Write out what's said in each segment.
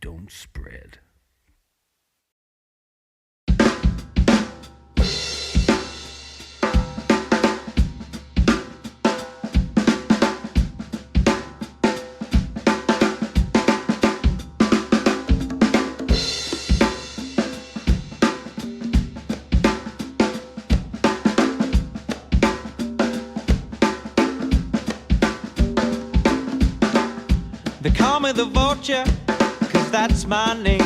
don't spread. They call me the Vulture, 'cause that's my name.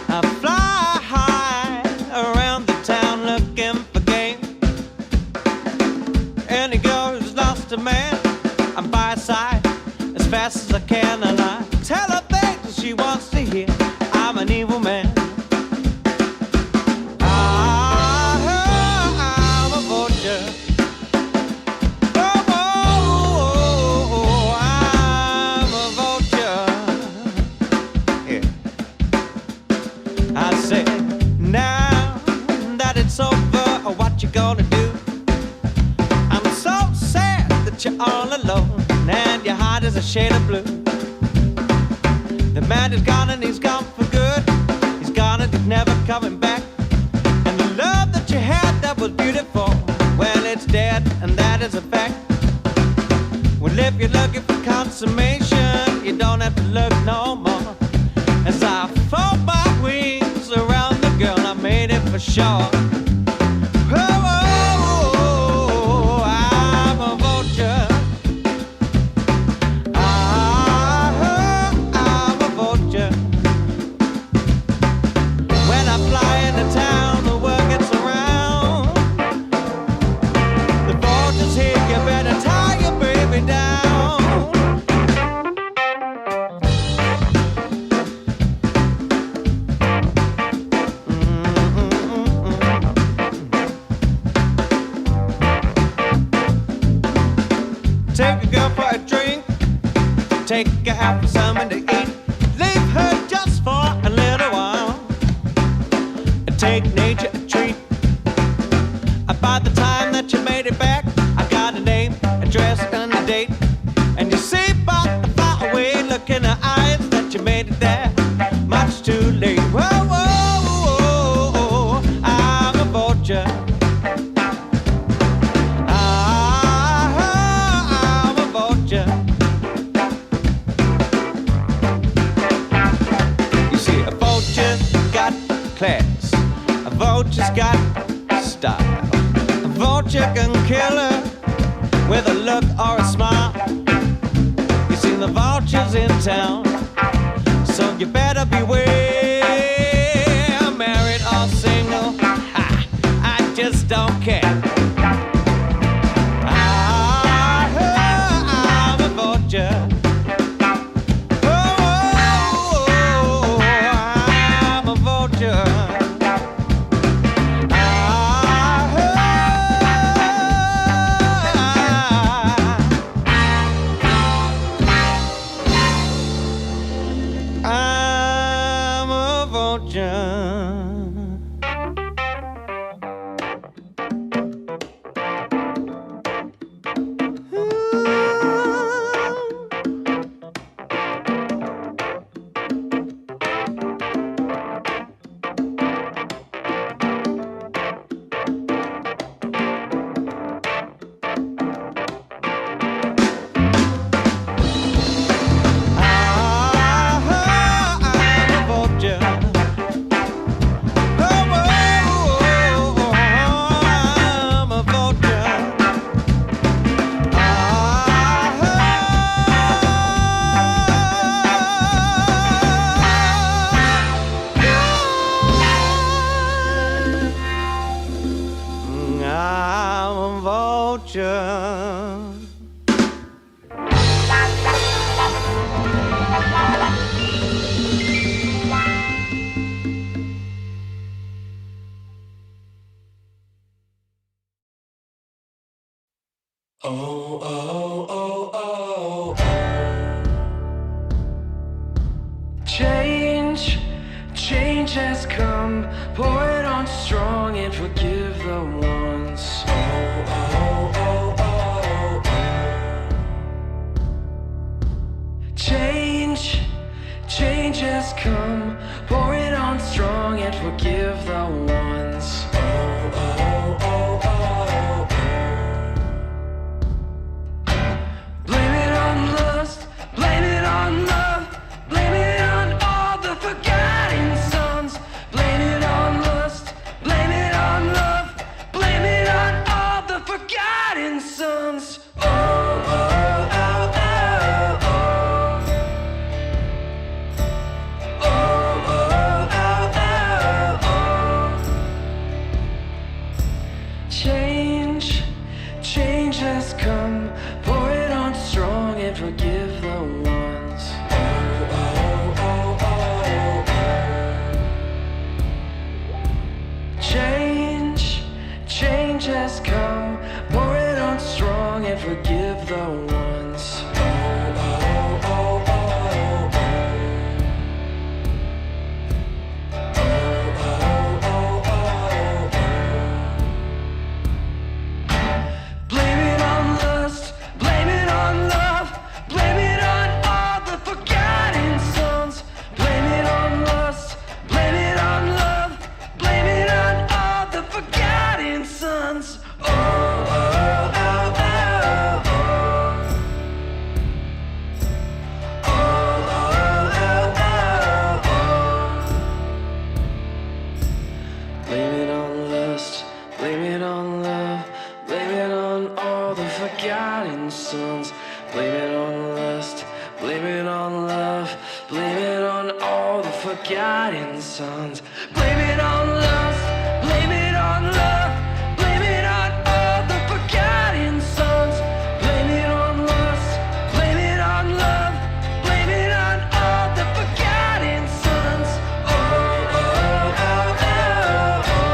I fly high around the town looking for game. Any girl who's lost a man, I'm by her side as fast as I can, and I tell her things she wants to hear. I'm an evil man. I'm a vulture. I said, now that it's over, what you gonna do? I'm so sad that you're all alone and your heart is a shade of blue. The man is gone and he's gone for good. He's gone and he's never coming back. And the love that you had that was beautiful, well, it's dead, and that is a fact. Well, if you're looking for consummation, you don't have to look no more. As I fold my wings around the girl, I made it for sure. Oh, I'm a vulture. I'm a vulture. When I fly into town, the world gets around. The vulture's here, you better tie your baby down. Take a girl for a drink, take her out for something to eat, leave her just for a little while, take nature a treat. By the time that you made it back, I got a name, address, and a date. And you see by the far away look in her eyes that you made it there much too late. Whoa, whoa, whoa, whoa, I'm a vulture. You see, a vulture's got class, a vulture's got style. A vulture can kill her with a look or a smile. You see, the vulture's in town, so you better beware. Married or single, I just don't care. I'm a vulture. I'm a vulture. I'm a vulture. Oh, oh, oh, oh, oh. Change has come. Pour it on strong and forgive the ones. Oh, oh, oh, oh, oh. Change come, pour it on strong and forgive the ones. Oh, oh, oh, oh, oh. Blame it on lust, blame it on love, blame it on all the forgotten sons. Blame it on lust, blame it on love, blame it on all the forgotten sons. Oh, oh, oh, oh, oh. Change, change has come, pour it on strong and forgive the ones. Oh, oh, oh, oh, oh. Change, change has come, pour it on strong and forgive the ones. Oh, oh, oh, oh, oh. Blame it on lust, blame it on love, blame it on all the forgotten sons. Blame it on lust, blame it on love, blame it on all the forgotten sons. Oh, oh, oh, oh, oh. Oh, oh, oh, oh, oh. Blame it on lust, blame it on love, blame it on all the forgotten sons. Blame it on lust, blame it on love, blame it on all the forgotten sons. Blame it on lust, blame it on love, blame it on all the forgotten sons. Blame it on lust, blame it on love, blame it on all the forgotten sons. Oh, oh, oh, oh, oh.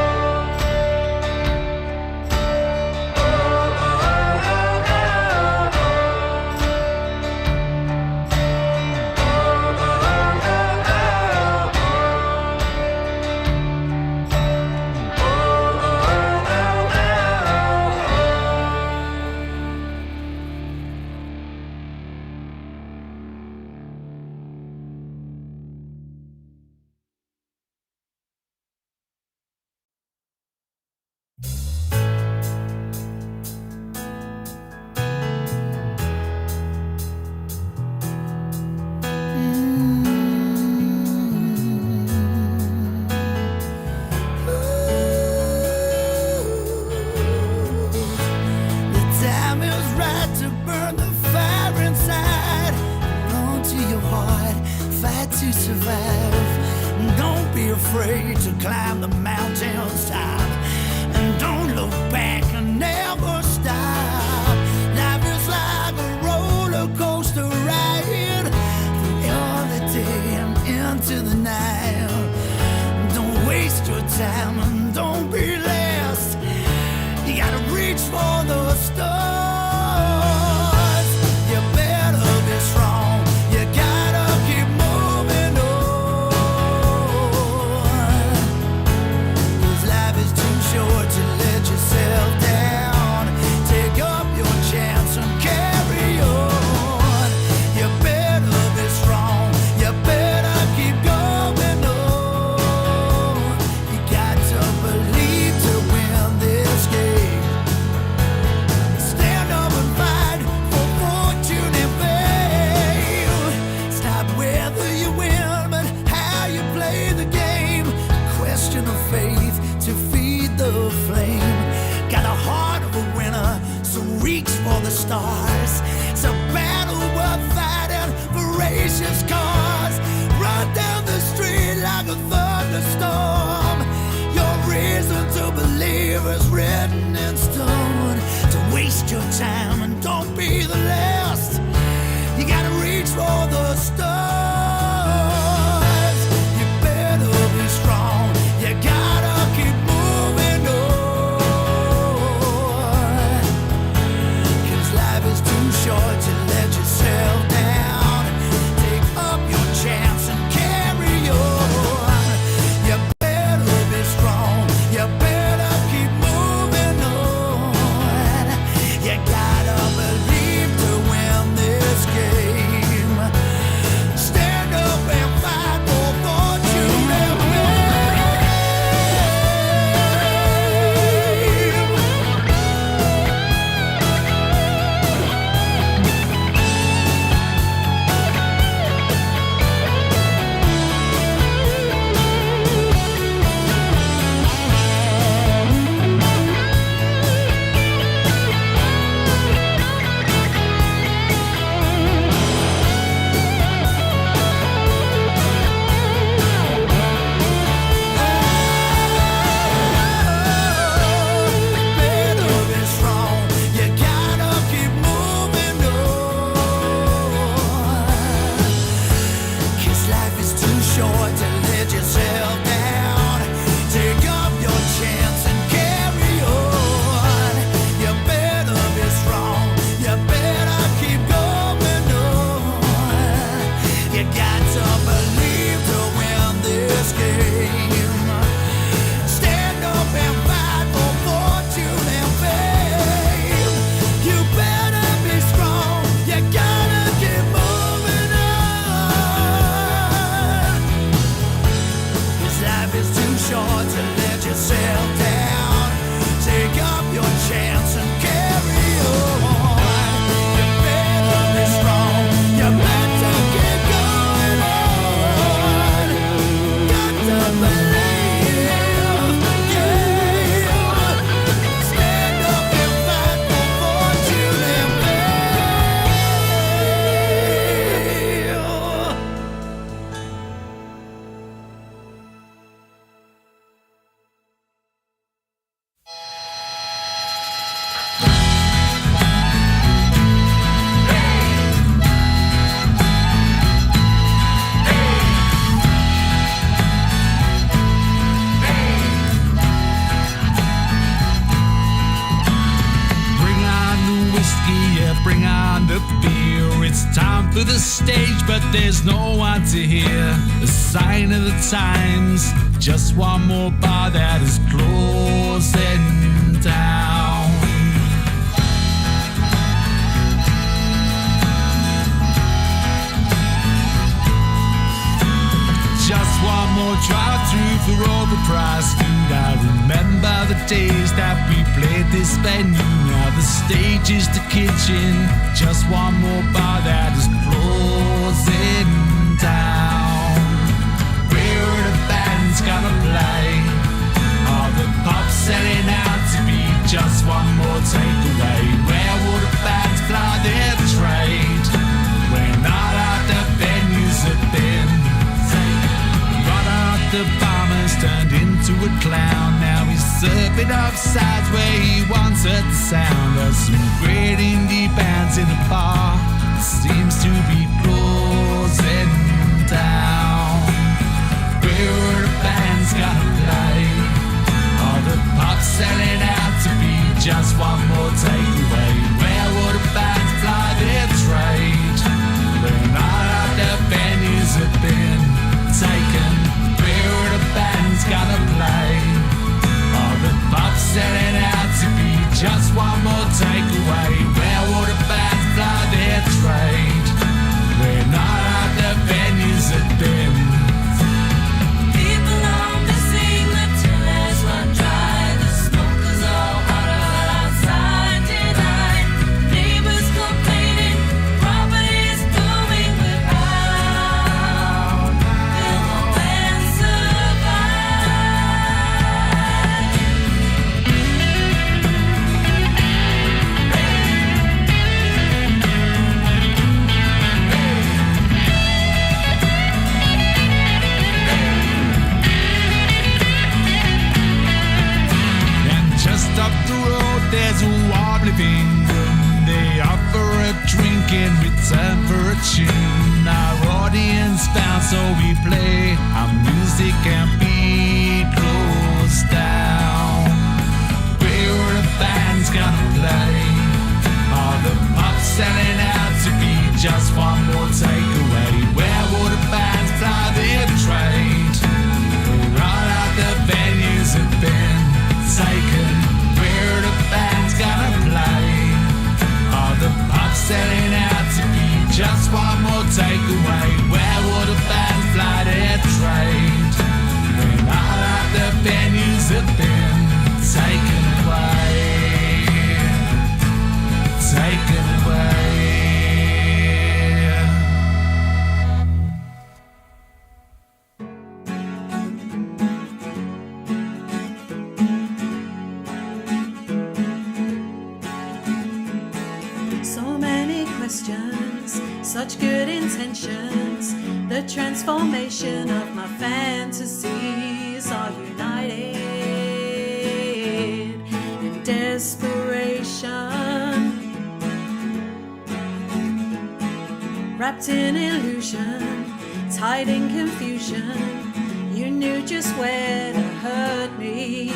Afraid to climb the mountain's top, and don't look back and never stop. Life is like a roller coaster ride through the day and into the night. Don't waste your time and don't be last. You gotta reach for the stars. You better be strong. You gotta keep moving on. Short to let yourself down. Take up your chance and carry on. You better be strong. You better keep going on. You got to believe to win this game. Stand up and fight for fortune and fame. It's not whether you win, but how you play the game. Question of faith to feed the flame. Got a heart of a winner, so reach for the stars. It's a battle worth fighting, voracious cause. Run down the street like a thunderstorm. Your reason to believe is written in stone. Don't waste your time and don't be the last. You gotta reach for the stars. You better be strong. You gotta keep moving on. 'Cause life is too short to let yourself down. Take up your chance and carry on. You better be strong. You better keep moving on. You gotta yourself down. Take up your chance and carry on. You better be strong. You better keep going on. Got to believe, yeah. Stand up and fight for fortune and Bring on the whiskey, yeah, bring on the beer. It's time for the stage, but there's no one to hear. A sign of the times, just one more bar that is closing down. Just one more drive-through for overpriced food. I remember the days that we played this venue. Now the stage is the kitchen. Just one more bar that is closing down. Where are the bands gonna play? Are the pubs selling out to be just one more takeaway? Where will the bands fly their trade when all of the venues have been the bomber's turned into a clown. Now he's serving up sides where he once heard the sound of some great indie bands in a bar that seems to be closing down. Where are the bands gonna play? Are the pubs selling out to be just one more takeaway? Where will the bands fly their trade when all of the venues have been taken? Where the band's gonna play? Are the pubs selling out to be just one more takeaway? Where will the bands fly their trade when all of the venues have been? People on the scene, the toilets run dry. The smokers all huddle outside tonight. Neighbors complaining, property's booming without. Will the band And just up the road there's a wobbly room. They offer a drink in return for a tune. Our audience bound, so we play our music and beat goes down. Where are the bands gonna play? Are the pubs selling out to be just one more takeaway? Where will the bands fly their trade? Where all of the venues have been taken? Where are the bands gonna play? Are the pubs selling out to be just one more takeaway? Where will the bands fly their trade when all of the venues have been taken away? Taken away. So many questions, such good intentions. The transformation of my fantasies are united in desperation, wrapped in illusion, tied in confusion. You knew just where to hurt me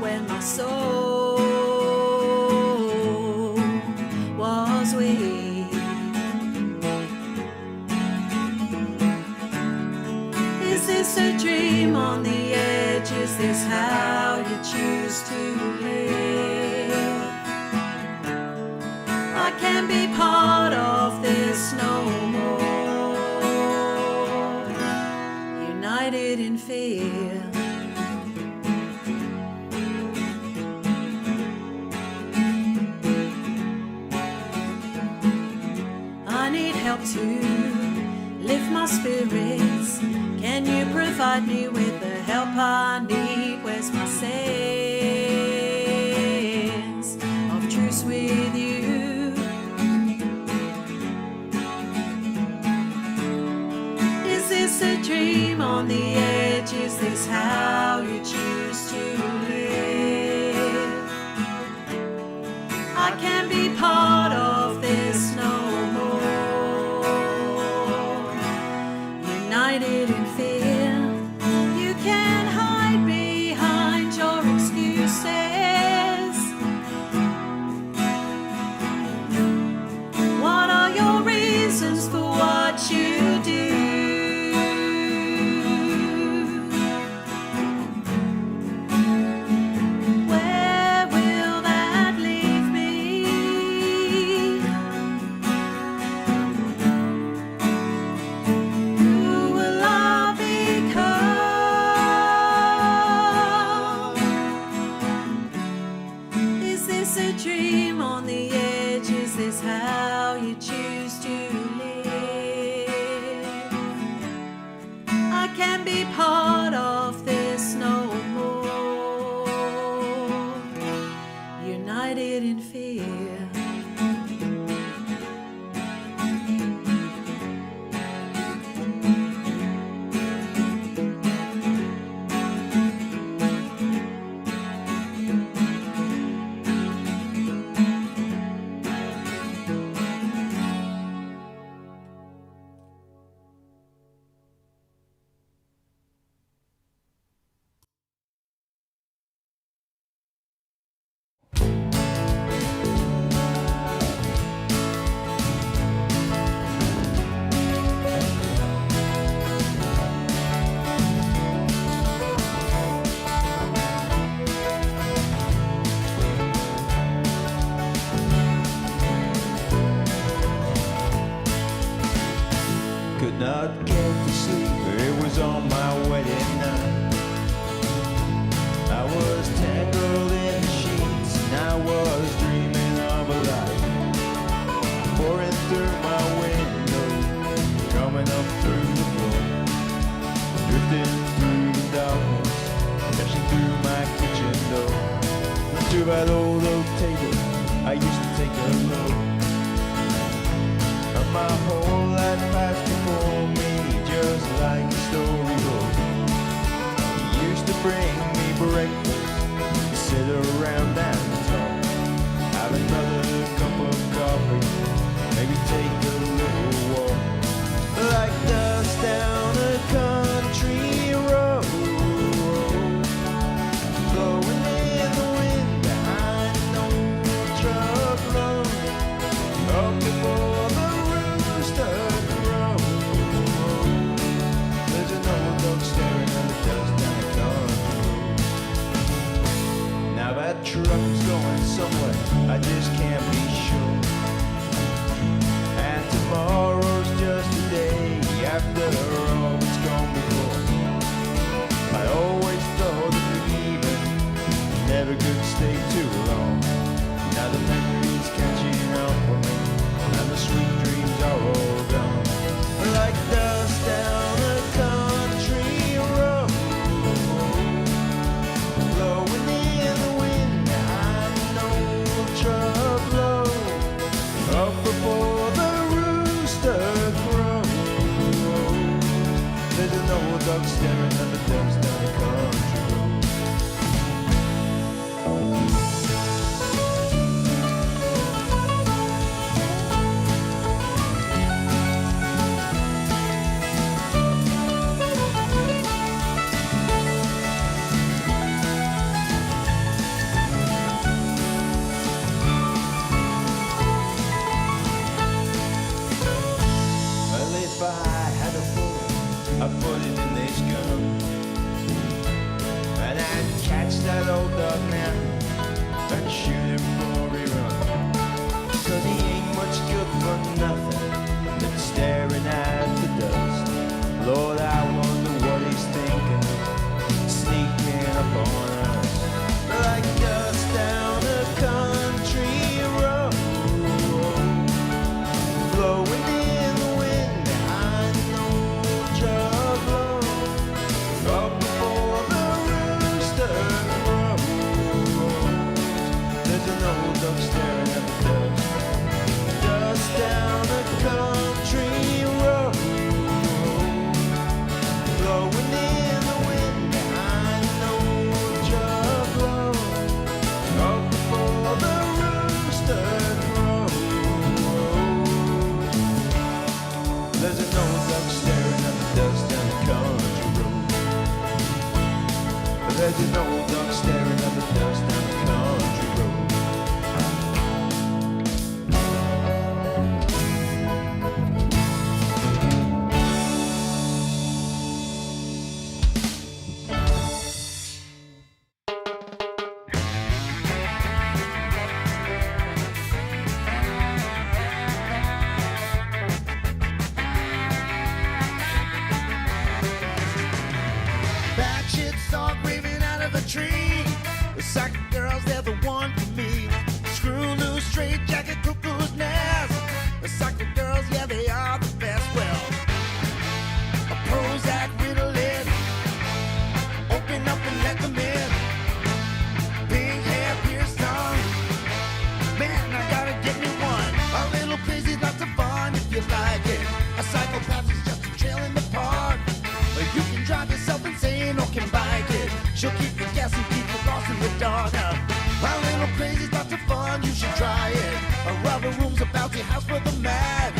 when my soul was weak. Is this a dream on the edge? Is this how you choose to live? I can't be part of this no more. United in fear. help to lift my spirits? Can you provide me with the help I need? Where's my sense of truce with you? Is this a dream on the edge? Is this how you choose to live? I can't be part of this no more. United in fear, you can't hide behind your excuses. What are your reasons for what you do? Where will that leave me? Who will I become? Is this a dream on the edge? Is this how you choose to live? I can't be part of this no more. United in fear. Could not get to sleep, it was on my wedding night. I was tangled in the sheets and I was dreaming of a light pouring through my window, coming up through the floor, drifting through the darkness, crashing through my kitchen door. To that old oak table I used to take a look. My whole life passed before me just like a storybook. You used to bring me breakfast, sit around and talk, have another cup of coffee, maybe take a little walk. Like dust down a country road, blowing in the wind behind an old truck load. Up before the there's an old dog staring at the dust down the country. Now that truck's going somewhere, I just can't be sure. And tomorrow's just a day after all that's gone before. I always thought that leaving never could stay too long. Now the memories catching up with me, and the sweet dreams are all gone. Like dust down a country road, blowing in the wind behind an old truck load. Up before the rooster crows, there's an old dog staring at the dust down the country road. Psycho girls, they're the one for me. Screw loose, straight jacket, cuckoo's nest. The psycho girls, yeah, they are the best. Well, a Prozac, riddle it. Open up and let them in. Pink hair, pierced tongue. Man, I gotta get me one. A little crazy, lots of fun if you like it. A psychopath is just a trail in the park. But you can drive yourself insane or can bike it. She'll keep you guessing, keep you lost in the dark. A little crazy, lots of fun, you should try it. A rubber room's a bouncy house for the mad.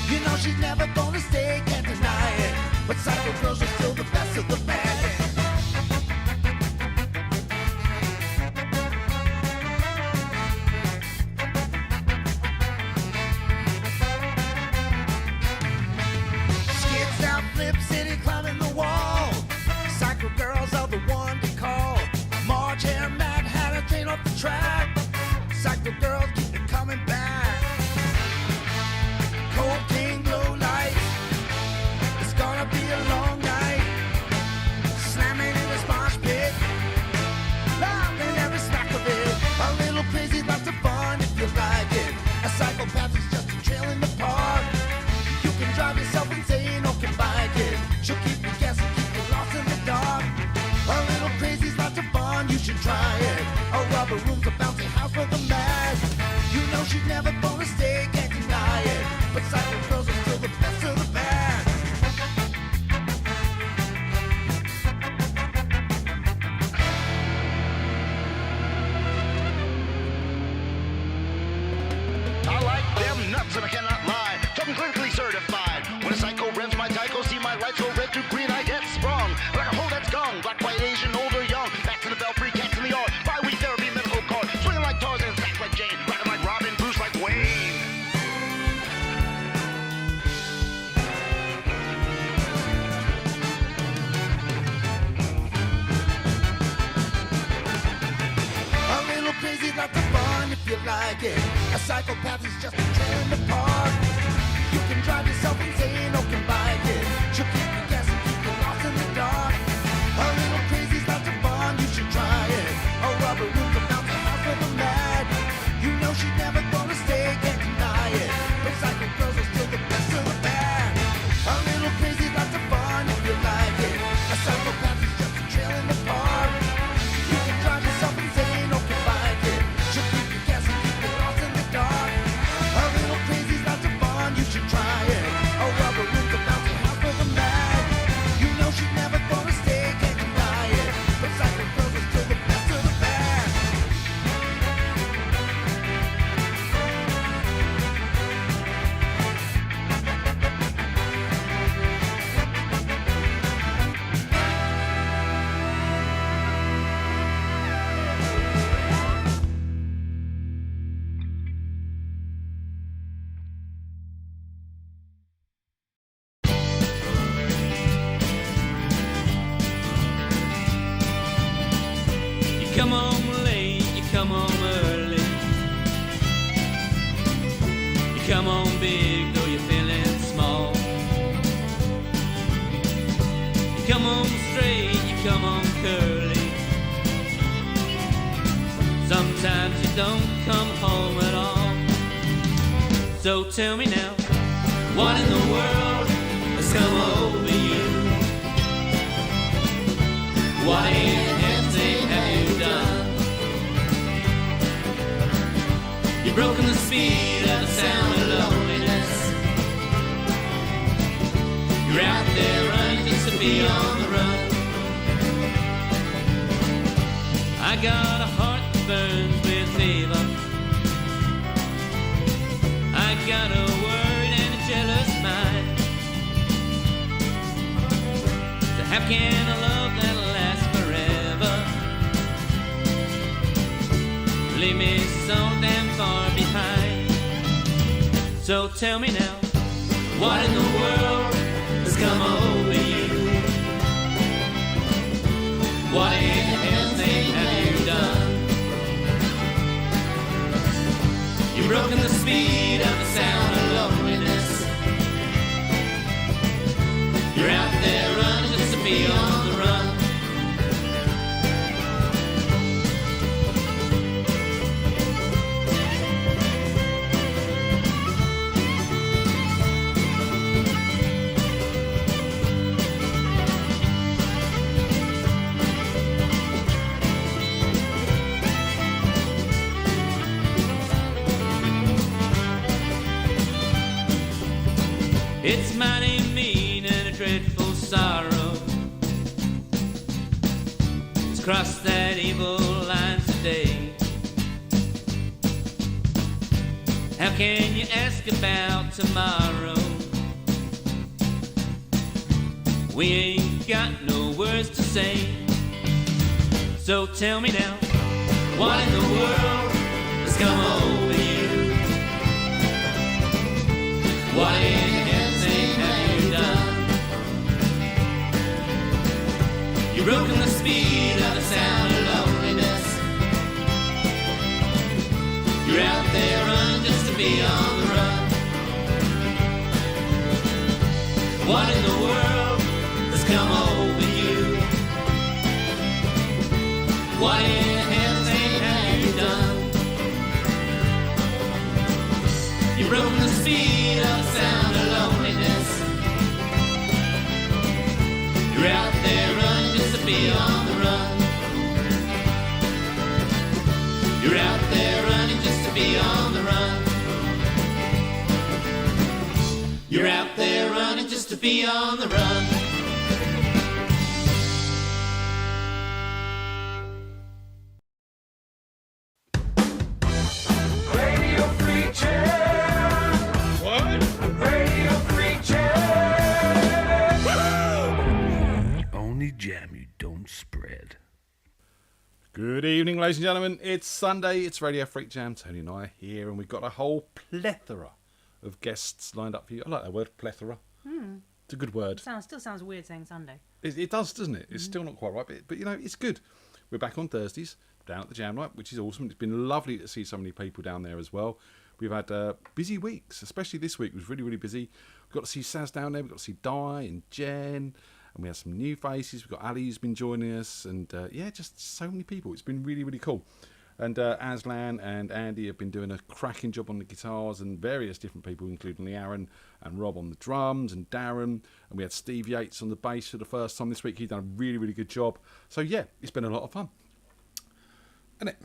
You know she's never gonna stay, can't deny it. But psycho girls are still the best of the bad. Skids out, flip city, climbing the wall. Psycho girls are the one to call. March hair, mad hatter, train off the track. Psycho girls keep it coming back. Cocaine glow lights. It's gonna be a long night. Slamming in this mosh pit. Loving every smack of it. A little crazy, lots of fun if you like it. A psychopath is just a trail in the park. You can drive yourself insane or can bike it. She'll keep you guessing, keep you lost in the dark. A little crazy's lots of fun, you should try it. A rubber room's a bouncy house for the mad. You know she's never gonna stay, can't deny it. But psycho girls are still the best of the bad. I like them nuts and I cannot lie. I'm clinically certified. When a psycho revs my tycho, see my lights go red to green, I get sprung. Like a hole that's gone. Black, white, Asian, old or young. Back to the belfry, cats in the yard. 5-week therapy, medical card. Swinging like Tarzan, stacked like Jane. Riding like Robin, Bruce like Wayne. A little crazy, lots of fun if you like it. A psychopath is just a trail in the park. You can drive yourself insane or can bike it. She'll keep you guessing, keep you lost in the dark. A little crazy's lots of fun, you should try it. A rubber room's a bouncy house for the mad. You know she's never gonna stay, can't deny it. But psycho girls are still the best of the bad. A little crazy's lots of fun if you like it. A psychopath is just a trail in the park. You can drive yourself insane or can bike it. She'll keep you guessing, keep you lost in the dark. A little crazy's lots of fun, you should try it. A rubber room's a bouncy house for the mad. You know she's never gonna stay, can't deny it. But psycho girls are still the best of the bad. You come home late, you come home early. You come home big, though you're feeling small. You come home straight, you come home curly. Sometimes you don't come home at all. So tell me now, what in the world has come over you? What in heaven's name have you done? You've broken the speed of the sound of loneliness. You're out there running just to be on the run. I got a heart that burns with fever. I got a worried and a jealous mind. So how can a love that'll last forever leave me so damn far behind? So tell me now, what in the world has come over you? What in heaven's name have you done? You've broken the speed of the sound of loneliness. You're out there running just to be on the run. It's mighty mean and a dreadful sorrow. It's crossed that evil line today. How can you ask about tomorrow? We ain't got no words to say. So tell me now, what in the world has come over you? What in heaven's name have you done? You've broken the speed of the sound of loneliness. You're out there running just to be on the run. What in the world has come over you? What in heaven's name have you done? You've broken the speed of the sound of loneliness. You're out there running just to be on the run. You're out there running just to be on the run. You're out there running just to be on the run. Radio Free Jam. What? Radio Free Jam. Only jam you don't spread. Good evening, ladies and gentlemen. It's Sunday. It's Radio Freak Jam. Tony and I are here, and we've got a whole plethora of guests lined up for you. I like that word, plethora. It's a good word. Still sounds weird saying Sunday. It does, doesn't it? It's still not quite right, but you know, it's good. We're back on Thursdays down at the Jam Night, which is awesome. It's been lovely to see so many people down there as well. We've had busy weeks, especially this week was really, really busy. We've got to see Saz down there. We've got to see Di and Jen. And we have some new faces. We've got Ali who's been joining us. And yeah, just so many people. It's been really, really cool. And Aslan and Andy have been doing a cracking job on the guitars, and various different people, including Aaron and Rob on the drums, and Darren. And we had Steve Yates on the bass for the first time this week. He's done a really, really good job. So yeah, it's been a lot of fun. Isn't it?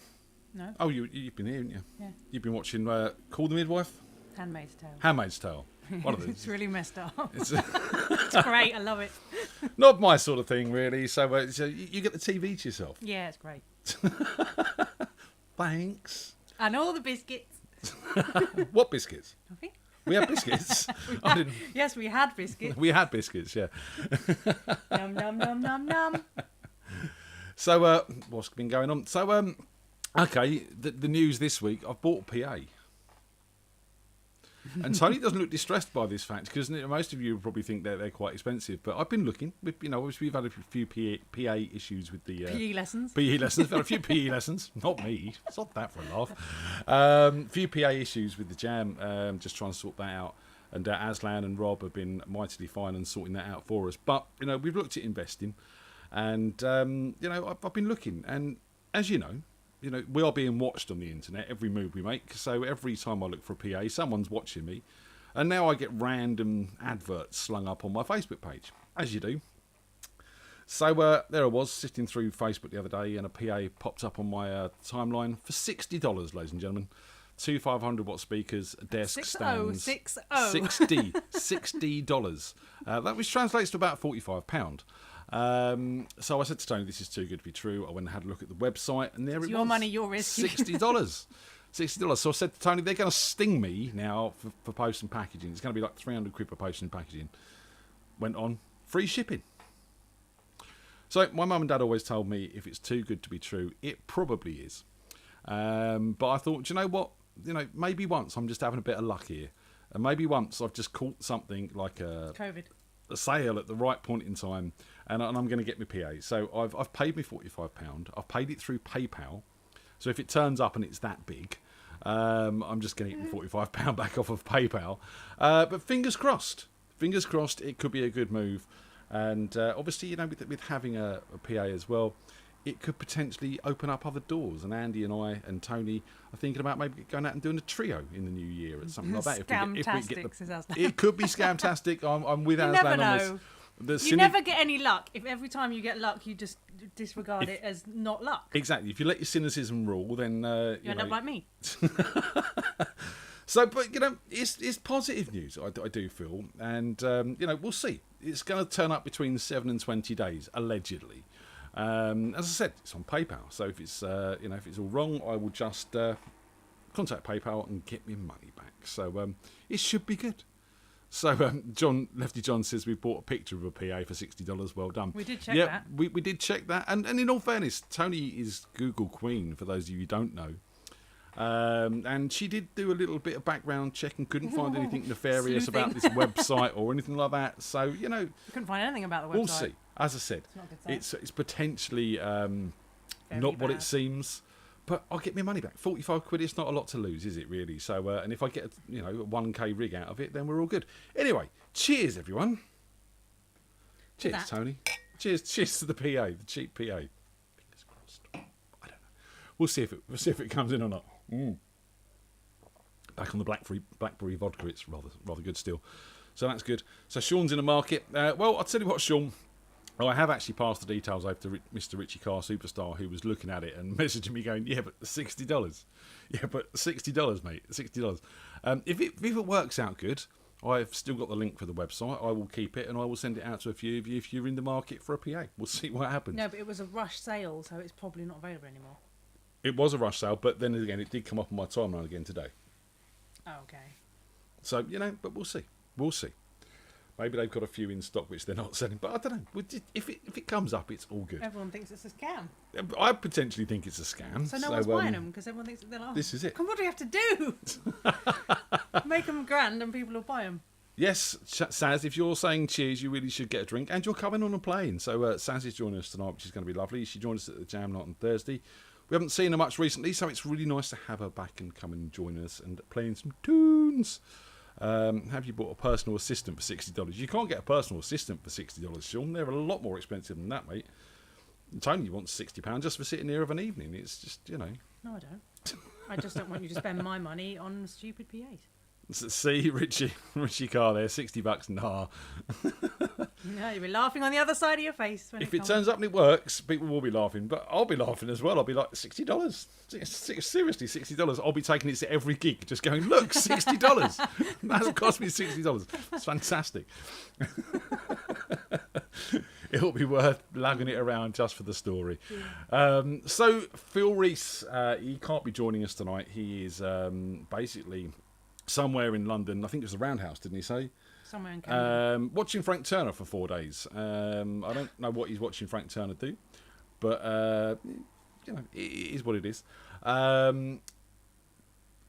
No. Oh, you've been here, haven't you? Yeah. You've been watching Call the Midwife? Handmaid's Tale. Handmaid's Tale. One of these. It's really messed up. It's It's great. I love it. not my sort of thing, really. So you get the TV to yourself. Yeah, it's great. Thanks. And all the biscuits. What biscuits? Nothing. We had biscuits. Yes, we had biscuits. We had biscuits, yeah. Num num num num num. So what's been going on? So okay, the news this week. I've bought a PA. And Tony doesn't look distressed by this fact, because most of you probably think they're quite expensive. But I've been looking. Obviously we've had a few PA issues with the PE lessons. PE lessons. We've had a few PE lessons. Not me. Stop that for a laugh. Few PA issues with the Jam. Just trying to sort that out. And Aslan and Rob have been mightily fine and sorting that out for us. But we've looked at investing, and I've been looking. And as you know, we are being watched on the internet, every move we make. So every time I look for a PA, someone's watching me. And now I get random adverts slung up on my Facebook page, as you do. So there I was, sitting through Facebook the other day, and a PA popped up on my timeline for $60, ladies and gentlemen. Two 500-watt speakers, a desk stands. $60. That which translates to about £45. So I said to Tony, this is too good to be true. I went and had a look at the website, and there It's it your was. money, your risk. $60. $60. So I said to Tony, they're going to sting me now for post and packaging. It's going to be like £300 for post and packaging. Went on, free shipping. So my mum and dad always told me, if it's too good to be true, it probably is. But I thought, do you know what? Maybe once I'm just having a bit of luck here. And maybe once I've just caught something like a sale at the right point in time, and I'm going to get my PA. So I've paid me £45. I've paid it through PayPal. So if it turns up and it's that big, I'm just going to get my £45 back off of PayPal. But fingers crossed. Fingers crossed it could be a good move. And obviously, with having a PA as well, it could potentially open up other doors. And Andy and I and Tony are thinking about maybe going out and doing a trio in the new year or something like that. It could be scamtastic. I'm with Aslan on this. You never get any luck. If every time you get luck, you just disregard it as not luck. Exactly. If you let your cynicism rule, then you end up like me. So, but it's positive news. I do feel, and we'll see. It's going to turn up between 7 and 20 days, allegedly. As I said, it's on PayPal. So if it's if it's all wrong, I will just contact PayPal and get my money back. So it should be good. So Lefty John says we bought a picture of a PA for $60. Well done. We did check that. We did check that. And in all fairness, Tony is Google Queen, for those of you who don't know. And she did do a little bit of background check and couldn't find anything nefarious about this website or anything like that. So, You couldn't find anything about the website. we'll see. As I said, it's potentially not what it seems. But I'll get my money back. 45 quid, it's not a lot to lose, is it really? So, and if I get a 1k rig out of it, then we're all good. Anyway, cheers, everyone. Cheers, Tony. Cheers to the PA, the cheap PA. Fingers crossed. I don't know. We'll see if it comes in or not. Back on the blackberry vodka, it's rather good still. So that's good. So Sean's in the market. Well, I'll tell you what, Sean. Oh, I have actually passed the details over to Mr. Richie Carr Superstar, who was looking at it and messaging me going, yeah, but $60. Yeah, but $60, mate. $60. If it works out good, I've still got the link for the website. I will keep it and I will send it out to a few of you if you're in the market for a PA. We'll see what happens. No, but it was a rush sale, so it's probably not available anymore. It was a rush sale, but then again, it did come up on my timeline again today. Oh, okay. So, but we'll see. We'll see. Maybe they've got a few in stock which they're not selling, but I don't know. If it comes up, it's all good. Everyone thinks it's a scam. I potentially think it's a scam. So no one's buying them because everyone thinks they're like, this is it. Come, what do we have to do? Make them grand and people will buy them. Yes, Saz, if you're saying cheers, you really should get a drink. And you're coming on a plane. So Saz is joining us tonight, which is going to be lovely. She joined us at the Jam night on Thursday. We haven't seen her much recently, so it's really nice to have her back and come and join us and playing some tunes. Have you bought a personal assistant for $60? You can't get a personal assistant for $60, Sean. They're a lot more expensive than that, mate. Tony wants £60 just for sitting here of an evening. It's just, No, I don't. I just don't want you to spend my money on stupid PAs. See, Richie Carr there, $60. Nah. No, you'll be laughing on the other side of your face. If it turns up and it works, people will be laughing. But I'll be laughing as well. I'll be like, $60. Seriously, $60. I'll be taking it to every gig, just going, look, $60. That's cost me $60. It's fantastic. It'll be worth lugging it around just for the story. Yeah. So Phil Reese, he can't be joining us tonight. He is basically somewhere in London. I think it was the Roundhouse, didn't he say? Somewhere in Canada. Watching Frank Turner for 4 days. I don't know what he's watching Frank Turner do, but it is what it is.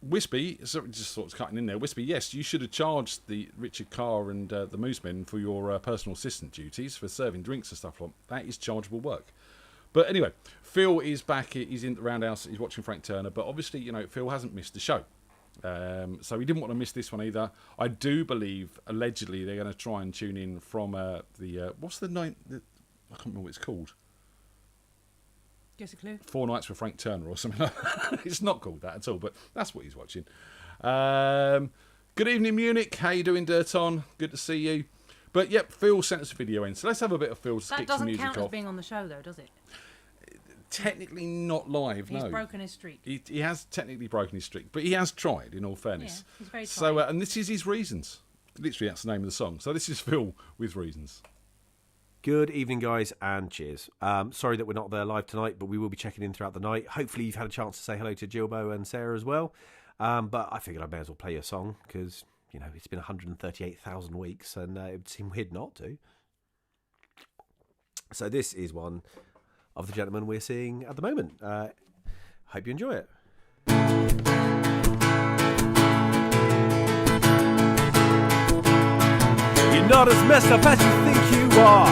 Wispy, so just sort of cutting in there. Wispy, yes, you should have charged the Richard Carr and the Moosemen for your personal assistant duties for serving drinks and stuff like that. That is chargeable work. But anyway, Phil is back. He's in the Roundhouse. He's watching Frank Turner, but obviously, Phil hasn't missed the show. So he didn't want to miss this one either. I do believe, allegedly, they're going to try and tune in from what's the night? I can't remember what it's called. Give us a clue. 4 Nights with Frank Turner or something like that. It's not called that at all, but that's what he's watching. Good evening, Munich. How you doing, Dirton? Good to see you. But yep, Phil sent us a video in, so let's have a bit of Phil to kick some music off. That doesn't count as being on the show, though, does it? Technically not live, no. He's broken his streak. He has technically broken his streak, but he has tried, in all fairness. Yeah, he's very so, and this is his Reasons. Literally, that's the name of the song. So this is Phil with Reasons. Good evening, guys, and cheers. Sorry that we're not there live tonight, but we will be checking in throughout the night. Hopefully you've had a chance to say hello to Gilbo and Sarah as well. But I figured I may as well play a song, because, it's been 138,000 weeks, and it would seem weird not to. So this is one of the gentlemen we're seeing at the moment. Hope you enjoy it. You're not as messed up as you think you are.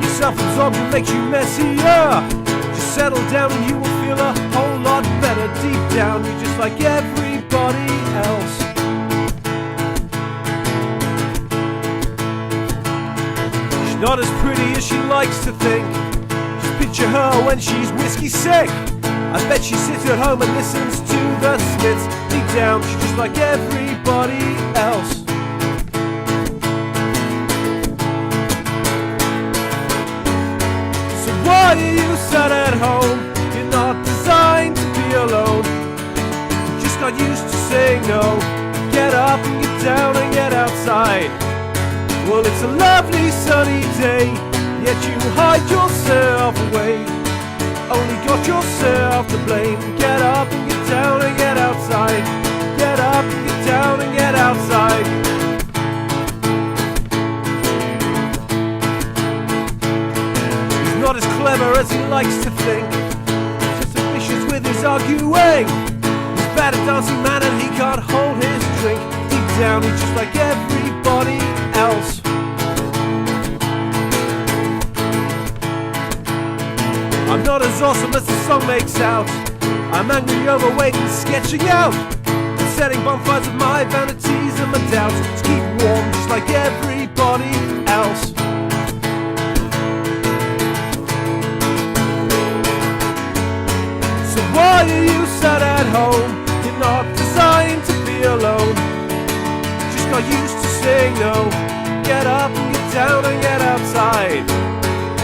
Your self-absorption makes you messier. Just settle down and you will feel a whole lot better. Deep down, you're just like everybody else. She's not as pretty as she likes to think. Picture her when she's whiskey sick. I bet she sits at home and listens to the Smiths. Deep down, she's just like everybody else. So why are you sat at home? You're not designed to be alone. You just got used to saying no. up and get down and get outside. Well, it's a lovely sunny day, yet you hide yourself away. Only got yourself to blame. Get up and get down and get outside. Get up and get down and get outside. He's not as clever as he likes to think. He's just as vicious with his arguing. He's bad at dancing, man, and he can't hold his drink. Deep down, he's just like everybody else. I'm not as awesome as the song makes out. I'm angry, overweight, and sketching out, and setting bonfires of my vanities and my doubts to keep warm, just like everybody else. So why are you sat at home? You're not designed to be alone. Just got used to saying no. Get up and get down and get outside.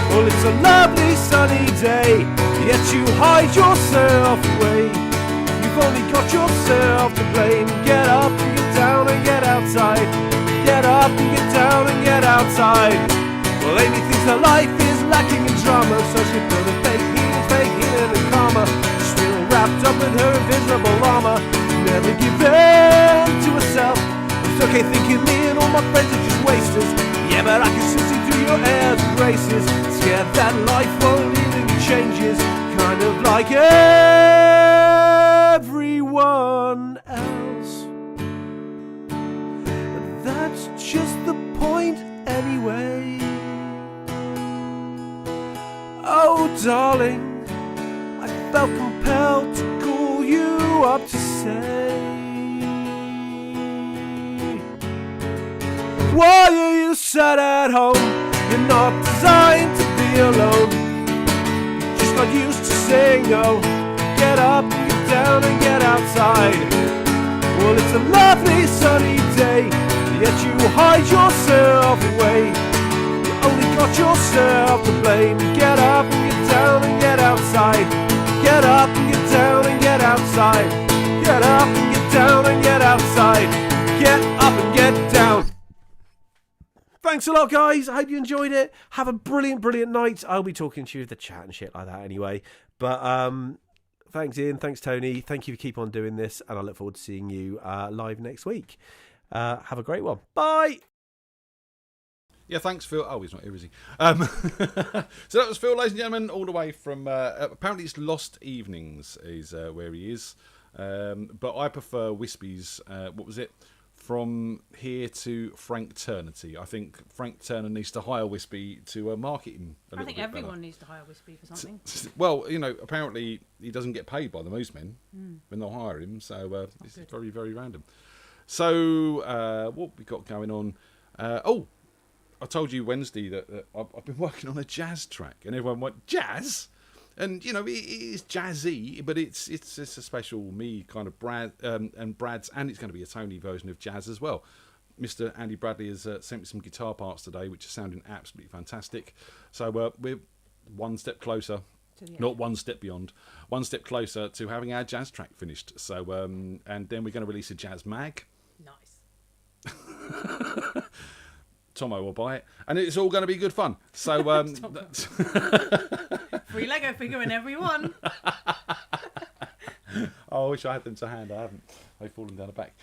Well, it's a lovely sunny day, yet you hide yourself away. You've only got yourself to blame. Get up and get down and get outside. Get up and get down and get outside. Well, Amy thinks her life is lacking in drama, so she put a fake in a comma. She's still wrapped up in her invisible armor, never give in to herself. It's okay thinking me and all my friends are just wasters. Yeah, but I can still see through your airs and graces. Scared that life won't leave any changes, kind of like everyone else. But that's just the point anyway. Oh, darling, I felt compelled to call you up to say, why are you sat at home? You're not designed to be alone. You just got used to saying no. Get up and get down and get outside. Well, it's a lovely sunny day, yet you hide yourself away. You only got yourself to blame. Get up and get down and get outside. Get up and get down and get outside. Get up and get down and get outside. Get up and get down. Thanks a lot, guys. I hope you enjoyed it. Have a brilliant, brilliant night. I'll be talking to you with the chat and shit like that anyway. But thanks, Ian. Thanks, Tony. Thank you for keep on doing this. And I look forward to seeing you live next week. Have a great one. Bye. Yeah, thanks, Phil. Oh, he's not here, is he? So that was Phil, ladies and gentlemen, all the way from... apparently it's Lost Evenings is where he is. But I prefer Wispy's... what was it? From here to Franketernity. I think Frank Turner needs to hire Wispy to market him a little bit better. Everyone needs to hire Wispy for something. Well, you know, apparently he doesn't get paid by the Moosemen when they'll hire him, so this is very, very random. So, what we got going on? I told you Wednesday that I've been working on a jazz track, and everyone went, jazz? And, you know, it is jazzy, but it's a special me kind of Brad's, and it's going to be a Tony version of jazz as well. Mr. Andy Bradley has sent me some guitar parts today, which are sounding absolutely fantastic. So we're one step closer, not one step beyond, one step closer to having our jazz track finished. So, and then we're going to release a jazz mag. Nice. Tomo will buy it, and it's all going to be good fun. So, free Lego figure in every one. I wish I had them to hand. I haven't. They've fallen down the back.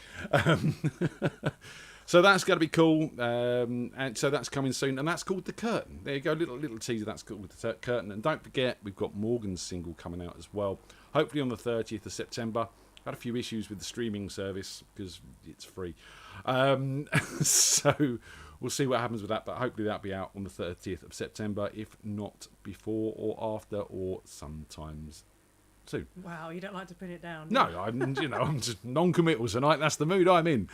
So that's going to be cool, and so that's coming soon, and that's called The Curtain. There you go, little teaser. That's called The Curtain, and don't forget we've got Morgan's single coming out as well. Hopefully on the 30th of September. Had a few issues with the streaming service because it's free, so. We'll see what happens with that, but hopefully that'll be out on the 30th of September, if not before or after or sometimes soon. Wow, you don't like to pin it down. No, I'm just non-committal tonight. That's the mood I'm in.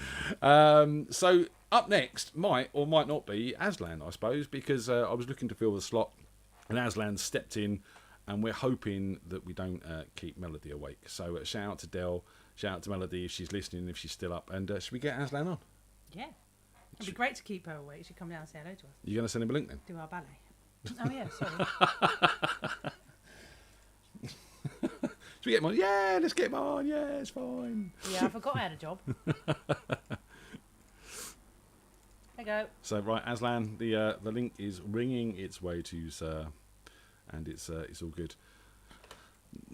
So up next might or might not be Aslan, I suppose, because I was looking to fill the slot and Aslan stepped in, and we're hoping that we don't keep Melody awake. So shout out to Del, shout out to Melody if she's listening, if she's still up, and should we get Aslan on? Yeah. It'd be great to keep her awake. She'd come down and say hello to us. You're going to send him a link then? Do our ballet. Oh, yeah, sorry. Should we get him on? Yeah, let's get him on. Yeah, it's fine. Yeah, I forgot I had a job. There you go. So right, Aslan, the link is ringing its way to you, sir, and it's all good.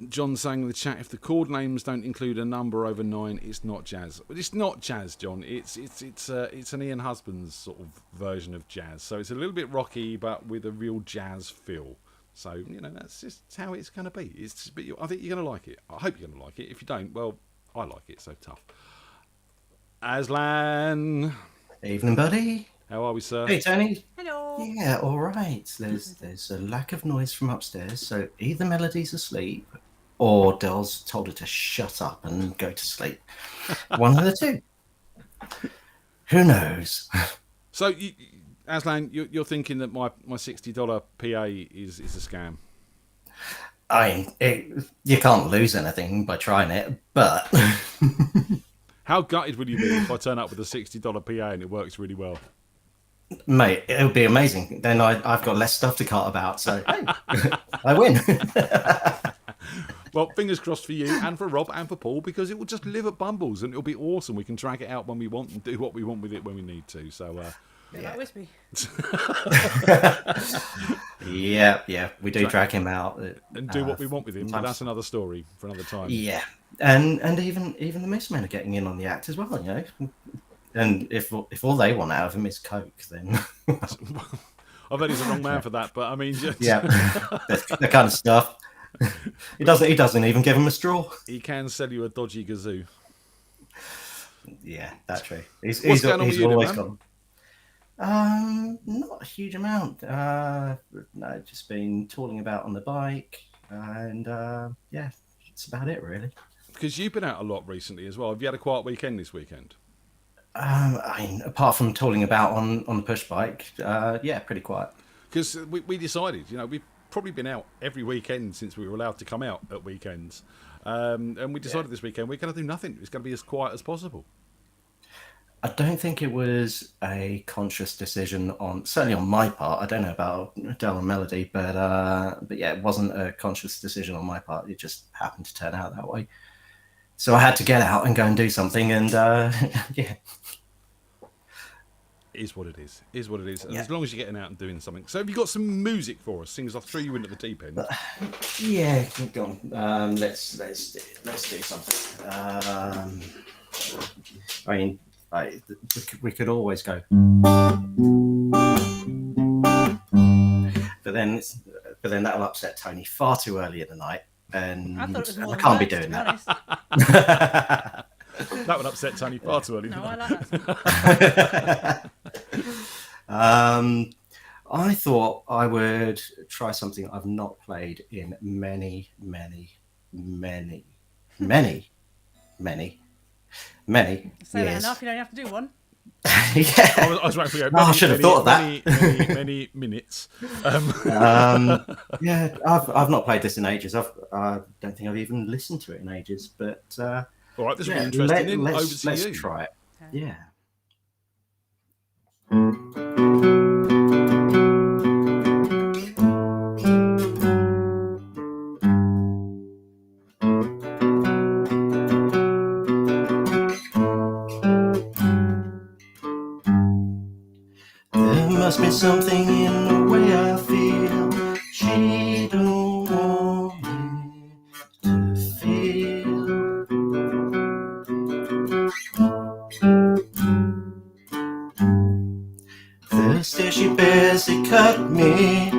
John saying in the chat, if the chord names don't include a number over 9, it's not jazz. But it's not jazz, John. It's an Ian Husband's sort of version of jazz. So it's a little bit rocky, but with a real jazz feel. So that's just how it's going to be. I think you're going to like it. I hope you're going to like it. If you don't, well, I like it. So tough. Aslan. Evening, buddy. How are we, sir? Hey, Tony. Hello. Yeah, all right. There's a lack of noise from upstairs, so either Melody's asleep or Dell's told her to shut up and go to sleep. One of the two. Who knows? So, Aslan, you're thinking that my $60 PA is a scam? You can't lose anything by trying it, but... How gutted would you be if I turn up with a $60 PA and it works really well? Mate, it would be amazing. Then I've got less stuff to cart about, so hey, I win. Well, fingers crossed for you and for Rob and for Paul, because it will just live at Bumbles and it'll be awesome. We can drag it out when we want and do what we want with it when we need to. So, Yeah. Like Wispy. yeah, we do drag him out and do what we want with him. But that's another story for another time. Yeah, and even the Miss Men are getting in on the act as well, And if all they want out of him is coke, then I bet he's the wrong man for that. But I mean, yeah, that kind of stuff. He doesn't even give him a straw. He can sell you a dodgy gazoo. Yeah, that's true. What's going on with you, always man? Not a huge amount. No, just been tooling about on the bike, and yeah, that's about it really. Because you've been out a lot recently as well. Have you had a quiet weekend this weekend? Apart from tooling about on the push bike, yeah, pretty quiet. Because we decided, we've probably been out every weekend since we were allowed to come out at weekends. And we decided this weekend we're going to do nothing. It's going to be as quiet as possible. I don't think it was a conscious decision certainly on my part. I don't know about Del and Melody, but yeah, it wasn't a conscious decision on my part. It just happened to turn out that way. So I had to get out and go and do something, and yeah. It is what it is. It is what it is. Yeah. As long as you're getting out and doing something. So have you got some music for us? Seeing as I threw you into the deep end. Yeah, go on. Let's do something. I mean, we could always go. But then that'll upset Tony far too early in the night, and I can't be doing that. That would upset Tony far too early. No, I like that. I thought I would try something I've not played in many Say that years. enough, you don't have to do one. Yeah. I was right for you. I should have thought of that. Many minutes. Yeah, I've not played this in ages. I don't think I've even listened to it in ages. But All right, this will be interesting. let's Over to you. try it. Yeah. There must be something in the way I feel. She don't want me to feel. First day she barely cut me.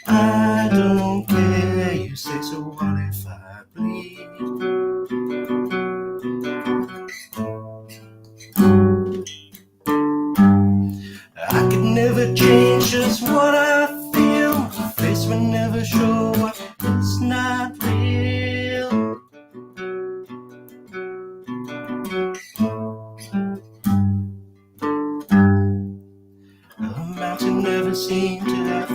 I don't care, you say, so what if I bleed? I could never change just what I feel. My face would never show what it's not real. A mountain never seemed to have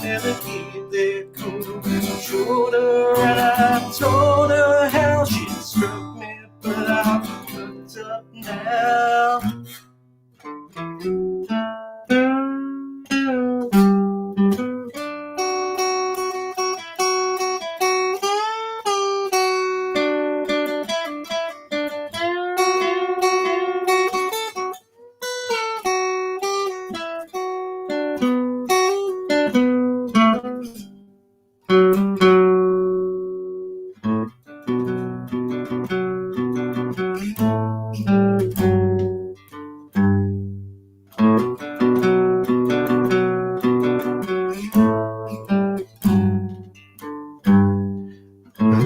never keep their cool. Showed her and I told her how she struck me, but I'm hooked up now.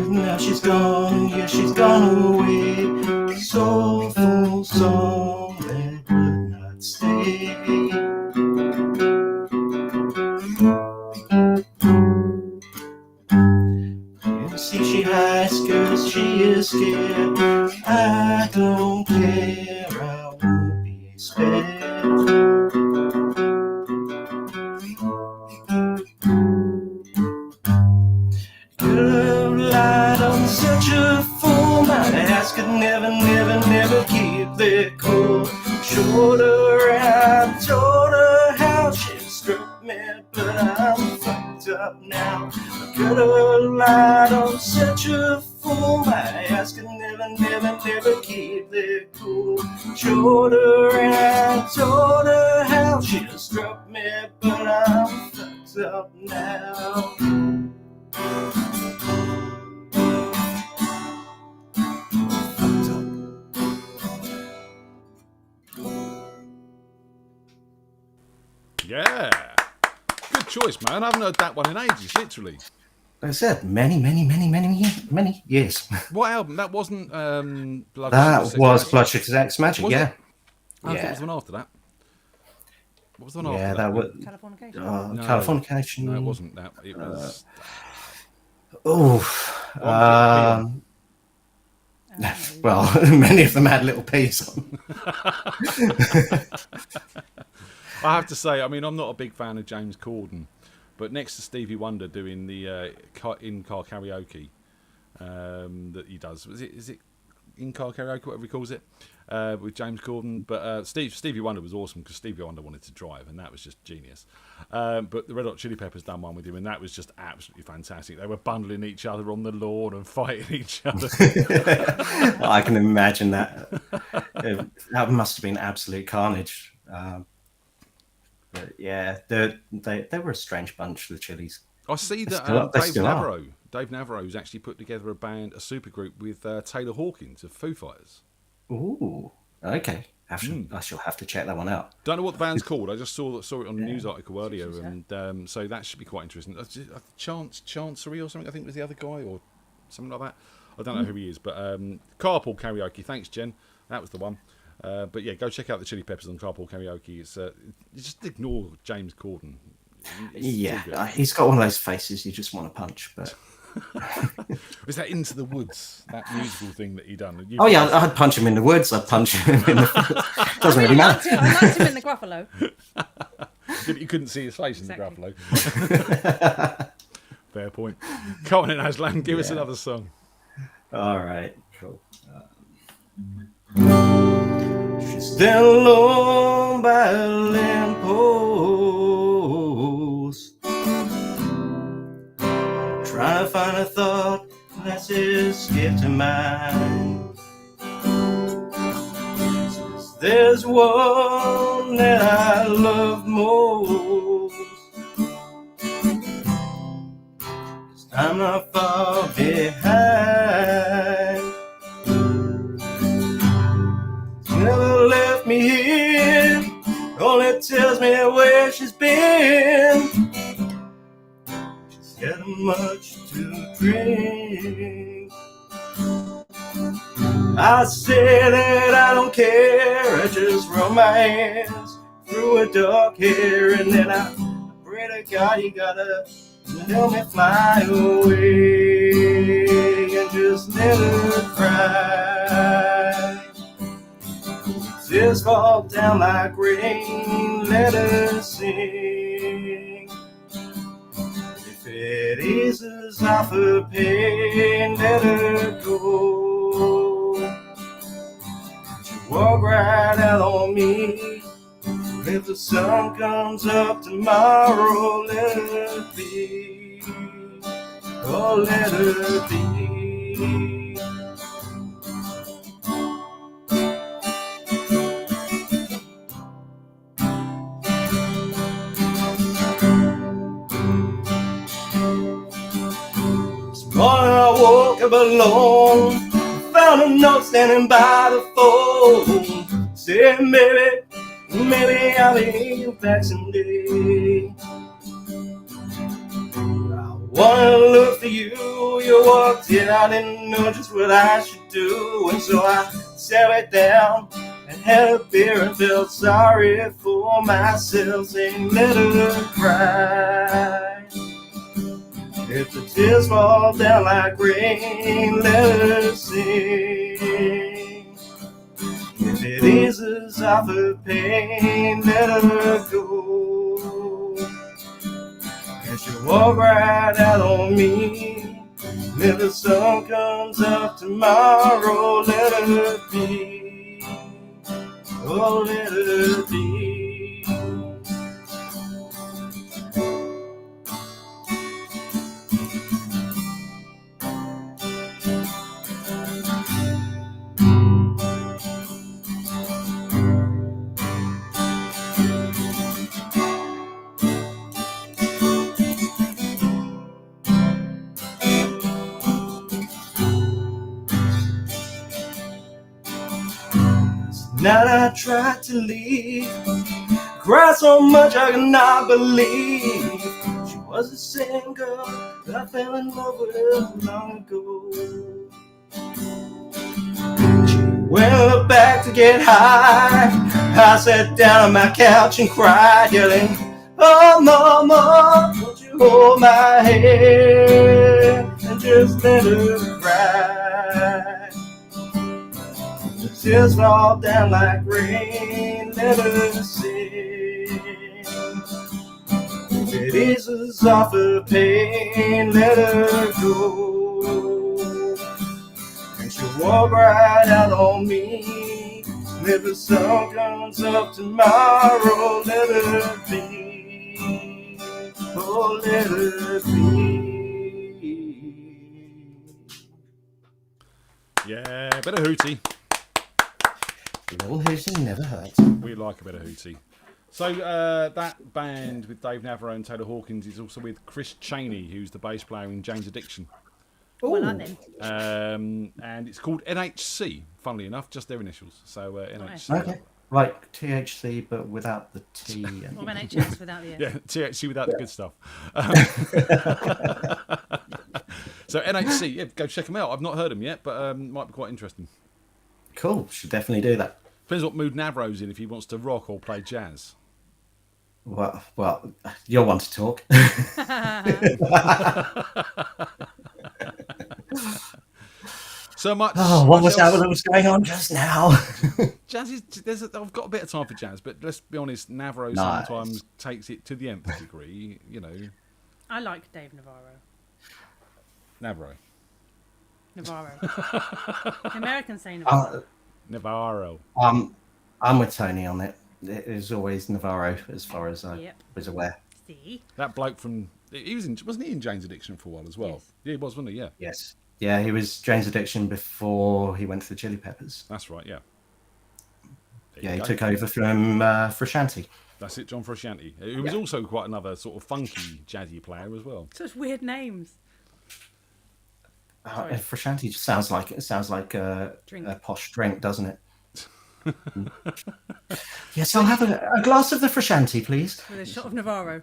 Now she's gone, yeah, she's gone away. Soulful song that would not stay. You see, she hides 'cause she is scared. I don't care, I won't be spared. Could have lied on such a fool. My ass could never, never, never keep their cool. Showed her and told her how she struck me, but I'm fucked up now. Could have lied on such a fool. My ass could never, never, never keep their cool. Showed her and told her how she struck me, but I'm fucked up now. Yeah. Good choice, man. I haven't heard that one in ages, literally. Like I said, many years. What album? That wasn't Blood That Sugar was Sex Blood Sugar Sex Magic, Was yeah. it? I think it was the one after that. What was the one Yeah, after that was Californication. No. Californication. No, it wasn't that. It was. Well, many of them had little P's on. I have to say, I mean, I'm not a big fan of James Corden, but next to Stevie Wonder doing the in-car karaoke that he does, is it in-car karaoke, whatever he calls it, with James Corden? But Stevie Wonder was awesome because Stevie Wonder wanted to drive, and that was just genius. But the Red Hot Chili Peppers done one with him, and that was just absolutely fantastic. They were bundling each other on the lawn and fighting each other. I can imagine that. That must have been absolute carnage. But yeah, they were a strange bunch, the Chili's. I see that Dave Navarro's actually put together a supergroup with Taylor Hawkins of Foo Fighters. Ooh, okay. I shall have to check that one out. Don't know what the band's called. I just saw it on a news article earlier, and so that should be quite interesting. Chancery or something, I think was the other guy, or something like that. I don't know who he is, but Carpool Karaoke. Thanks, Jen. That was the one. But yeah, go check out the Chili Peppers on Carpool Karaoke. It's you just ignore James Corden. He's got one of those faces you just want to punch. But was that Into the Woods, that musical thing that he done? I'd punch him in the woods. I'd punch him in the. Doesn't really matter. I liked him in the Gruffalo. You couldn't see his face in the Gruffalo. Fair point. Come on in, Aslan. Give us another song. All right. Cool. She's standing alone by a lamppost, trying to find a thought that's escaped her mind. Says there's one that I love most, 'cause I'm not far behind. Never left me here, only tells me where she's been. She's had much to drink. I say that I don't care, I just run my hands through her dark hair, and then I pray to God you gotta let me fly away and just let her cry. Tears fall down like rain, let her sing. it eases off her pain, let her go. She walk right out on me. If the sun comes up tomorrow, let her be. Oh, let her be. Morning I woke up alone, found a note standing by the phone, saying, maybe I'll be back someday. I wanted to look for you, you walked in, I didn't know just what I should do, and so I sat right down and had a beer and felt sorry for myself, saying, let her cry. If the tears fall down like rain, let her sing. If it eases off her pain, let her go. And she'll walk right out on me. If the sun comes up tomorrow, let her be. Oh, let her be. Now that I tried to leave, cried so much I could not believe she was the same girl that I fell in love with long ago. She went back to get high. I sat down on my couch and cried, yelling, oh mama, won't you hold my hand and just let her cry. Tears fall down like rain, let her sing. If it eases off her pain, let her go. And she'll walk right out on me. If the sun comes up tomorrow, let her be. Oh, let her be. Yeah, bit of hootie. Little hootie never hurts. We like a bit of hootie. So that band with Dave Navarro and Taylor Hawkins is also with Chris Chaney, who's the bass player in Jane's Addiction. Well, like them. And it's called NHC, funnily enough, just their initials. So NHC. Okay. Like THC, but without the T. Or NHS without the N. Yeah, THC without the good stuff. So NHC, yeah, go check them out. I've not heard them yet, but might be quite interesting. Cool, should definitely do that. Depends what mood Navarro's in, if he wants to rock or play jazz. Well, you'll want to talk. So much. Oh, what was that was going on just now? Jazz is. I've got a bit of time for jazz, but let's be honest, Navarro Nice. sometimes takes it to the nth degree. You know, I like Dave Navarro. Navarro. The Americans say Navarro. Navarro. I'm with Tony on it. It is always Navarro, as far as I was aware. See? That bloke from wasn't he in Jane's Addiction for a while as well? Yes. Yeah, he was, wasn't he? Yeah. Yes. Yeah, he was Jane's Addiction before he went to the Chili Peppers. That's right. Yeah. He took over from Frusciante. That's it, John Frusciante. Who was also quite another sort of funky, jazzy player as well. Such weird names. Frusciante just sounds like a posh drink, doesn't it? Yes, I'll have a glass of the Frusciante, please. With a shot of Navarro.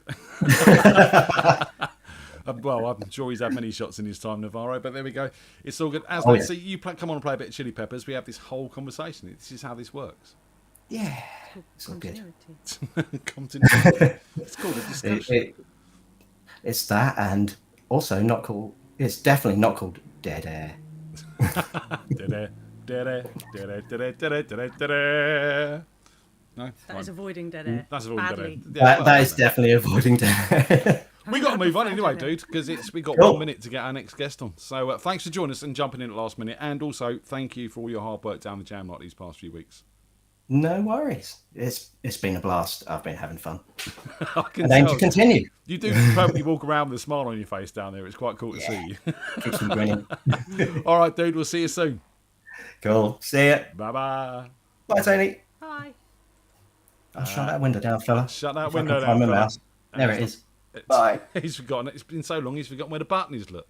Well, I'm sure he's had many shots in his time, Navarro, but there we go. It's all good. As so you come on and play a bit of Chili Peppers, we have this whole conversation. This is how this works. Yeah, it's all good. Continuity. It's called a discussion. It's that, and also not called. It's definitely not called Dead Air. Dead Air. Dead Air. Dead Air. Dead Air. Dead Air. Dead Air. Dead Air. No, That is avoiding Dead Air. That's avoiding Badly. Dead Air. Yeah, that is definitely avoiding Dead Air. We got to move on anyway, dude, because we got Cool. 1 minute to get our next guest on. So thanks for joining us and jumping in at the last minute, and also thank you for all your hard work down the jam like these past few weeks. No worries. It's been a blast. I've been having fun. I can And aim to tell. continue. You do perfectly walk around with a smile on your face down there. It's quite cool to see you. Keeps me grinning. All right, dude. We'll see you soon. Cool. See ya. Bye bye. Bye, Tony. Hi. I'll shut that window down, fella. Shut that If I window can find down, my fella. mouse. There it is. It's- Bye. He's forgotten it. It's been so long. He's forgotten where the button is. Look.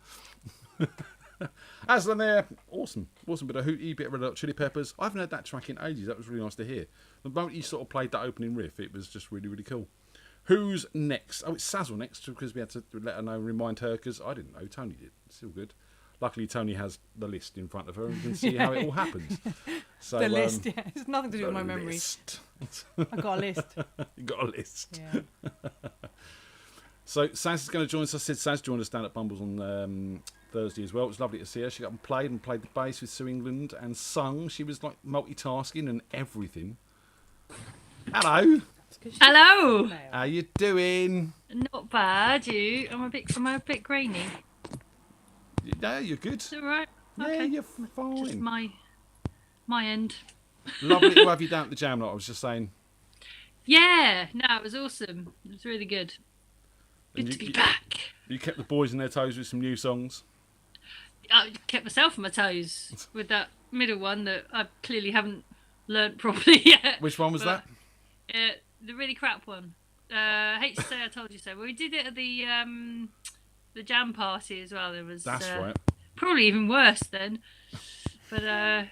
Aslan there, awesome bit of hooty, bit of Red Hot Chili Peppers. I haven't heard that track in ages. That was really nice to hear. The moment you sort of played that opening riff, it was just really, really cool. Who's next? Oh, it's Sazzle next, because we had to let her know, remind her, because I didn't know. Tony did. Still good. Luckily, Tony has the list in front of her and can see how it all happens. So, The list, yeah. It's nothing to do with my the memory. list. I've got a list. You got a list. Yeah. So Saz is going to join us. I said Saz joined us down at Bumbles on Thursday as well. It was lovely to see her. She got up and played the bass with Sue England and sung. She was like multitasking and everything. Hello. Hello. How you doing? Not bad. You? I'm a bit grainy. Yeah, you're good. Is it all right? Yeah, Okay. you're Just fine. my end. Lovely to have you down at the jam lot. I was just saying. Yeah. No, it was awesome. It was really good. And Good to be back. You kept the boys in their toes with some new songs. I kept myself on my toes with that middle one that I clearly haven't learnt properly yet. Which one was that? The really crap one. Hate to say I told you so. Well, we did it at the jam party as well. There was That's right. probably even worse then. But yeah,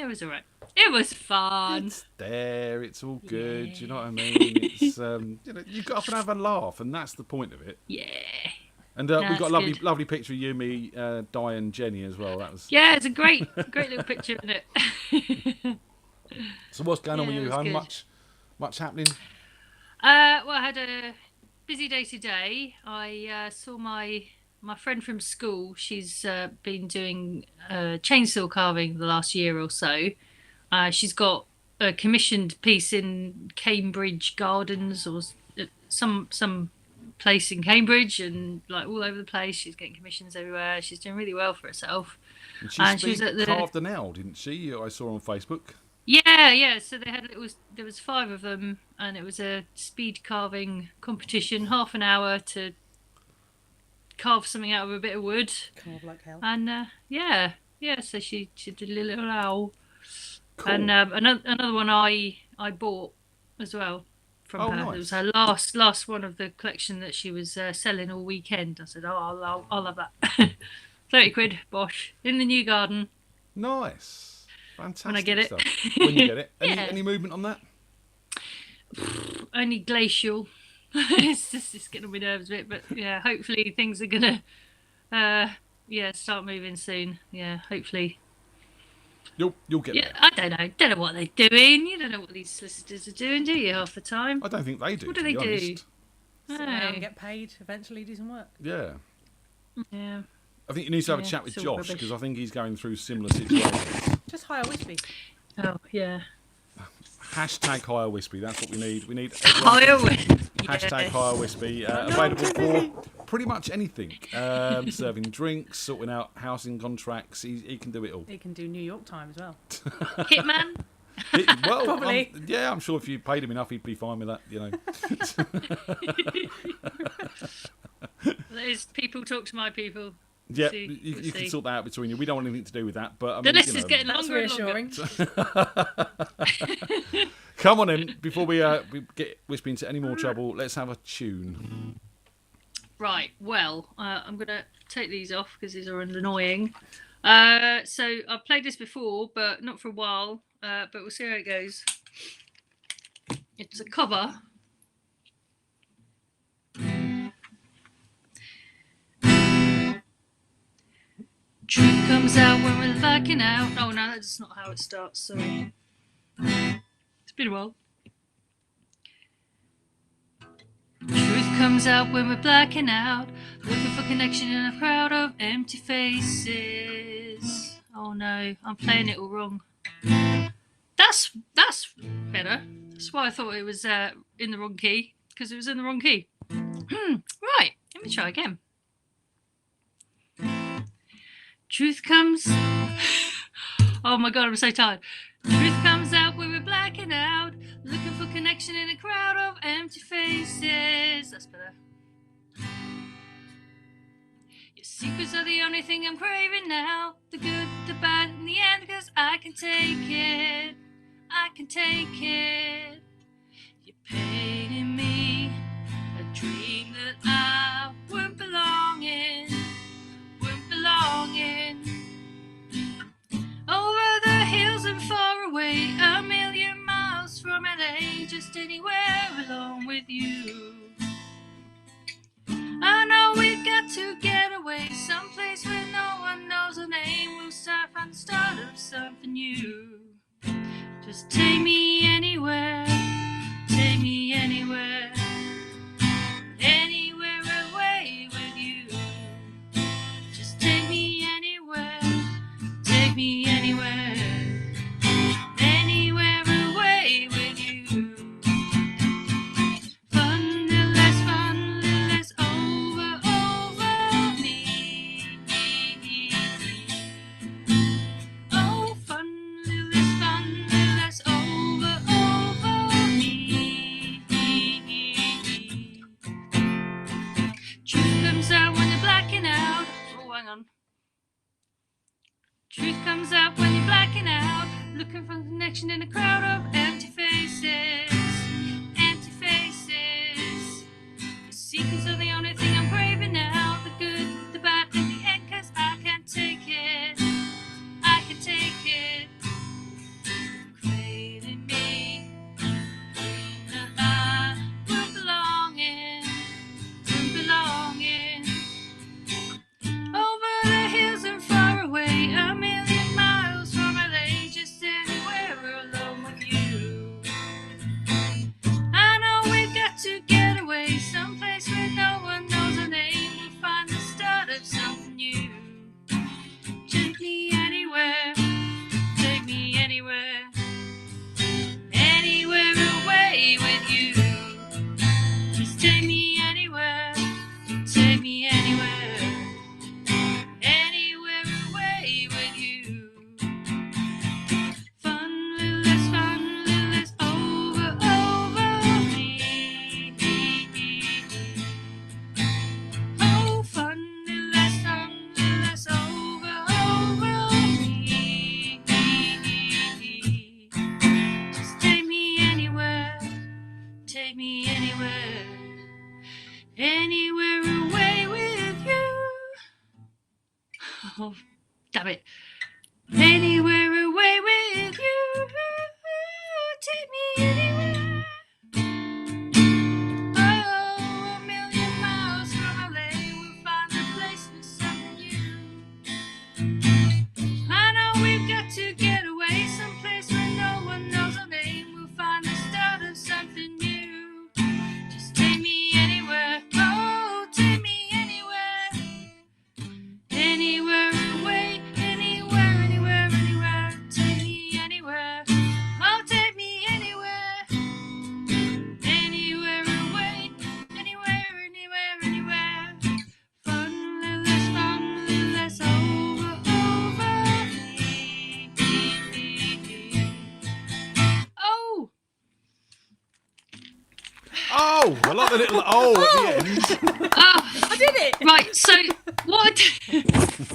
it was alright. It was fun. It's there. It's all good. Do you know what I mean? It's you got up and have a laugh, and that's the point of it. Yeah. And we've got a lovely, good. lovely picture of you, me, Di, and Jenny as well. That was. Yeah, it's a great little picture, isn't it? So what's going on Yeah, with it you, was hon? good. Much happening? Well, I had a busy day today. I saw my friend from school. She's been doing chainsaw carving the last year or so. She's got a commissioned piece in Cambridge Gardens or some place in Cambridge, and like all over the place. She's getting commissions everywhere. She's doing really well for herself. And she was at the carved an owl, didn't she? I saw on Facebook. Yeah. So there was 5 of them, and it was a speed carving competition, half an hour to carve something out of a bit of wood. Carve like hell. And yeah. So she did a little owl. Cool. And another one I bought as well from Oh, her. nice. It was her last one of the collection that she was selling all weekend. I said, I'll have that. 30 quid, bosh, in the new garden. Nice. Fantastic When I get it. stuff. When you get it. Yeah. Any movement on that? Only glacial. it's getting on my nerves a bit, but yeah, hopefully things are gonna start moving soon. Yeah, hopefully. You'll get Yeah, there. I don't know what they're doing. You don't know what these solicitors are doing, do you? Half the time. I don't think they do. What to do they be do? honest. Sit No. around and get paid, eventually do some work. Yeah. Yeah. I think you need to have a Yeah, chat with it's all Josh, rubbish. because I think he's going through similar situations. Just hire Wispy. Oh yeah. Hashtag hire Wispy. That's what we need. We need I everyone. always. Hashtag Yes. hire Wispy. Available for pretty much anything. Serving drinks, sorting out housing contracts. He can do it all. He can do New York Time as well. Hitman. Well, Probably. I'm sure if you paid him enough, he'd be fine with that. You know. There's people talk to my people. Yeah, See, you we'll can see. sort that out between you. We don't want anything to do with that. But I The mean, list you is know, getting That's longer and longer. reassuring. Come on in before we get Wispy into any more trouble. Let's have a tune. Right, well, I'm going to take these off because these are annoying. So I've played this before, but not for a while. But we'll see how it goes. It's a cover. Truth comes out when we're lacking out. Oh no, that's not how it starts. Sorry. It's been a while. Truth comes out when we're blacking out, looking for connection in a crowd of empty faces. Oh no, I'm playing it all wrong. That's better. That's why I thought it was in the wrong key, because it was in the wrong key. Right, Let me try again. Truth comes. Oh my god, I'm so tired. Truth comes out when we're blacking out, looking for connection in a crowd of empty faces. That's better. Your secrets are the only thing I'm craving now. The good, the bad, and the end, cause I can take it. I can take it. You're painting me a dream that I wouldn't belong in. Wouldn't belong in. Over the hills and far away, a million miles from LA, just anywhere alone with you. I know we've got to get away, someplace where no one knows our name. We'll start from the start of something new. Just take me anywhere, take me anywhere, anywhere away with you. Just take me anywhere, take me anywhere, anywhere away with you. Fun, little less over me. Oh, fun, little less over me. Truth comes out when you're blacking out. Oh, hang on. Truth comes out when you're blacking out, looking for connection in a crowd of empty faces. Empty faces. The secrets are the only thing I'm craving now. The good, the bad, and the end, cause I can't take it. I can take it. Craving me. That I won't belong in. Won't belong in. Over the hills and far away, a million miles from LA, just anywhere alone with you. I know we've got to get away, someplace where no one knows our name. We'll find the start of something new. Take me anywhere, take me anywhere, anywhere away with you. Just take me anywhere, take me anywhere, anywhere away with you. Fun, little less over me. Oh, fun, little less over me. Just take me anywhere, take me anywhere, anywhere away with you. Oh, damn it. Anywhere away with you. Take me anywhere. Oh, a million miles from LA, we'll find a place with something new. I know we've got to get away, someplace where no one knows our name. We'll find the start of something new. Just take me anywhere. Oh, take me anywhere. Anywhere away, anywhere, anywhere, anywhere. Take me anywhere. Oh, take me anywhere. Anywhere away, anywhere, anywhere, anywhere. Fun, little less over me. Oh! Oh, I like the little at the end. I did it. Right, so what I did,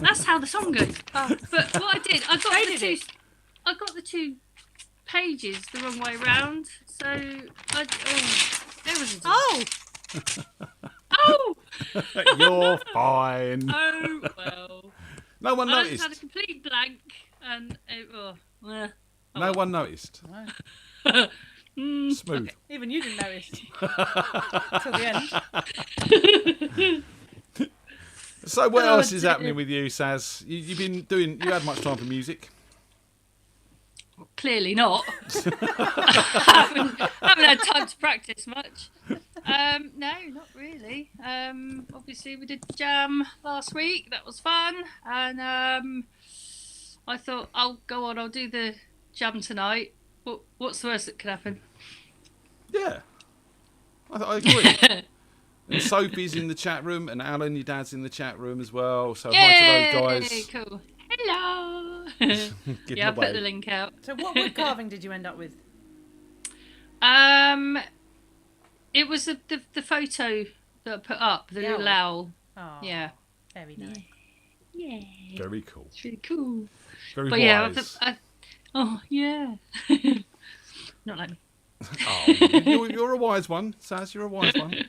that's how the song goes. But what I did, I got the two pages the wrong way round. So there was oh, You're fine. oh well. No one I just noticed. had a complete blank, and No one noticed. Smooth. Even you didn't notice till the end. So what Oh, else is dear. happening with you, Saz? You've been doing. You had much time for music. Clearly not. haven't had time to practice much. No, not really. Obviously, we did jam last week. That was fun. And I thought, I'll do the jam tonight. What's the worst that could happen? Yeah, I agree. And Sophie's in the chat room, and Alan, your dad's in the chat room as well. So hi to those guys. Cool. Hello. Give Yeah, I them put away. the link out. So what wood carving did you end up with? It was the photo that I put up, the little owl. Oh, Yeah. very nice. Yeah. Very cool. It's really cool. Very But wise. yeah, oh yeah. Not like me. Oh, you're a wise one, Saz. You're a wise one.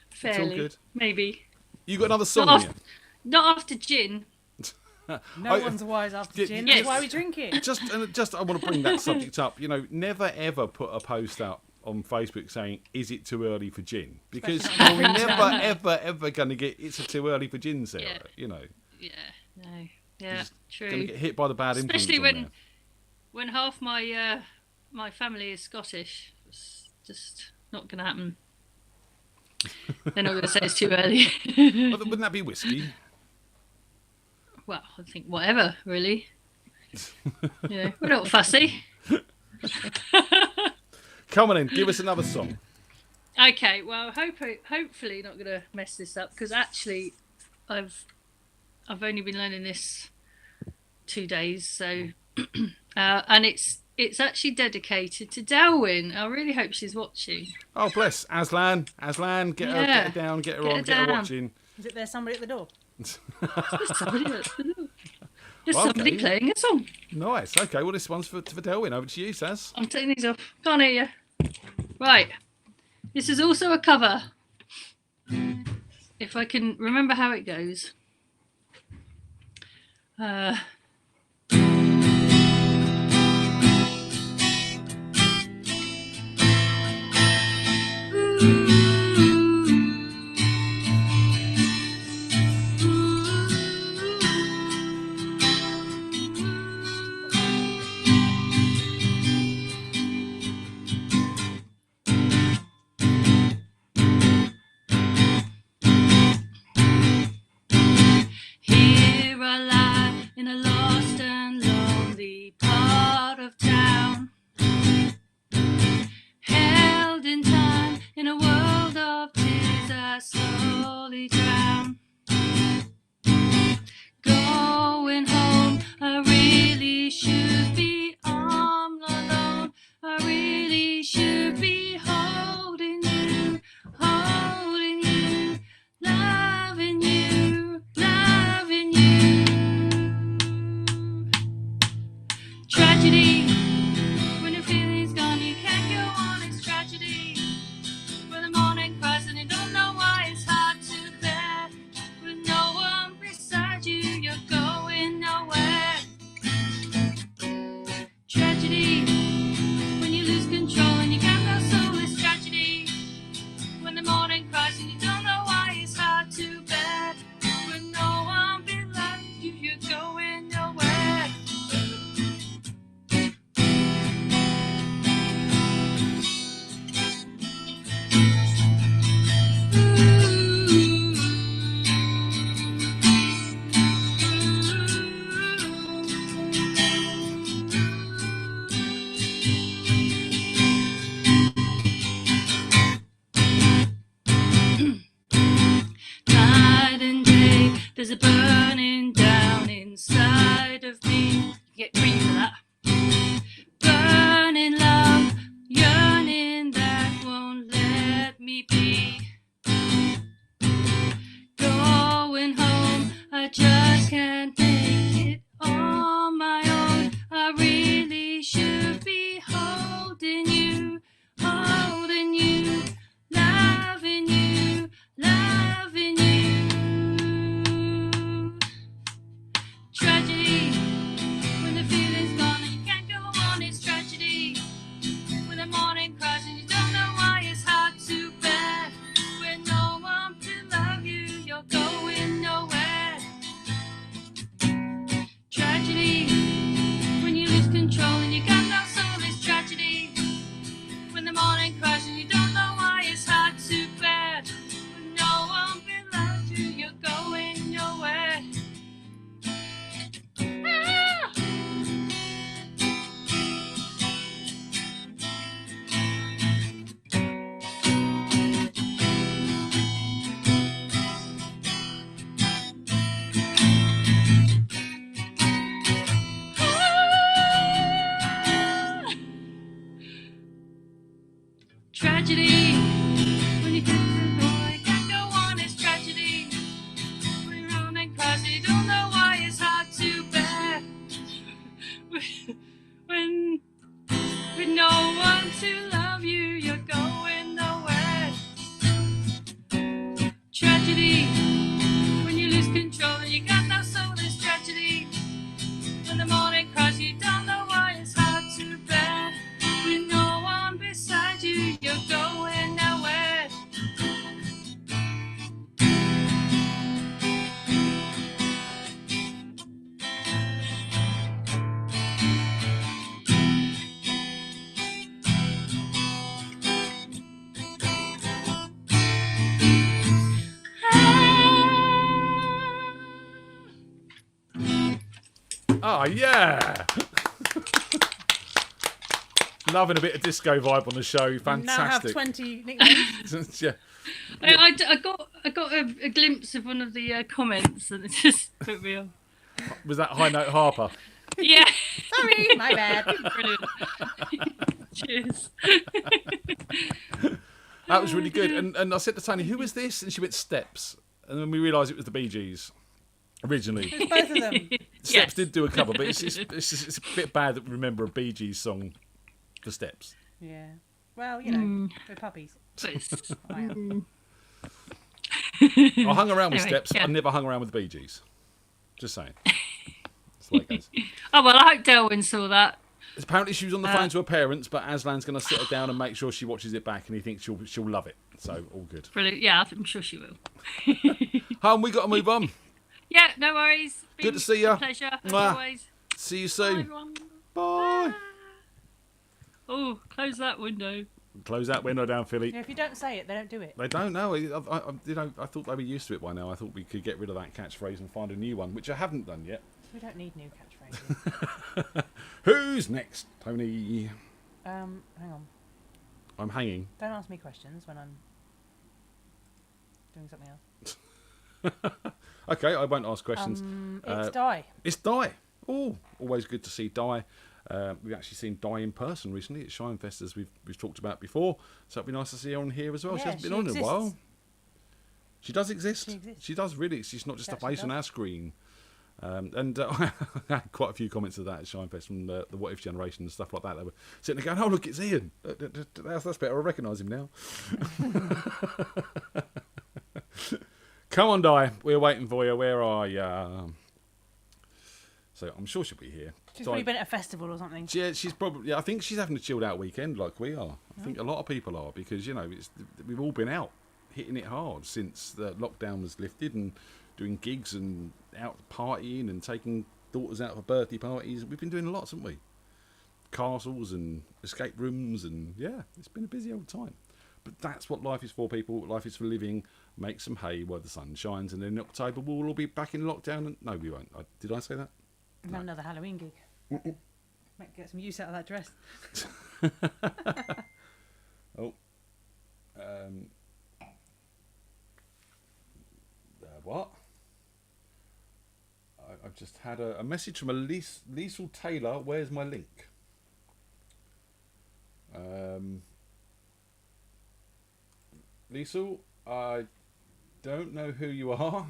Fairly. good. Maybe. You got another song? Not, in not after gin. No one's wise after gin. That's why we drink it. Just I want to bring that subject up. You know, never ever put a post out on Facebook saying, "Is it too early for gin?" Because you're never ever going to get "It's too early for gin," Sarah. Yeah. You know. Yeah. No. Yeah. True. Going to get hit by the bad influence. Especially when half my my family is Scottish. It's just not going to happen. They're not going to say it's too early. Well, wouldn't that be whiskey? Well, I think whatever, really. Yeah, we're not fussy. Come on in, give us another song. Okay, well, hopefully not going to mess this up because actually, I've only been learning this 2 days, so and it's actually dedicated to Delwyn. I really hope she's watching. Oh, bless Aslan, get her down, get her on, get her watching. Is it there somebody at the door? There's somebody playing a song. Nice. Okay, well, this one's for Delwyn. Over to you, Saz. I'm taking these off. Can't hear you. Right. This is also a cover. If I can remember how it goes. Here I lie in a lost and lonely part of town, held in time in a world of tears I slowly drown. Going home, I really should be all alone. I really should be holding you, loving you, loving you. Tragedy, when your feeling's gone, you can't go on, it's tragedy. When the morning cries and you don't know why, it's hard to bear. With no one beside you, you're going nowhere. Tragedy, when you lose control and you can't go so, it's tragedy. When the morning cries and you don't know why, it's hard to bear. With no one behind you, you're going nowhere. Night and day, there's a burning down inside of me. You get cream for that. Burning love, yearning that won't let me be. Going home, I just can't make it on my own. I really should be holding you, loving you, loving you. Tragedy, when the feeling's gone and you can't go on, it's tragedy. When the morning cries and you don't know why, it's hard to bear. tragedy. When you lose control and you got no soul, it's tragedy. When the morning cries, you don't know why it's hard to bear. With no one beside you, you're going nowhere. Oh, yeah. Loving a bit of disco vibe on the show. You now have Fantastic. 20 nicknames. Yeah. I got a glimpse of one of the comments and it just put me off. Was that High Note Harper? Yeah. Sorry, my bad. Brilliant. Cheers. That was really good. And I said to Tony, who was this? And she went, Steps. And then we realised it was the Bee Gees originally. It's both of them. Steps did do a cover, but it's a bit bad that we remember a Bee Gees song for Steps. Yeah. Well, you know, we're puppies. I am. I hung around with Anyway, Steps. yeah. I never hung around with the Bee Gees. Just saying. That's the way it goes. Oh, well, I hope Delwyn saw that. Apparently she was on the phone to her parents, but Aslan's going to sit her down and make sure she watches it back, and he thinks she'll love it. So all good. Brilliant. Yeah, I'm sure she will. Home, we got to move on. Yeah, no worries. Good to see ya. Pleasure, as Mwah. always. See you Bye, soon. everyone. Bye. Oh, close that window. Close that window down, Philly. Yeah, if you don't say it, they don't do it. They don't know. I thought they were used to it by now. I thought we could get rid of that catchphrase and find a new one, which I haven't done yet. We don't need new catchphrases. Who's next, Tony? Hang on. I'm hanging. Don't ask me questions when I'm doing something else. Okay, I won't ask questions. It's Di. It's Di. Oh, always good to see Di. We've actually seen Di in person recently at Shinefest, as we've talked about before. So it'd be nice to see her on here as well. She Yeah, hasn't been she on in a exists. while. She does exist. She exists. She does really. She's not just She a face actually on does. our screen. I had quite a few comments of that at Shinefest from the What If generation and stuff like that. They were sitting there going, "Oh, look, it's Ian. That's better. I recognise him now." Come on, Di. We're waiting for you. Where are you? So I'm sure she'll be here. She's probably been at a festival or something. Yeah, she's probably. Yeah, I think she's having a chilled out weekend like we are. I think a lot of people are, because we've all been out hitting it hard since the lockdown was lifted and doing gigs and out partying and taking daughters out for birthday parties. We've been doing lots, haven't we? Castles and escape rooms, and yeah, it's been a busy old time. But that's what life is for, people. Life is for living. Make some hay while the sun shines, and then in October we'll all be back in lockdown. And no, we won't. Did I say that? No. Another Halloween gig. Might get some use out of that dress. Oh. What? I've just had a message from a Liesl Taylor. Where's my link? Liesl, I don't know who you are.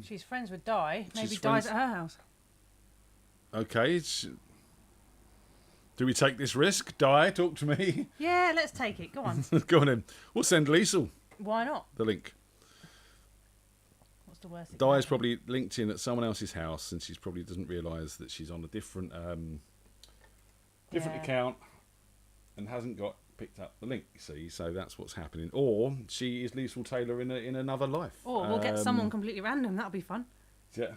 She's friends with Di. Maybe she's Di's friends- at her house. Okay. Do we take this risk? Di, talk to me. Yeah, let's take it. Go on. Go on in. We'll send Liesl Why not? the link. What's the worst? that can Di's happen? probably linked in at someone else's house, and she's probably doesn't realise that she's on a different Yeah. account and hasn't got picked up the link. You see, so that's what's happening. Or she is Liesl Taylor in another life. Or we'll get someone completely random. That'll be fun. Yeah.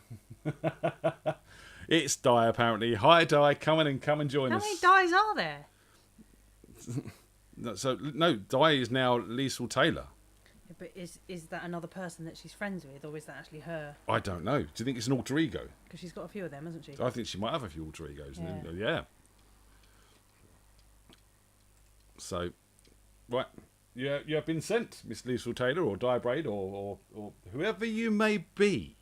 It's Di apparently. Hi Di, come and join How us. many Di's are there? No, Di is now Liesl Taylor. Yeah, but is that another person that she's friends with, or is that actually her? I don't know. Do you think it's an alter ego? Because she's got a few of them, hasn't she? I think she might have a few alter egos. Yeah. And then, yeah. So, right. You have been sent, Miss Liesl Taylor, or Di Braid, or whoever you may be.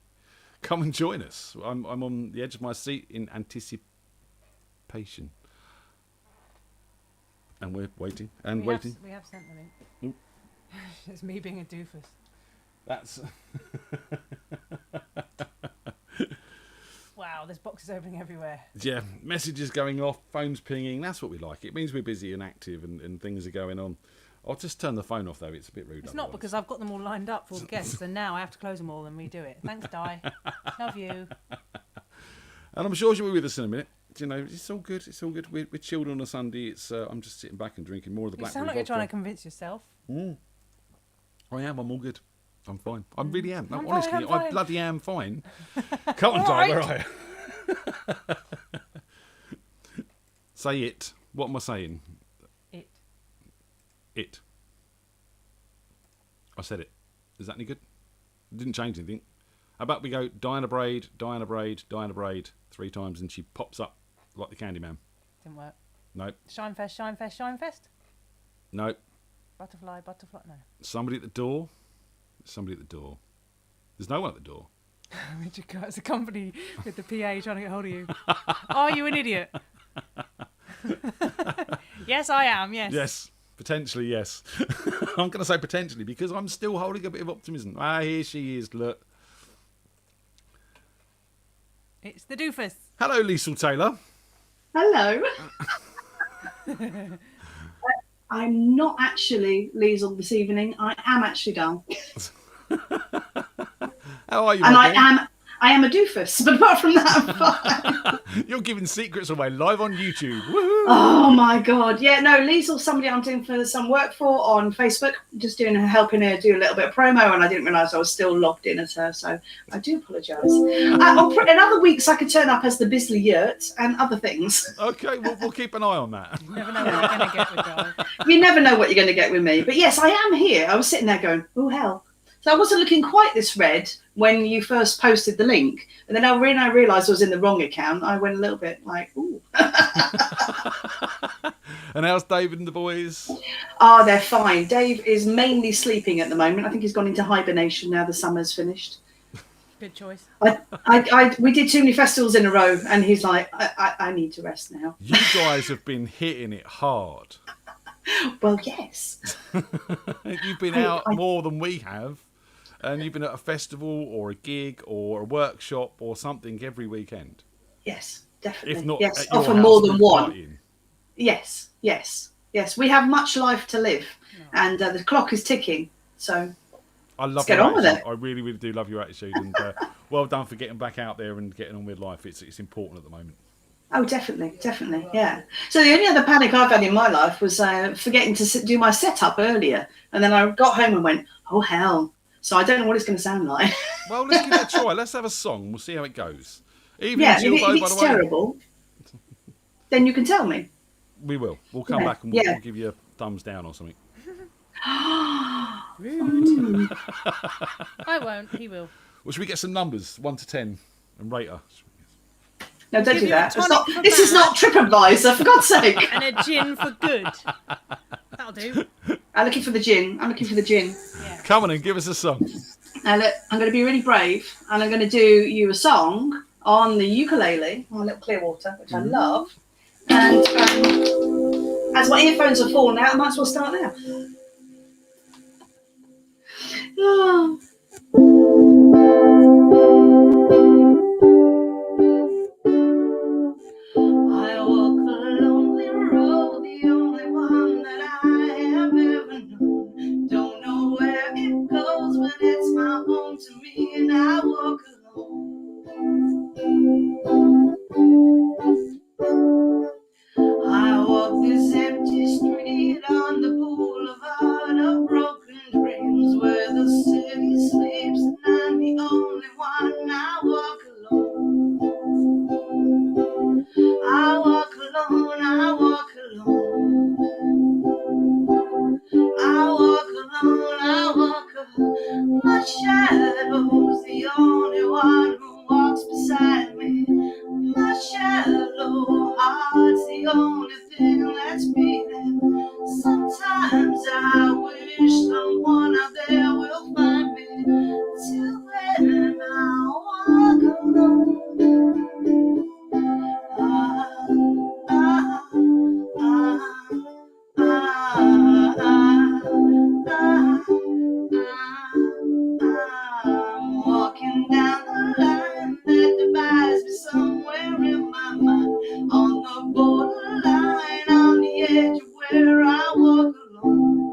Come and join us. I'm on the edge of my seat in anticipation. And we're waiting and waiting. We have sent them in. Oop. It's me being a doofus. That's Wow, there's boxes opening everywhere. yeah. Messages going off, phones pinging. That's what we like. It means we're busy and active, and things are going on I'll just turn the phone off though. It's a bit rude. It's not because I've got them all lined up for guests, and now I have to close them all and redo it. Thanks, Di. Love you. And I'm sure she'll be with us in a minute. You know, it's all good. It's all good. We're chilled on a Sunday. It's I'm just sitting back and drinking more of the You blackberry sound like you're vodka. trying to convince yourself. I am. I'm all good. I'm fine. I really am. No, I'm honestly, fine, I'm fine. I bloody am fine. Come on, Di, where are you? Say it. What am I saying? It. I said it. Is that any good? Didn't change anything. How about we go Diana Braid, Diana Braid, Diana Braid 3 times and she pops up like the Candyman. Didn't work. Nope. Shine Fest, Shine Fest, Shine Fest. Nope. Butterfly, Butterfly. No. Somebody at the door. Somebody at the door. There's no one at the door. It's a company with the PA trying to get hold of you. Are you an idiot? Yes, I am. Yes. Yes. Potentially, yes. I'm going to say potentially because I'm still holding a bit of optimism. Ah, here she is. Look. It's the doofus. Hello, Liesl Taylor. Hello. I'm not actually Liesl this evening. I am actually Dal. How are you? And I am a doofus, but apart from that, I'm fine. You're giving secrets away live on YouTube. Woohoo! Oh my god, yeah, no, Liesl's somebody I'm doing for some work for on Facebook, just helping her do a little bit of promo, and I didn't realise I was still logged in as her, so I do apologise. In other weeks, I could turn up as the Bisley Yurt and other things. Okay, we'll keep an eye on that. You never know what you're going to get with Dal. You never know what you're going to get with me, but yes, I am here. I was sitting there going, oh hell. So I wasn't looking quite this red when you first posted the link. And then when I realised I was in the wrong account, I went a little bit like, ooh. And how's David and the boys? Oh, they're fine. Dave is mainly sleeping at the moment. I think he's gone into hibernation now the summer's finished. Good choice. We did too many festivals in a row, and he's like, I need to rest now. You guys have been hitting it hard. Well, yes. You've been out more than we have. And you've been at a festival or a gig or a workshop or something every weekend. Yes, definitely. If not, yes, at your often house, more than one. partying. Yes. We have much life to live, and the clock is ticking. So I love let's get on with it. I really, really do love your attitude, and well done for getting back out there and getting on with life. It's important at the moment. Oh, definitely, yeah. So the only other panic I've had in my life was forgetting to do my setup earlier, and then I got home and went, oh hell. So I don't know what it's going to sound like. Well, let's give it a try. Let's have a song. We'll see how it goes. Even if Gilbo, it's terrible, then you can tell me. We will. We'll come back and we'll give you a thumbs down or something. Rude. I won't. He will. Well, should we get some numbers, 1 to 10, and rate her? No, don't do that. This is not TripAdvisor, for God's sake. And a gin for good. That'll do. I'm looking for the gin. Yeah. Come on and give us a song. I'm going to be really brave, and I'm going to do you a song on the ukulele, on a little Clearwater, which I love. And as my earphones are falling out, I might as well start now. Oh. I walk a lonely road, the only one that I have ever known. Don't know where it goes, but it's my home to me, and I walk alone. I walk this empty street on the boulevard of broken dreams, where the city sleeps and I'm the only one. I walk alone. I walk alone, I walk alone. I walk alone, I walk alone. My shadow's the only one who walks beside me. My shallow heart's the only thing that's beating. Sometimes I wish someone out there will find me. Till then I walk alone. I'm walking down the line that divides me somewhere in my mind, on the borderline, on the edge of where I walk alone.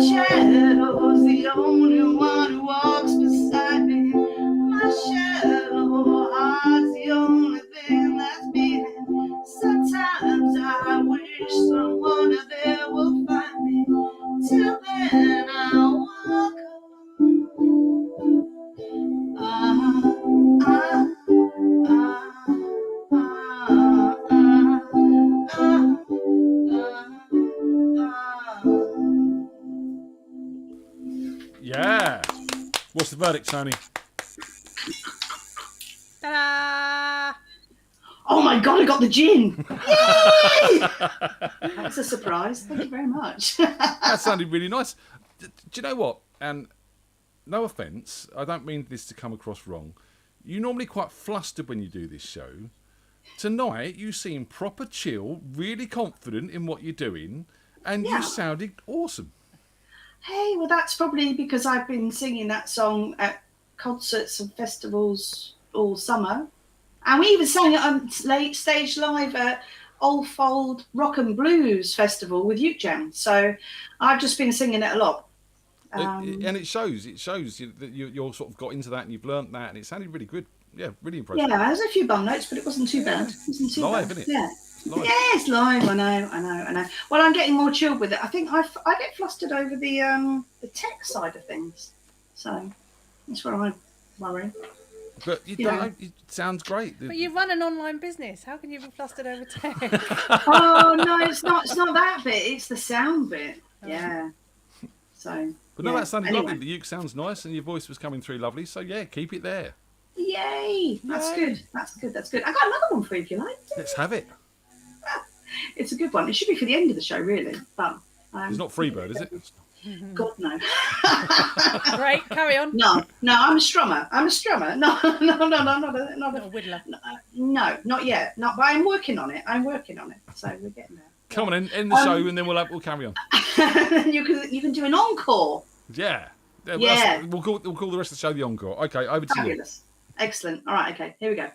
shadow's the only one who walks beside me. My shadow heart's the only thing that's beating. Sometimes I wish someone out there will find me. Till then I'll walk alone. Yeah. What's the verdict, Tony? Ta-da! Oh my god, I got the gin! Yay! That's a surprise. Thank you very much. That sounded really nice. Do you know what? And no offence, I don't mean this to come across wrong. You're normally quite flustered when you do this show. Tonight, you seem proper chill, really confident in what you're doing, and Yeah. you sounded awesome. Hey, well, that's probably because I've been singing that song at concerts and festivals all summer. And we even sang it on stage live at Old Fold Rock and Blues Festival with FreakJam. So I've just been singing it a lot. And it shows. It shows that you're sort of got into that and you've learnt that, and it sounded really good. Yeah, really impressive. Yeah, there's a few bum notes, but it wasn't too bad. It wasn't too Live, bad. isn't it? Yeah. Live. Yeah, it's live. I know. Well, I'm getting more chilled with it. I think I get flustered over the tech side of things. So that's where I worry. But you don't. It sounds great. But you run an online business. How can you be flustered over tech? Oh no, it's not that bit. It's the sound bit. Yeah. So. But no, yeah. that sounded Anyway. lovely. The uke sounds nice, and your voice was coming through lovely. So yeah, keep it there. Yay! That's good. That's good. That's good. I got another one for you if you like. Let's have it. It's a good one. It should be for the end of the show, really. But It's not Freebird, is it? God no. Great, carry on. No, I'm a strummer. No, not Not a whittler. No, not yet. Not, but I'm working on it. So we're getting there. Come on, end the show, and then we'll carry on. you can do an encore. Yeah. Yeah. We'll call the rest of the show the encore. Okay, over to you. Fabulous. Excellent. All right. Okay. Here we go.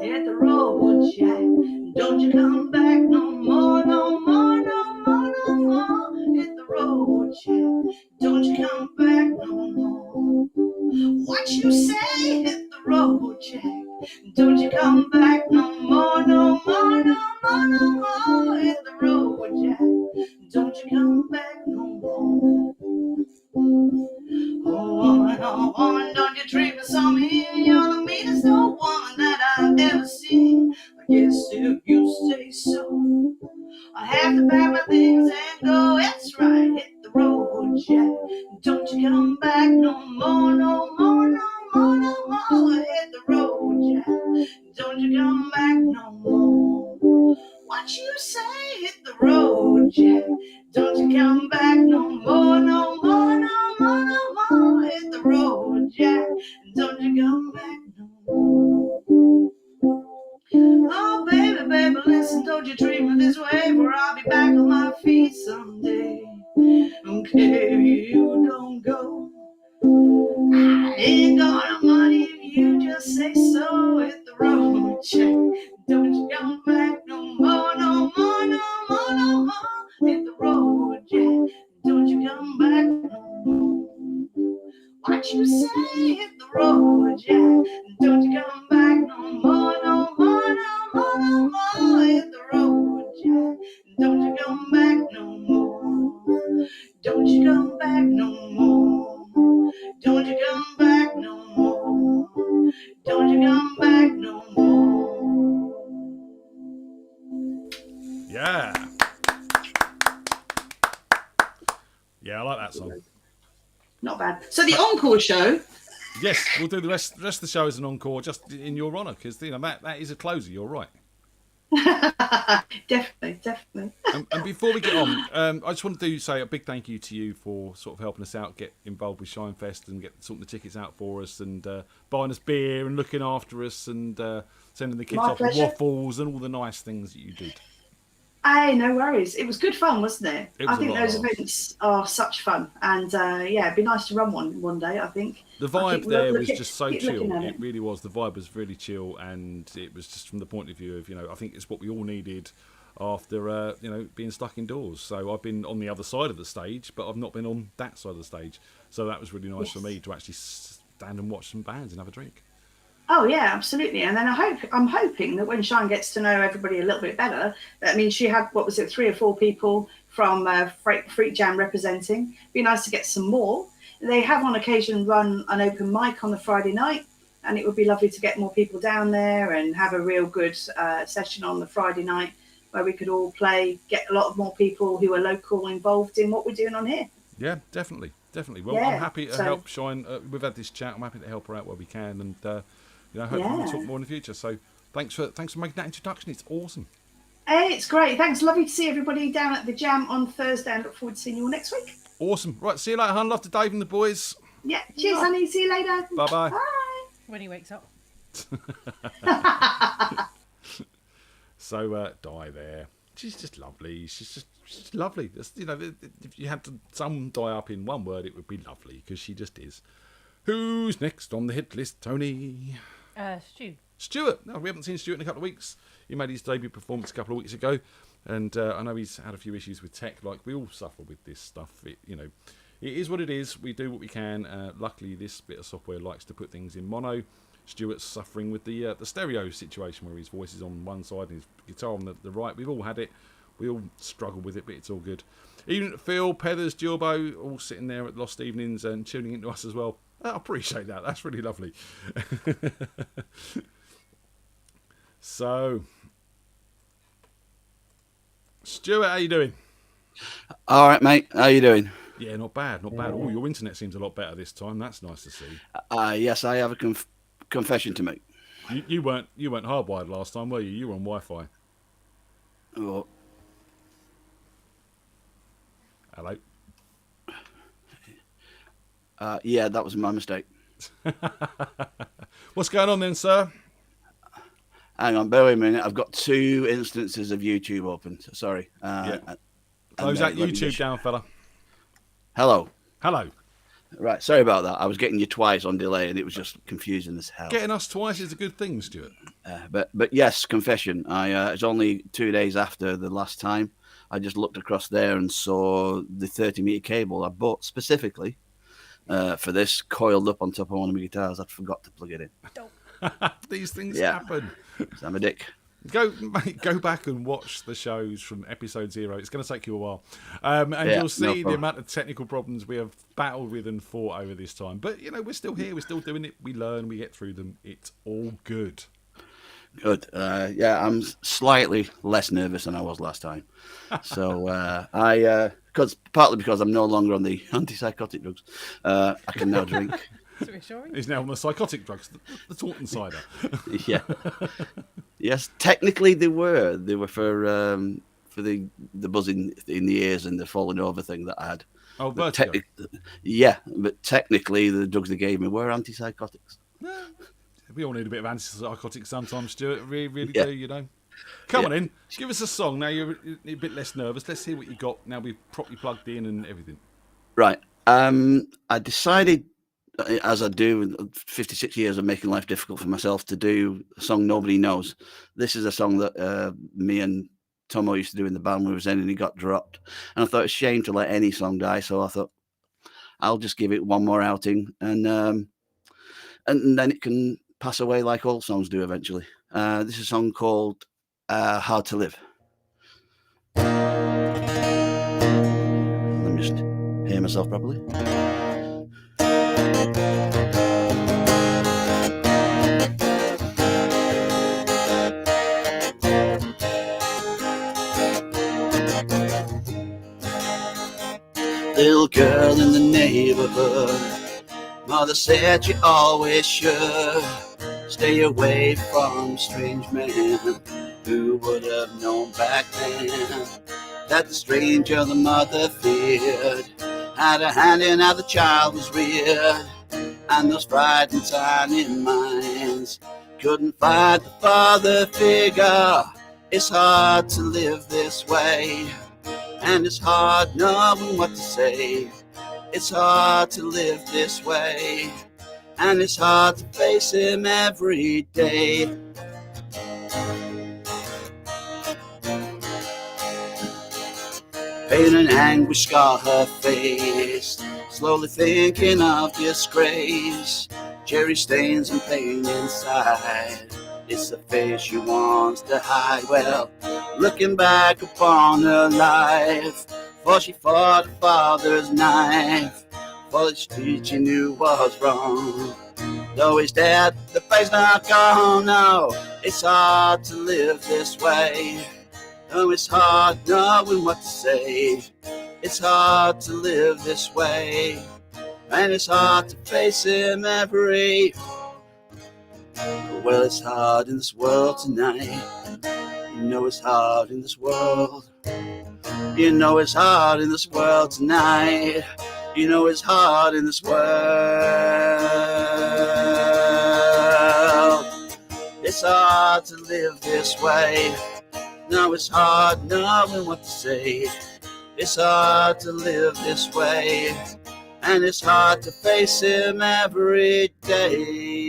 Hit the road, Jack. Don't you come back no more, no more, no more, no more. Hit the road, Jack. Don't you come back no more. What you say? Hit the road, Jack. Don't you come back no more, no more, no more, no more. Hit the road, Jack. Don't you come back no more. Oh, woman, don't you treat me so mean. You're the meanest old woman that I've ever seen. I guess if you say so, I have to pack my things and go. That's right, hit the road, Jack. Don't you come back no more, no more, no more, no more. Hit the road, Jack. Don't you come back no more. What you say? Hit the road, Jack. Don't you come back no more, no more, no more, no more. Hit the road, Jack. Don't you come back no more. Oh, baby, baby, listen, don't you treat me this way, for I'll be back on my feet someday. Okay, you don't go. I ain't gonna money if you just say so. Hit the road, Jack. Don't you come back no more, no more, no more, no more. Hit the road, Jack. Don't you come back no more. What you say? Hit the road, Jack. Don't you come back no more, no more, no more, no more. Hit the road, Jack. Don't you come back no more. Don't you come back no more. Don't you come back no more. Don't you come back no more. Yeah. Yeah, I like that song. Not bad. So the encore show. Yes, we'll do the rest of the show as an encore, just in your honour, because that is a closer. You're right. Definitely. And before we get on, I just want to say a big thank you to you for sort of helping us out, get involved with Shinefest and sorting the tickets out for us, and buying us beer and looking after us, and sending the kids My off with pleasure. waffles and all the nice things that you did. Hey, no worries. It was good fun, wasn't it? It was I think a lot of those laughs. events are such fun, and yeah, it'd be nice to run one day. I think The I'll vibe keep there was just so keep looking chill. at It really was. The vibe was really chill, and it was just from the point of view of, I think it's what we all needed after being stuck indoors. So I've been on the other side of the stage, but I've not been on that side of the stage. So that was really nice for me to actually stand and watch some bands and have a drink. Oh yeah, absolutely. And then I'm hoping that when Shine gets to know everybody a little bit better, that means she had, what was it, 3 or 4 people from FreakJam representing. Be nice to get some more. They have on occasion run an open mic on the Friday night, and it would be lovely to get more people down there and have a real good session on the Friday night where we could all play, get a lot of more people who are local involved in what we're doing on here. Yeah, definitely. Well, Yeah, I'm happy to so- help Shine. We've had this chat. I'm happy to help her out where we can, and hopefully we'll talk more in the future. So thanks for making that introduction. It's awesome. Hey, it's great. Thanks. Lovely to see everybody down at the Jam on Thursday, and look forward to seeing you all next week. Awesome. Right, see you later, hon. Love to Dave and the boys. Yeah. Cheers, honey. See you later. Bye-bye. Bye. When he wakes up. So Di there. She's just lovely. She's just lovely. If you had to sum Di up in one word, it would be lovely, because she just is. Who's next on the hit list, Tony? Stu. Stuart. No, we haven't seen Stuart in a couple of weeks. He made his debut performance a couple of weeks ago, and I know he's had a few issues with tech, like we all suffer with this stuff. It is what it is. We do what we can. Luckily, this bit of software likes to put things in mono. Stuart's suffering with the stereo situation, where his voice is on one side and his guitar on the right. We've all had it. We all struggle with it, but it's all good. Even Phil, Peathers, Gilbo, all sitting there at Lost Evenings and tuning into us as well. I appreciate that. That's really lovely. So, Stuart, how you doing? All right, mate. How you doing? Yeah, not bad. Oh, your internet seems a lot better this time. That's nice to see. Yes, I have a confession to make. You weren't hardwired last time, were you? You were on Wi-Fi. Oh. Hello. Yeah, that was my mistake. What's going on then, sir? Hang on, bear with me a minute. I've got 2 instances of YouTube open. Sorry. Close that YouTube down, fella. Hello. Right, sorry about that. I was getting you twice on delay, and it was just confusing as hell. Getting us twice is a good thing, Stuart. But yes, confession. It's only 2 days after the last time. I just looked across there and saw the 30-meter cable I bought specifically for this coiled up on top of one of my guitars. I forgot to plug it in. These things happen. So I'm a dick. Go back and watch the shows from episode 0. It's going to take you a while. And you'll see the amount of technical problems we have battled with and fought over this time. But, we're still here. We're still doing it. We learn. We get through them. It's all good. Good. I'm slightly less nervous than I was last time. So partly because I'm no longer on the antipsychotic drugs, I can now drink. He's now on the psychotic drugs, the Taunton cider. Yeah. Yes, technically they were for the buzzing in the ears and the falling over thing that I had. Oh, vertigo. But technically the drugs they gave me were antipsychotics. We all need a bit of antipsychotics sometimes, Stuart. We really do, Come on in. Give us a song. Now you're a bit less nervous. Let's hear what you got. Now we've properly plugged in and everything. Right. I decided, as I do, 56 years of making life difficult for myself, to do a song nobody knows. This is a song that me and Tomo used to do in the band we was in, and he got dropped. And I thought it's a shame to let any song die, so I thought I'll just give it one more outing, and then it can pass away like all songs do eventually. This is a song called Hard to Live. Let me just hear myself properly. Little girl in the neighborhood, mother said you always should stay away from strange men. Who would have known back then that the stranger the mother feared had a hand in how the child was reared, and those frightened silent minds couldn't fight the father figure It's hard to live this way, and it's hard knowing what to say. It's hard to live this way, and it's hard to face him every day. Pain and anguish scar her face, slowly thinking of disgrace. Cherry stains and pain inside, it's the face she wants to hide. Well, looking back upon her life, for she fought her father's knife, for the street she knew was wrong. Though he's dead, the pain's not gone, no. It's hard to live this way. Oh, it's hard knowing what to say. It's hard to live this way, and it's hard to face him every. Well, it's hard in this world tonight. You know it's hard in this world. You know it's hard in this world tonight. You know it's hard in this world. It's hard to live this way. No, it's hard knowing what to say. It's hard to live this way, and it's hard to face him every day.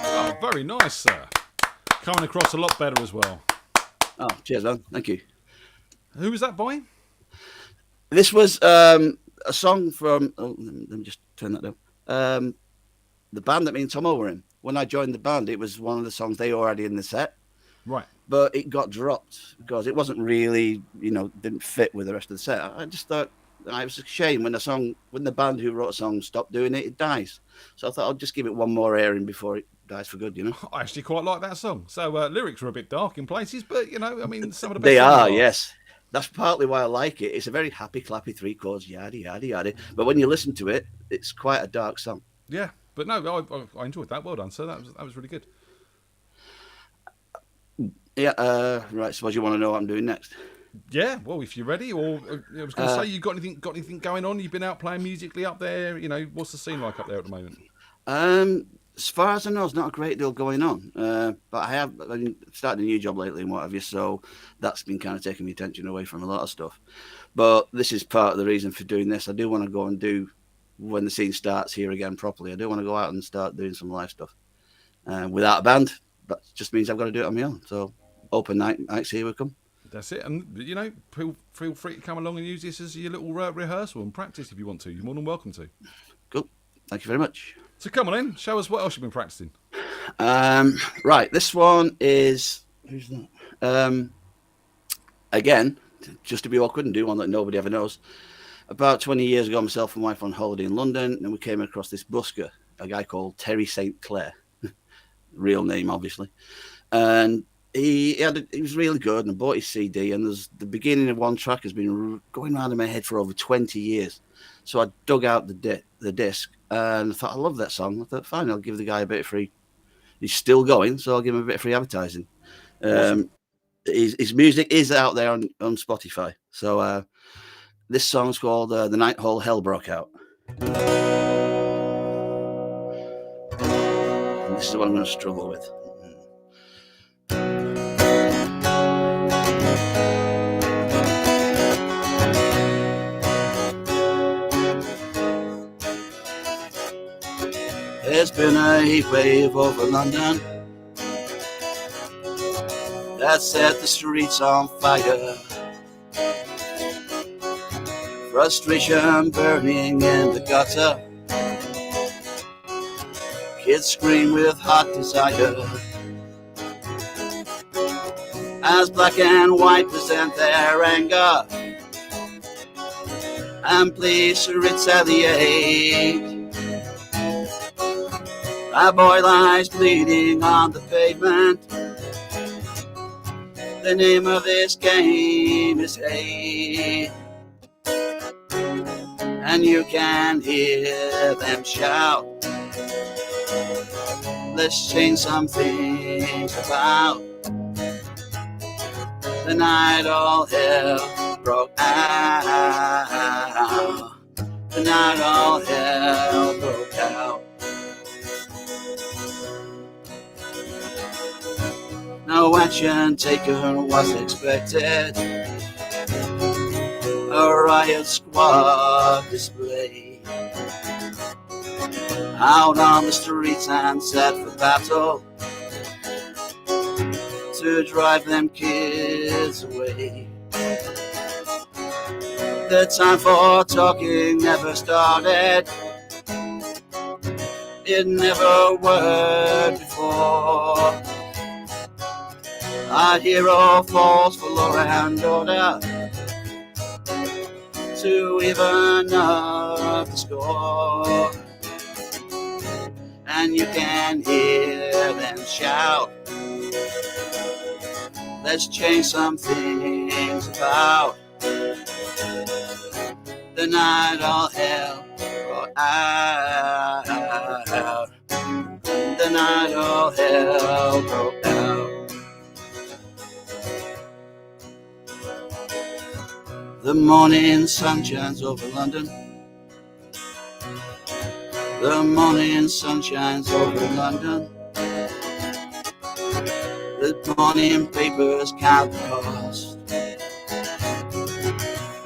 Oh, very nice, sir. Coming across a lot better as well. Oh, cheers, man. Thank you. Who was that by? This was a song from. Oh, let me just turn that down. The band that me and Tomo were in. When I joined the band, it was one of the songs they already in the set. Right. But it got dropped because it wasn't really, didn't fit with the rest of the set. I just thought it was a shame when the band who wrote a song stopped doing it, it dies. So I thought I'll just give it one more airing before it dies for good, I actually quite like that song. So lyrics are a bit dark in places, but, some of the best They are, songs yes. That's partly why I like it. It's a very happy, clappy 3 chords, yada, yada, yada. But when you listen to it, it's quite a dark song. Yeah, but no, I enjoyed that. Well done, sir. That was really good. Yeah, right. Suppose you want to know what I'm doing next. Yeah, well, if you're ready, or I was going to say, you got anything going on? You've been out playing musically up there. What's the scene like up there at the moment? As far as I know, there's not a great deal going on. But I started a new job lately and what have you, so that's been kind of taking my attention away from a lot of stuff. But this is part of the reason for doing this. I do want to go and do, when the scene starts here again properly, I do want to go out and start doing some live stuff without a band. But it just means I've got to do it on my own. So open nights, here we come. That's it. And, feel free to come along and use this as your little rehearsal and practice if you want to. You're more than welcome to. Cool. Thank you very much. So come on in. Show us what else you've been practicing. Right. This one is... Who's that? Again, just to be awkward and do one that nobody ever knows. About 20 years ago, myself and wife on holiday in London, and we came across this busker, a guy called Terry St. Clair. Real name, obviously. And he was really good, and I bought his CD, and there's the beginning of one track has been going around in my head for over 20 years. So I dug out the disc, and I thought, I love that song. I thought, fine, I'll give the guy a bit of free. He's still going, so I'll give him a bit of free advertising. Awesome. His music is out there on Spotify. So this song's called The Night All Hell Broke Out. And this is what I'm going to struggle with. There's been a heat wave over London that set the streets on fire. Frustration burning in the gutter. Kids scream with hot desire as black and white present their anger and police retaliate. A boy lies bleeding on the pavement. The name of this game is hate. And you can hear them shout, let's change some things about. The night all hell broke out. The night all hell broke out. No action taken was expected. A riot squad display out on the streets and set for battle to drive them kids away. The time for talking never started. It never worked before. A hero falls for law and order to even up the score. And you can hear them shout, let's change some things about. The night all hell broke out. The night all hell broke out. The morning sun shines over London. The morning sun shines over London. The morning papers count the cost.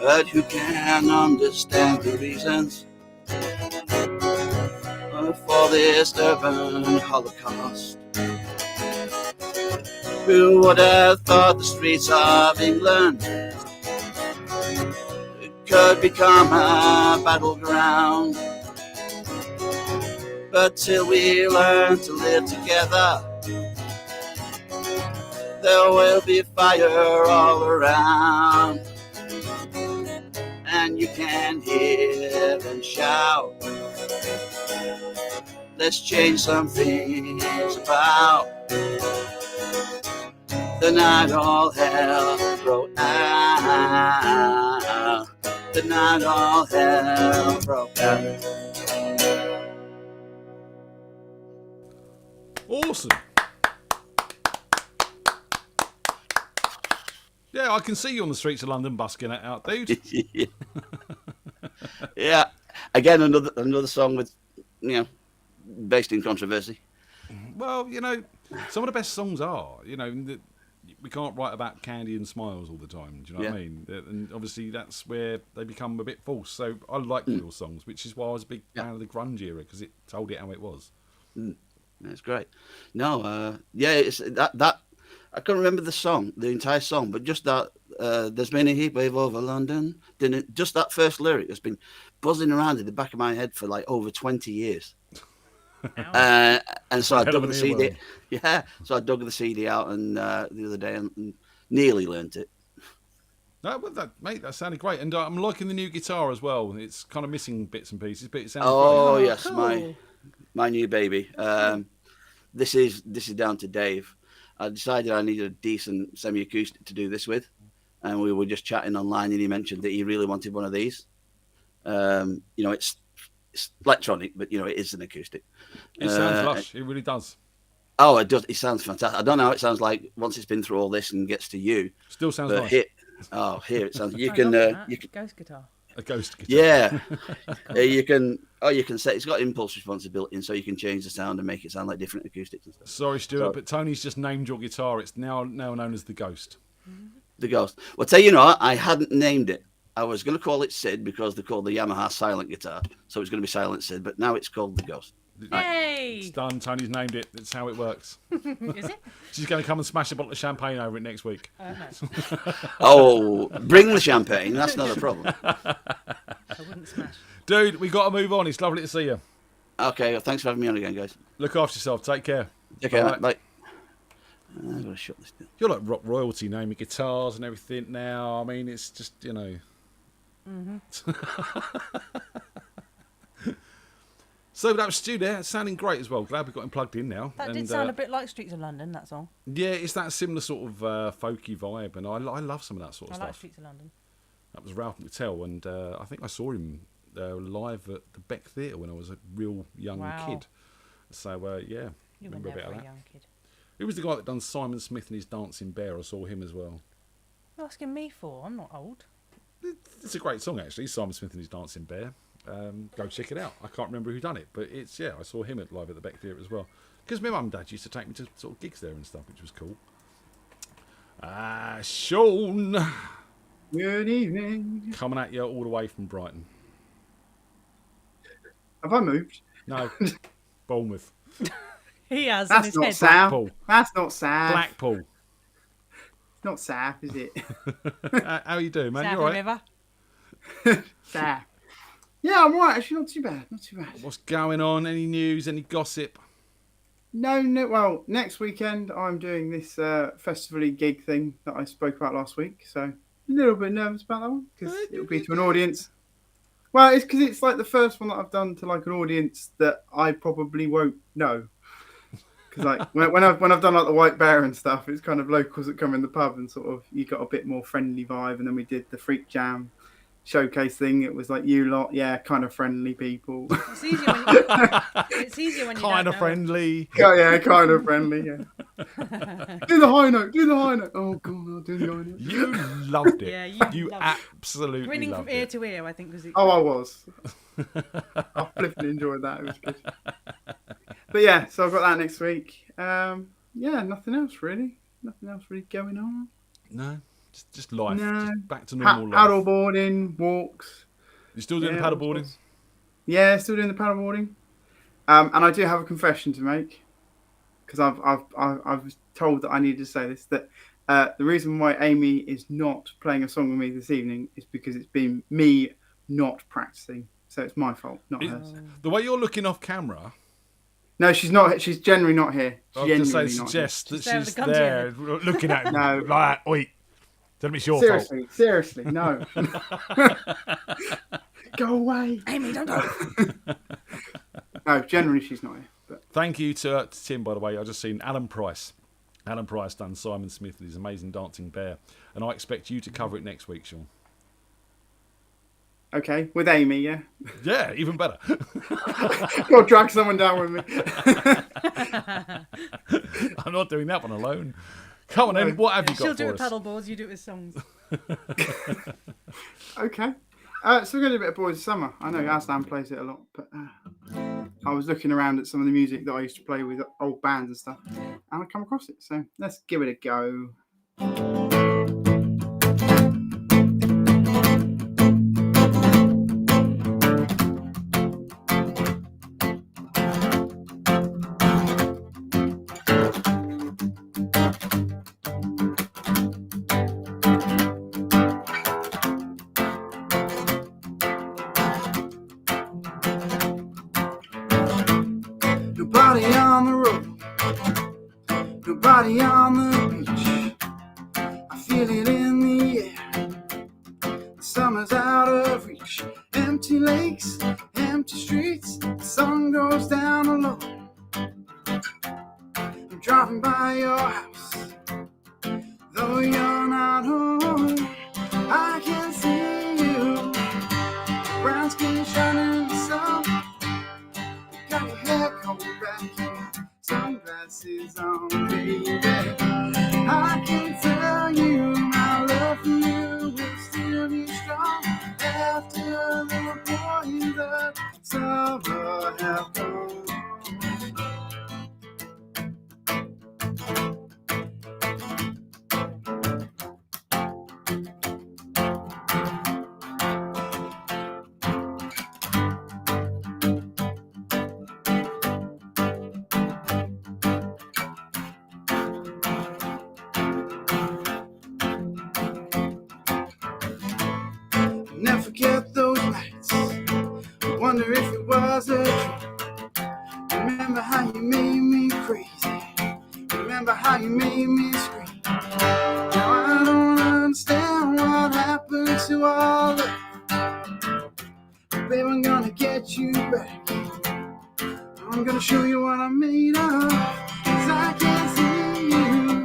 But who can understand the reasons for this urban holocaust? Who would have thought the streets of England could become a battleground? But till we learn to live together, there will be fire all around. And you can hear them shout, let's change some things about. The night all hell broke out. The night all hell broke out. Awesome. Yeah, I can see you on the streets of London busking it out, dude. Yeah. Again, another song with, based in controversy. Well, some of the best songs are, we can't write about candy and smiles all the time. Do you know what I mean? And obviously that's where they become a bit false. So I like real songs, which is why I was a big fan of the grunge era, because it told it how it was. That's great. No, it's that. I can't remember the entire song, but just that. There's been a heat wave over London. Just that first lyric has been buzzing around in the back of my head for like over 20 years. And so I dug the CD. Yeah, so I dug the CD out and the other day and nearly learnt it. No, well, that sounded great, and I'm liking the new guitar as well. It's kind of missing bits and pieces, but it sounds great. Oh yes, cool. my new baby. This is down to Dave. I decided I needed a decent semi-acoustic to do this with, and we were just chatting online, and he mentioned that he really wanted one of these. It's electronic, but it is an acoustic. It sounds lush. It really does. Oh, it does. It sounds fantastic. I don't know how it sounds like once it's been through all this and gets to you. Still sounds nice. Here it sounds. You can ghost guitar. A ghost guitar. Yeah. You can set. It's got impulse response built in, so you can change the sound and make it sound like different acoustics and stuff. Sorry, Stuart, but Tony's just named your guitar. It's now known as the Ghost. The Ghost. Well, tell you what, I hadn't named it. I was going to call it Sid because they're called the Yamaha silent guitar, so it's going to be Silent Sid. But now it's called the Ghost. Yay! It's done. Tony's named it. That's how it works. Is it? She's going to come and smash a bottle of champagne over it next week. No. Oh, bring the champagne. That's not a problem. I wouldn't smash. Dude, we got to move on. It's lovely to see you. Okay, well, thanks for having me on again, guys. Look after yourself. Take care. Take care. Bye. I've got to shut this down. You're like rock royalty, naming guitars and everything now. I mean, it's just, Mm-hmm. So that was Stu there, sounding great as well. Glad we got him plugged in now. That did sound a bit like Streets of London, that song. Yeah, it's that similar sort of folky vibe, and I love some of that sort of stuff. I like Streets of London. That was Ralph McTell, and I think I saw him live at the Beck Theatre when I was a real young kid. So, yeah, You remember were never a bit of a that. young kid. Who was the guy that done Simon Smith and his Dancing Bear? I saw him as well. What are you asking me for? I'm not old. It's a great song, actually, Simon Smith and his Dancing Bear. Go check it out. I can't remember who done it, but I saw him live at the Beck Theatre as well. Because my mum and dad used to take me to sort of gigs there and stuff, which was cool. Sean. Good evening. Coming at you all the way from Brighton. Have I moved? No, Bournemouth. He has. That's in his not head. South. Blackpool. That's not South. Blackpool. It's not South, is it? How are you doing, man? South You all right? River. South. Yeah, I'm right. Actually, not too bad. Not too bad. What's going on? Any news? Any gossip? No. Well, next weekend I'm doing this festival-y gig thing that I spoke about last week. So a little bit nervous about that one because it'll be to an audience. Well, it's because it's like the first one that I've done to like an audience that I probably won't know. Because like when I've done like the White Bear and stuff, it's kind of locals that come in the pub and sort of you got a bit more friendly vibe. And then we did the FreakJam showcase thing. It was like you lot, yeah, kind of friendly people. It's easier when you Kind don't of know. friendly. Yeah, kind of friendly. Yeah. Do the high note. Do the high note. Oh god, I'll do the high note. You loved it. Yeah, you loved absolutely Grinning loved from ear it. to ear, I think was it. Oh, I was. I flipping enjoyed that. It was good. But yeah, so I've got that next week. Yeah, nothing else really. Nothing else really going on. No, just life. No. Just back to normal life. Paddle boarding, walks. You still doing the paddle boarding? Yeah, still doing the paddle boarding. And I do have a confession to make because I was told that I needed to say this. That the reason why Amy is not playing a song with me this evening is because it's been me not practicing. So it's my fault, not hers. The way you're looking off camera. No, she's not. She's generally not here. I was going to suggest that she's there looking at him No. like, wait, tell me it's your fault. Seriously, no. Go away. Amy, don't go. No, generally she's not here. But Thank you to Tim, by the way. I just seen Alan Price. Alan Price done Simon Smith with his amazing Dancing Bear. And I expect you to cover it next week, Sean. okay, with Amy, yeah. Yeah, even better. Go drag someone down with me. I'm not doing that one alone. Come on, Amy, what have you got She'll for do it us? with paddle boards, you do it with songs. Okay. So we're going to do a bit of Boys of Summer. I know Aslan plays it a lot, but I was looking around at some of the music that I used to play with old bands and stuff, and I come across it. So let's give it a go. Nobody on the road, nobody on the beach. I feel it in the air. The summer's out of reach. Empty lakes, empty streets. The sun goes down alone. I'm driving by your house, though you're not home. I can see you, brown skin shining in the sun. Got your hair combed back, sunglasses on, baby. I can tell you my love for you will still be strong after the boys of summer have gone. Never forget those nights. I wonder if it was a dream. Remember how you made me crazy. Remember how you made me scream. Now I don't understand what happened to all of it. But babe, I'm gonna get you back. I'm gonna show you what I'm made of. 'Cause I can see you.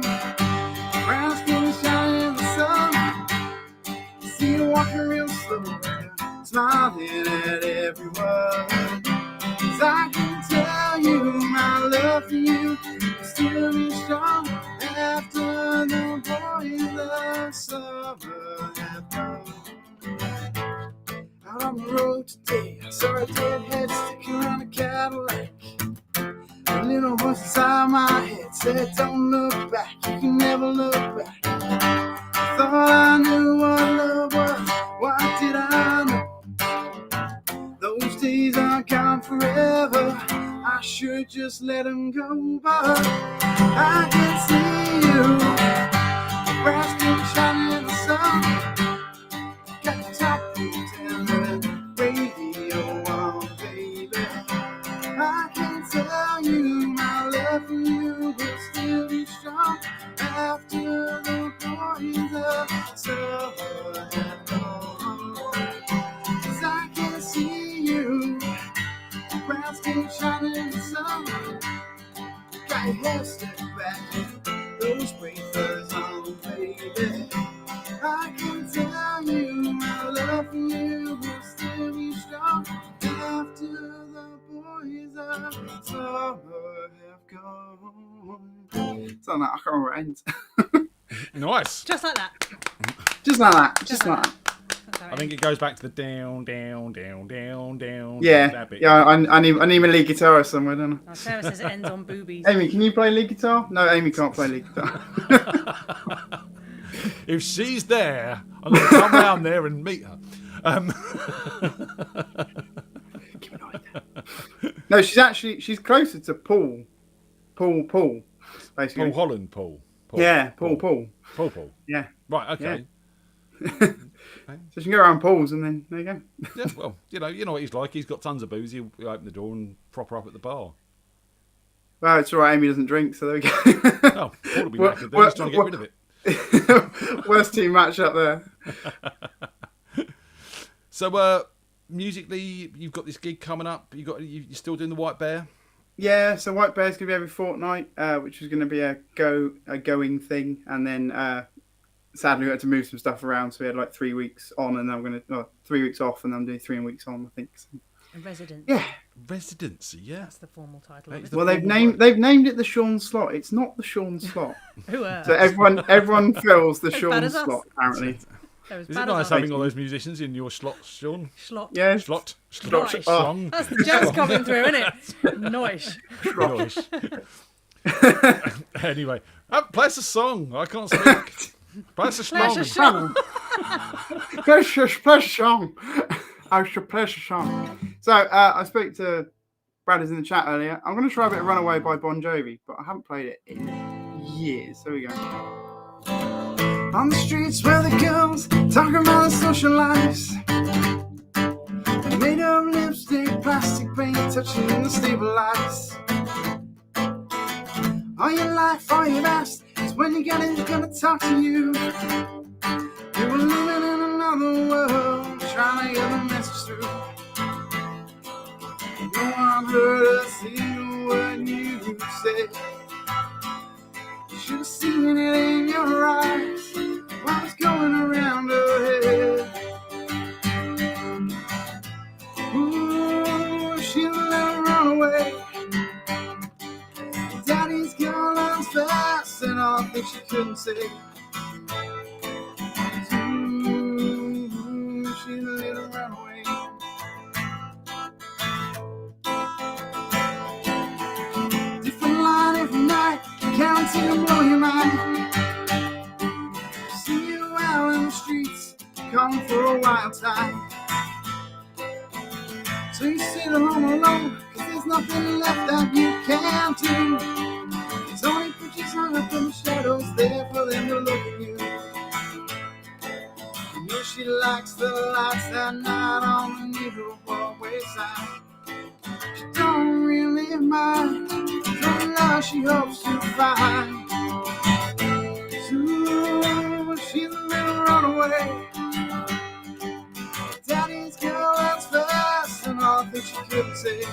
Brown skin shining in the sun. See you walking real slow, smiling at everyone. 'Cause I can tell you my love for you will still be strong after the boys of summer have gone. Out on the road today, I saw a deadhead sticking around a Cadillac. The little voice inside my head said, don't look back, you can never look back. I thought I knew what love was, what did I know? Those days are gone forever, I should just let them go. But I can see you, the brass still shining in the sun. Got the top down and the radio on, baby. I can tell you my love for you will still be strong after the boys of summer have gone. 'Cause I can see you, the brown skin shining in the sun. Got your hair slicked back, those breakers on, baby. I can tell you my love for you will still be strong after the boys of summer have gone. Something like that, I can't remember how it ends. Nice. Just like that. Just like that. Just like that. I think it goes back to the down, down, down, down, down. Yeah, That bit. yeah. I need my lead guitar somewhere, don't I? Oh, Sarah says it ends on boobies. Amy, can you play lead guitar? No, Amy can't play lead guitar. If she's there, I'm going to come round there and meet her. No, she's closer to Paul, basically. Paul Holland, Paul. Yeah, Paul. Paul. Yeah. Right. Okay. Yeah. So she can go around Paul's and then there you go. Yeah. Well, you know what he's like. He's got tons of booze. He'll open the door and prop her up at the bar. Well, it's all right. Amy doesn't drink, so there we go. Oh, Paul will be knackered. They're just trying to get rid of it. Worst team match up there. So, musically, you've got this gig coming up. You're still doing the White Bear? Yeah, so White Bear's gonna be every fortnight, which is gonna be a going thing, and then sadly we had to move some stuff around, so we had like 3 weeks on, and then I'm gonna 3 weeks off, and I'm doing 3 weeks on, I think. So. A residency. Yeah. Residency, yeah. That's the formal title. Of it. Well, they've named it the Sean Slot. It's not the Sean Slot. So everyone fills the Sean Slot apparently. Is it nice having all those musicians in your slot, Sean? Slot. Yeah. Slot. Nice. Song. That's the jazz coming through, isn't it? Nice. Anyway, play us a song. I can't speak. Play us a song. Play a song. I should play a song. So I spoke to Bradders in the chat earlier. I'm going to try a bit of Runaway by Bon Jovi, but I haven't played it in years. Here we go. On the streets where the girls talk about their social lives, they made of lipstick, plastic paint, touching the stable lights. All your life, all you've asked is when you get it, gonna talk to you. You were living in another world, trying to get the message through. No one heard a single word you said. You should have seen it in your eyes. What was going around her head? Ooh, she let her run away. Daddy's gone as fast, and all that she couldn't say. Ooh, she let her run away. Different line every night, counting to blow your mind. Streets come for a wild time. So you sit home alone, cause there's nothing left that you can do. There's only pictures hung up in the shadows there for them to look at you. You know she likes the lights that night on the Negro Broadway side. She don't really mind the love she hopes to find. So she's a little runaway. Daddy's girl that's fast, and all that she couldn't say.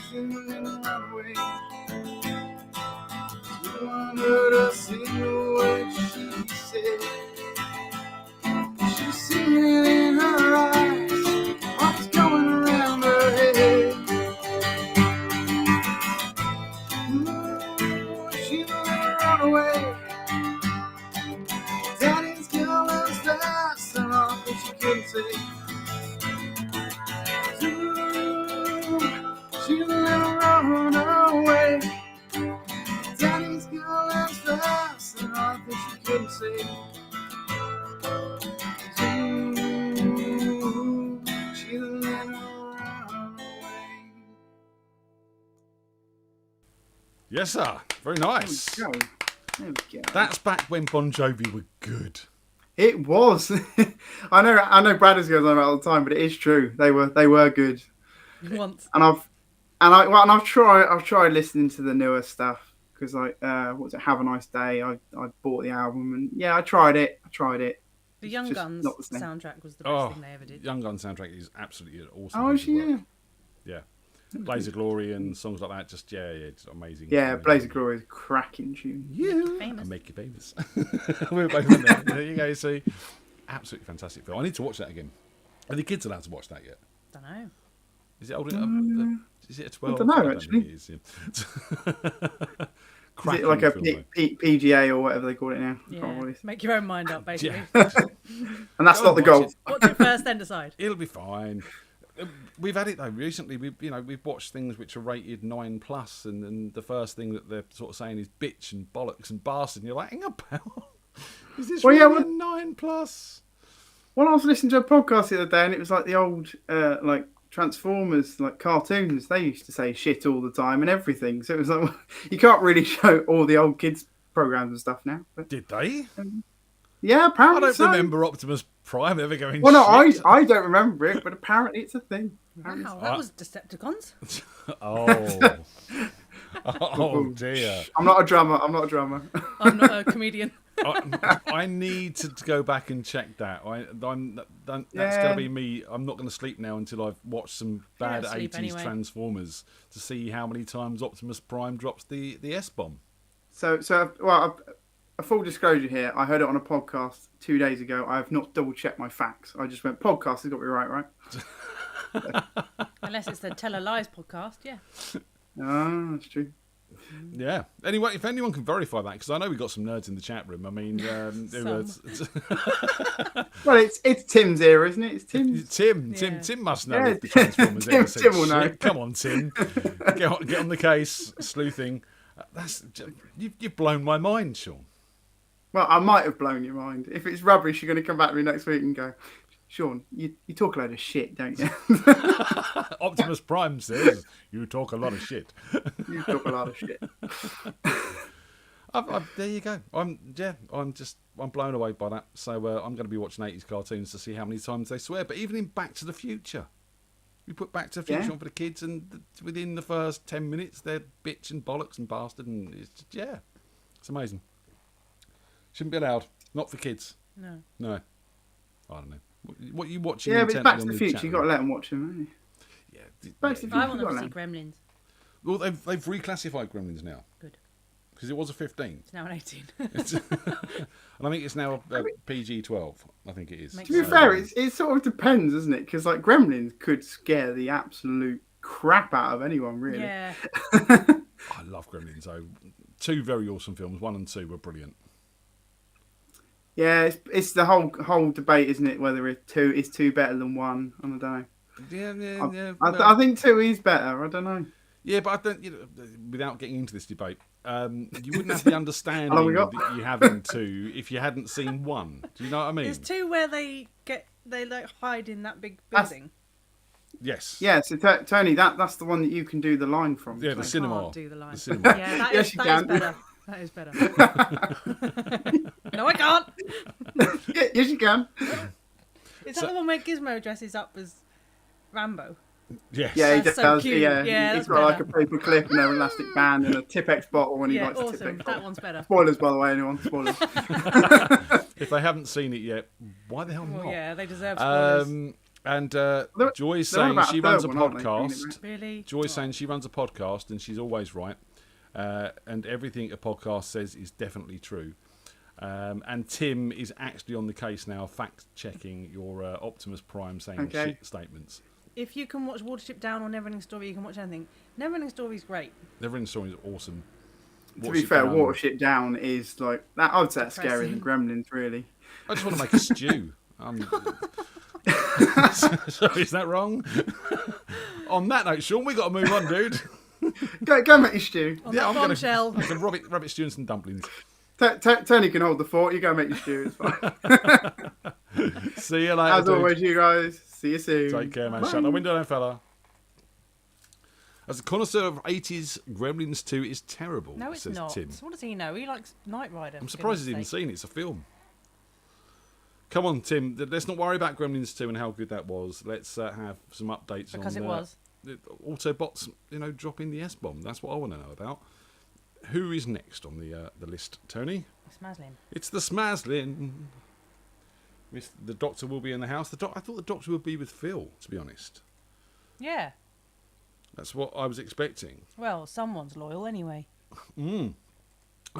She's a little runaway. No one heard a single word she said. She's seen it in her eyes, what's going around her head. She's a little runaway. Daddy's girl is fast, and all that she couldn't say. Yes, sir. Very nice. There we go. There we go. That's back when Bon Jovi were good. It was. I know Bradders goes on about it all the time, but it is true. They were good. Once. And I've tried listening to the newer stuff because like what was it? Have a Nice Day. I bought the album and yeah, I tried it. The Young just Guns not the same. soundtrack was the best thing they ever did. Young Guns soundtrack is absolutely an awesome. Oh, piece of yeah. work. Yeah. Blaze of Glory and songs like that, just just amazing. Yeah, Blaze of Glory is a cracking tune. Make you famous. We're both in there. There you go. See, absolutely fantastic film. I need to watch that again. Are the kids allowed to watch that yet? Don't know. Is it old enough? Is it a 12? I don't know, actually. Think it is, Is it like a PGA or whatever they call it now? Yeah. Make your own mind up, basically. And that's not the goal. Watch it first, then decide. It'll be fine. We've had it though recently. We've watched things which are rated 9+, and the first thing that they're sort of saying is bitch and bollocks and bastard, and you're like, hang about. Is this really 9+? Well, I was listening to a podcast the other day, and it was like the old like Transformers, like cartoons. They used to say shit all the time and everything. So it was like you can't really show all the old kids programs and stuff now. But, did they? Yeah, apparently. I don't remember Optimus Prime ever going. Well, no, shit. I don't remember it, but apparently it's a thing. Wow, that was Decepticons. Oh dear. I'm not a drummer. I'm not a comedian. I need to go back and check that. That's going to be me. I'm not going to sleep now until I've watched some bad 80s Transformers to see how many times Optimus Prime drops the S-bomb. So a full disclosure here. I heard it on a podcast 2 days ago. I have not double checked my facts. I just went, podcast has got me right? Unless it's the Tell a Lies podcast, yeah. Oh, that's true. Yeah. Anyway, if anyone can verify that, because I know we got some nerds in the chat room. I mean, well, it's Tim's era, isn't it? It's Tim's. Tim must know the Transformers. Tim will know. Come on, Tim, get on the case, sleuthing. You've blown my mind, Sean. Well, I might have blown your mind. If it's rubbish, you're going to come back to me next week and go, Sean, you talk a load of shit, don't you? Optimus Prime says you talk a lot of shit. You talk a lot of shit. There you go. I'm blown away by that. So I'm going to be watching 80s cartoons to see how many times they swear. But even in Back to the Future, we put Back to the Future on for the kids, and within the first 10 minutes, they're bitch and bollocks and bastard, and it's amazing. Shouldn't be allowed. Not for kids. No. I don't know. What are you watching? Yeah, but it's Back to the Future. You've got to let them watch them, haven't you? Yeah. Back to the Future. I want them to see Gremlins. Well, they've reclassified Gremlins now. Good. Because it was a 15. It's now an 18. And I think it's now PG-12. I think it is. To be fair, it sort of depends, doesn't it? Because like Gremlins could scare the absolute crap out of anyone, really. Yeah. I love Gremlins, though. 2 very awesome films. 1 and 2 were brilliant. Yeah, it's the whole debate, isn't it? Whether two is 2 better than 1. I don't know. Yeah. I think 2 is better. I don't know. Yeah, but I don't. Without getting into this debate, you wouldn't have the understanding that you have in 2 if you hadn't seen 1. Do you know what I mean? Is 2 where they like hide in that big building? Yes. Yeah, so Tony, that's the one that you can do the line from. Yeah, the cinema. Can't do the line. The cinema. Yeah, that Yes, is you can. better. That is better. No, I can't. Yes, you can. Is that the one where Gizmo dresses up as Rambo? Yes. Yeah, he That's does. so cute. Yeah, he's that's got like a better. paper clip and an elastic band and a Tipex bottle when he Yeah, likes a awesome. Tipex That one's better. Spoilers, by the way, anyone. Spoilers. If they haven't seen it yet, why the hell not? Well, yeah, they deserve spoilers. And Joy's saying about a she third runs a one, aren't they? podcast. Really? Joy's saying she runs a podcast and she's always right. And everything a podcast says is definitely true. And Tim is actually on the case now, fact-checking your Optimus Prime saying shit statements. If you can watch Watership Down or Neverending Story, you can watch anything. Neverending Story is great. Neverending Story is awesome. To be fair, Watership Down is like that. I would say that's scarier than Gremlins, really. I just want to make a stew. Sorry, is that wrong? On that note, Sean, we got to move on, dude. Go make your stew. Yeah, I'm going to rabbit stew and some dumplings. Tony can hold the fort. You go make your stew. It's fine. See you later. As always, you guys. See you soon. Take care, man. Bye. Shut the window down, fella. As a connoisseur of 80s, Gremlins 2 is terrible, No, it's says not. Tim. So what does he know? He likes Knight Rider. I'm surprised he's even seen it. It's a film. Come on, Tim. Let's not worry about Gremlins 2 and how good that was. Let's have some updates on... Because it was. Autobots, dropping the S-bomb. That's what I want to know about. Who is next on the list, Tony? Smaslin. It's the Smaslin. The Doctor will be in the house. I thought the Doctor would be with Phil, to be honest. Yeah. That's what I was expecting. Well, someone's loyal anyway. Oh,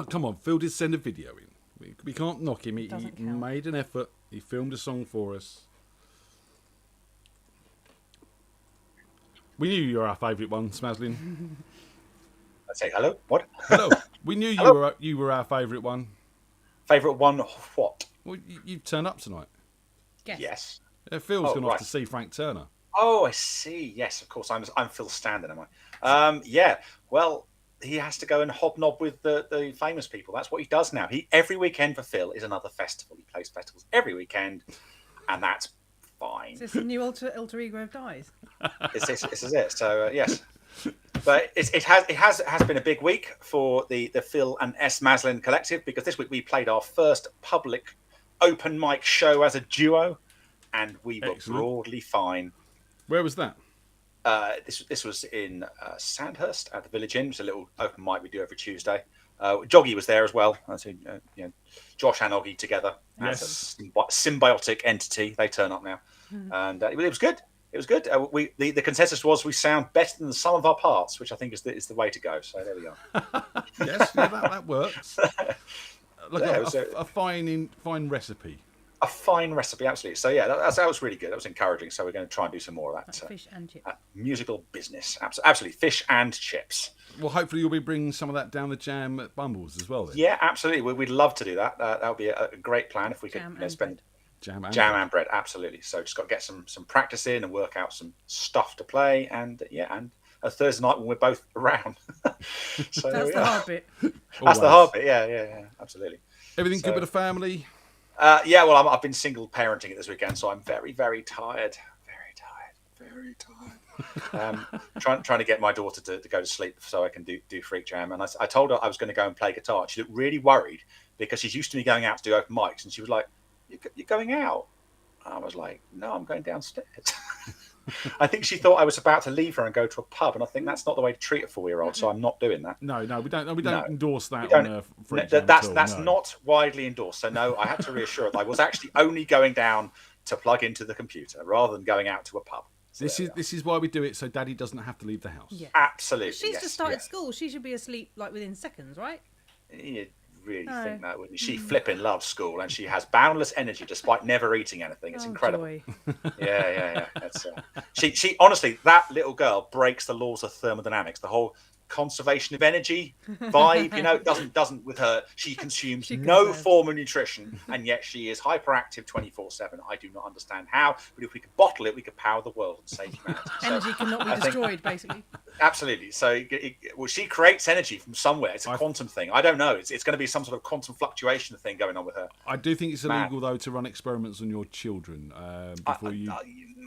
come on, Phil did send a video in. We can't knock him. He made an effort. He filmed a song for us. We knew you were our favourite one, Smaslin. I say hello. What? Hello. We knew you were our favourite one. Favourite one? What? Well, you've turned up tonight. Yes. Phil's gone off to see Frank Turner. Oh, I see. Yes, of course. I'm Phil Standen, am I? Yeah. Well, he has to go and hobnob with the famous people. That's what he does now. Every weekend for Phil is another festival. He plays festivals every weekend, and that's fine. Is this a new alter ego of Dies? This is it. So yes, but it has been a big week for the Phil and S Maslin collective, because this week we played our first public open mic show as a duo, and we were broadly fine. Where was that? This was in Sandhurst at the Village Inn. It's a little open mic we do every Tuesday. Joggy was there as well. Josh and Oggy together. Yes. As a symbiotic entity. They turn up now, and it was good. It was good. The consensus was we sound better than the sum of our parts, which I think is the way to go. So there we go. Yes, that works. A fine recipe. A fine recipe, absolutely. So yeah, that was really good. That was encouraging. So we're going to try and do some more of that. Fish and chips. Musical business, absolutely. Fish and chips. Well, hopefully you'll be bringing some of that down the jam at Bumbles as well. Then. Yeah, absolutely. We'd love to do that. That would be a great plan if we could spend jam and bread. Absolutely. So just got to get some practice in and work out some stuff to play, and a Thursday night when we're both around. So that's the hard bit. That's the hard bit. Yeah, absolutely. Everything good with the family? Yeah, well, I've been single parenting it this weekend, so I'm very, very tired. Very tired. Trying to get my daughter to go to sleep so I can do FreakJam. And I told her I was going to go and play guitar. She looked really worried because she's used to me going out to do open mics, and she was like, "You're going out?" I was like, "No, I'm going downstairs." I think she thought I was about to leave her and go to a pub, and I think that's not the way to treat a 4-year-old. So I'm not doing that. No, we don't endorse that. That's not widely endorsed. So no, I had to reassure her that I was actually only going down to plug into the computer rather than going out to a pub. So this is why we do it, so Daddy doesn't have to leave the house. Yeah. Absolutely. She's just started school. She should be asleep within seconds, right? You'd really think that, wouldn't you? She flipping loves school, and she has boundless energy despite never eating anything. It's incredible. Joy. Yeah. That's, she honestly, that little girl breaks the laws of thermodynamics. The whole conservation of energy vibe, doesn't with her. She consumes no form of nutrition, and yet she is hyperactive 24/7. I do not understand how, but if we could bottle it, we could power the world and save humanity. Energy cannot be destroyed, basically. Absolutely. So, she creates energy from somewhere. It's a quantum thing. I don't know. It's going to be some sort of quantum fluctuation thing going on with her. I do think it's illegal though to run experiments on your children before you.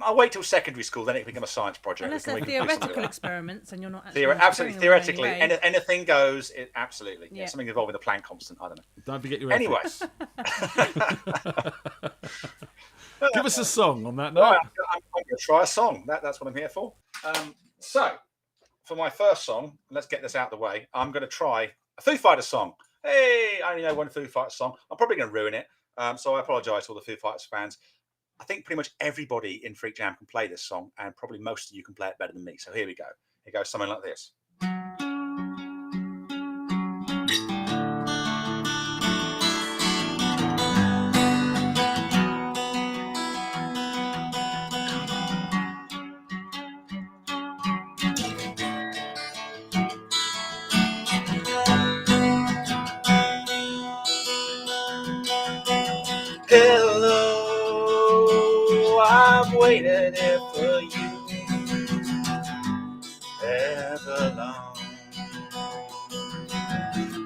I'll wait till secondary school, then it can become a science project. Unless they're theoretical experiments and you're not actually absolutely theoretically, anything goes. Absolutely, something involving the Planck constant. I don't know. Don't forget your anyway. Give us a song on that note. Right, I'm going to try a song. That's what I'm here for. So, for my first song, let's get this out of the way. I'm going to try a Foo Fighters song. Hey, I only know one Foo Fighters song. I'm probably going to ruin it, so I apologise to all the Foo Fighters fans. I think pretty much everybody in FreakJam can play this song, and probably most of you can play it better than me. So here we go. It goes something like this. Hello, I've waited here for you ever long.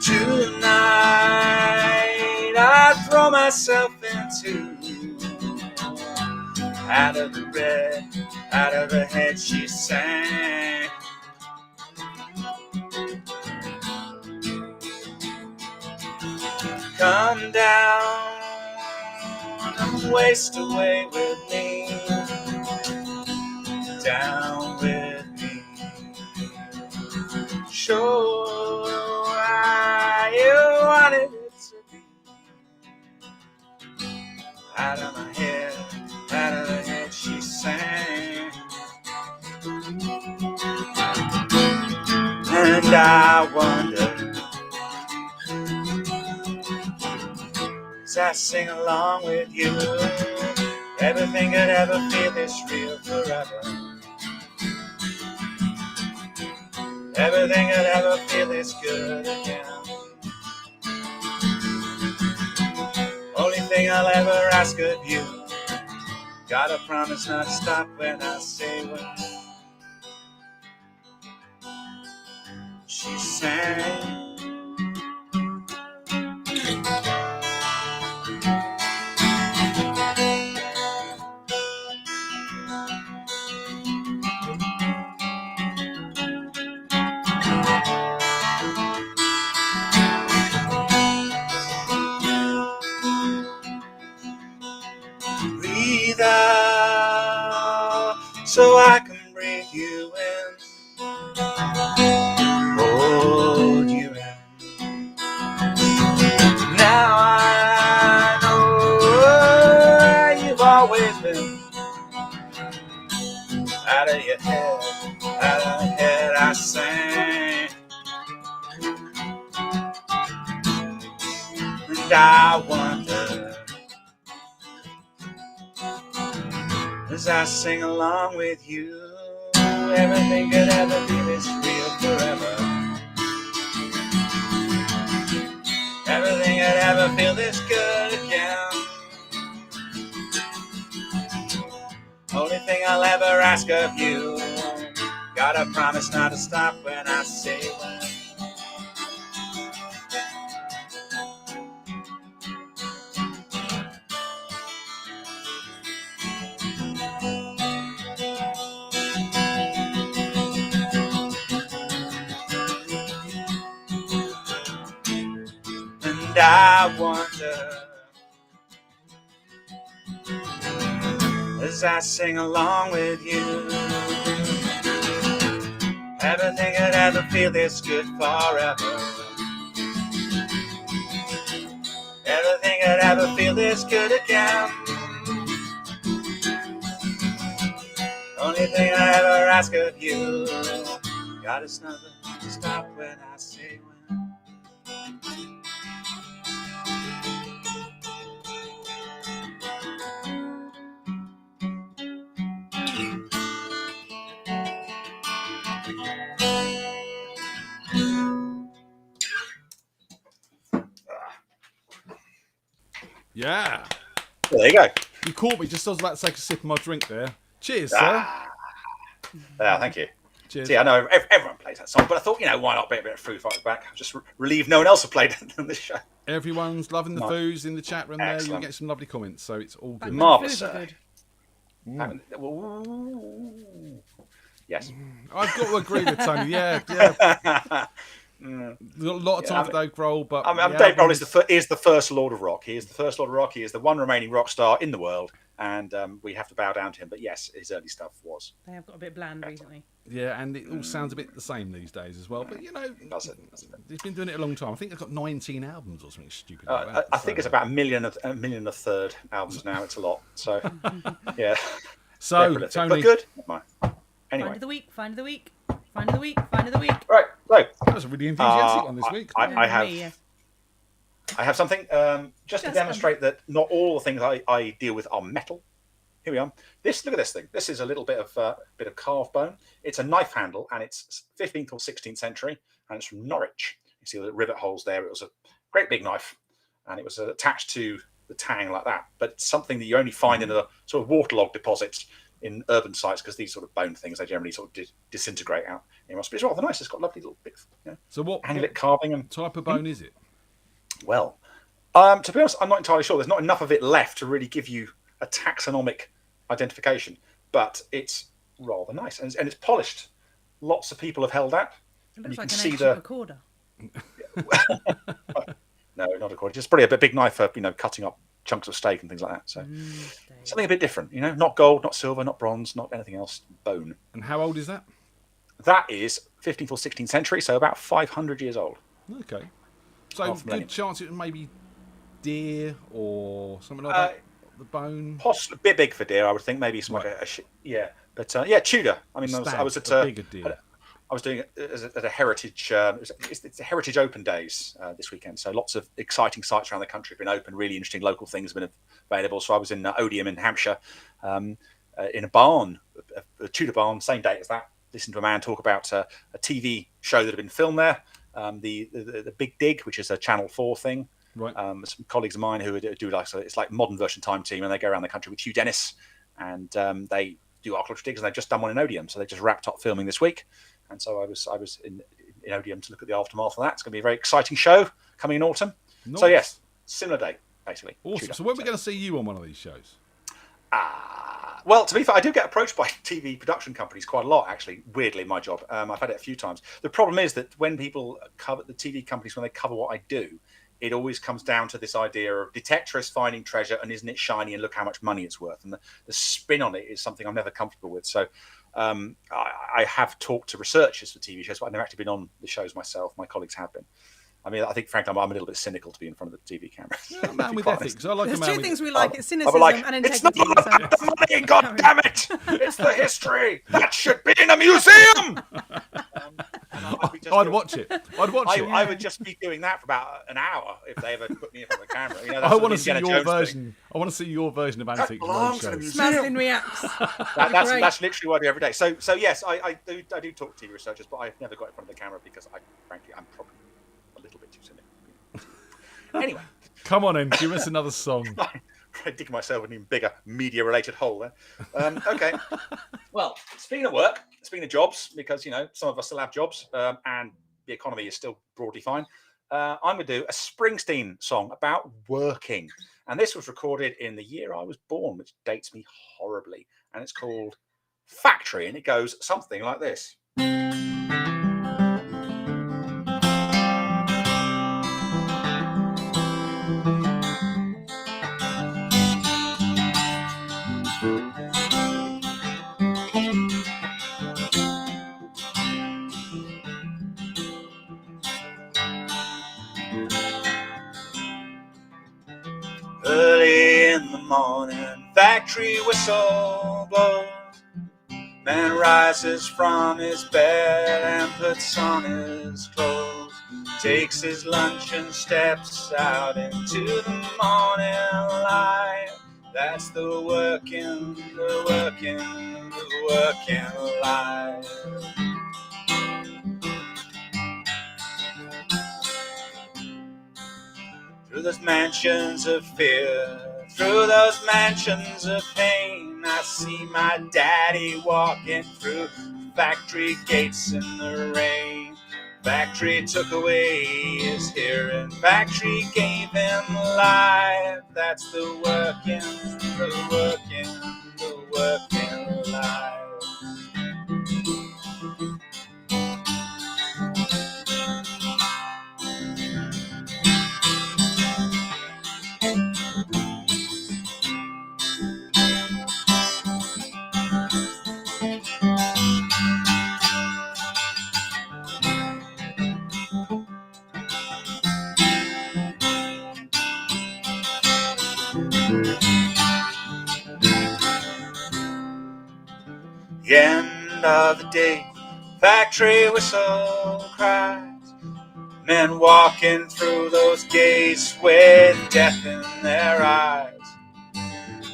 Tonight I throw myself into out of the red, out of the head she sang. Come down and waste away with me. Down with me. Show how you wanted it to be. Out of my head, out of the head, she sang. And I wonder, as I sing along with you, everything could ever feel this real forever. Everything could ever feel this good again. Only thing I'll ever ask of you, gotta promise not to stop when I say when. She sang. Breathe out so I can breathe you in. Hold you in. Now I know where you've always been. Out of your head, out of your head I sang. And I wonder, as I sing along with you, everything could ever be this real forever. Everything could ever feel this good again. Only thing I'll ever ask of you, gotta promise not to stop when I say when. And I wonder, as I sing along with you, everything could ever feel this good forever. Everything could ever feel this good again. Only thing I ever ask of you, gotta stop when I say when. Yeah. Well, there you go. You caught me just as I was about to take a sip of my drink there. Cheers, sir. Yeah, thank you. Cheers. See, I know everyone plays that song, but I thought, why not a bit of Foo Fighters back? Just relieve no one else have played it on this show. Everyone's loving the Nice. Foos in the chat room there. Excellent. You'll get some lovely comments, so it's all good. Marvellous. Yes. I've got to agree with Tony. Yeah. A lot of time for Dave Grohl, but Dave Grohl is the first Lord of Rock. He is the first Lord of Rock. He is the one remaining rock star in the world, and we have to bow down to him. But yes, his early stuff was. They have got a bit bland recently. Yeah, and it all sounds a bit the same these days as well. But That's it. He's been doing it a long time. I think they've got 19 albums or something stupid like that. I think it's about a million and a third albums now. It's a lot. So yeah. So yeah, Tony, but good. Anyway. Find of the week. Find of the week. Find of the week. Find of the week. Right. So that was a really enthusiastic one this week. I have something just to demonstrate that not all the things I deal with are metal. Here we are. Look at this thing. This is a little bit of carved bone. It's a knife handle, and it's 15th or 16th century, and it's from Norwich. You see the rivet holes there. It was a great big knife, and it was attached to the tang like that. But it's something that you only find in a sort of waterlogged deposits in urban sites, because these sort of bone things, they generally sort of disintegrate out. It must be rather nice. It's got lovely little bits. So what anglet carving and type of bone is it? Well, to be honest, I'm not entirely sure. There's not enough of it left to really give you a taxonomic identification, but it's rather nice and it's polished. Lots of people have held that. It looks and you like can an see ancient recorder. No, not a quarter. Just probably a big knife for cutting up chunks of steak and things like that. So something a bit different. Not gold, not silver, not bronze, not anything else. Bone. And how old is that? That is 15th or 16th century, so about 500 years old. Okay. So good chance it may be deer or something like that. The bone. Possibly a bit big for deer, I would think. Maybe some like but Tudor. I mean, I was at bigger deer. I was doing it at a heritage. It's a Heritage Open Days this weekend, so lots of exciting sites around the country have been open. Really interesting local things have been available. So I was in Odium in Hampshire, in a barn, a Tudor barn, same date as that. Listened to a man talk about a TV show that had been filmed there, the Big Dig, which is a Channel 4 thing. Right. Some colleagues of mine who do it's like modern version Time Team, and they go around the country with Hugh Dennis, and they do archaeological digs, and they've just done one in Odium, so they just wrapped up filming this week, and so I was in Odium to look at the aftermath of that. It's going to be a very exciting show coming in autumn. Nice. So yes, similar date basically. Awesome. Tudor. So when are we going to see you on one of these shows? Well, to be fair, I do get approached by TV production companies quite a lot, actually, weirdly, in my job. I've had it a few times. The problem is that when people cover the TV companies, when they cover what I do, it always comes down to this idea of detectorists finding treasure and isn't it shiny and look how much money it's worth. And the spin on it is something I'm never comfortable with. So I have talked to researchers for TV shows, but I've never actually been on the shows myself. My colleagues have been. I mean, I think, frankly, I'm a little bit cynical to be in front of the TV camera. Yeah, a man with ethics. I like There's a man two with... things we like. It's cynicism and integrity. It's not money, God damn it! It's the history. That should be in a museum! I'd watch it. I would just be doing that for about an hour if they ever put me in front of the camera. I want to see your version. I want to see your version of Antiques Roadshow. Madeline reacts. That's literally what I do every day. So yes, I do talk to TV researchers, but I've never got in front of the camera because frankly, I'm probably a little bit too cynical. Anyway, come on, then, give us another song. I dig myself an even bigger media-related hole there. Okay. Well, speaking of work, speaking of jobs, because some of us still have jobs, and the economy is still broadly fine. I'm going to do a Springsteen song about working, and this was recorded in the year I was born, which dates me horribly, and it's called Factory, and it goes something like this. Early in the morning, factory whistle blows. Man rises from his bed and puts on his clothes. Takes his lunch and steps out into the morning light. That's the working life. Through those mansions of fear, through those mansions of pain, I see my daddy walking through factory gates in the rain. Factory took away his hearing, factory gave him life. That's the working life. The end of the day, factory whistle cries. Men walking through those gates with death in their eyes.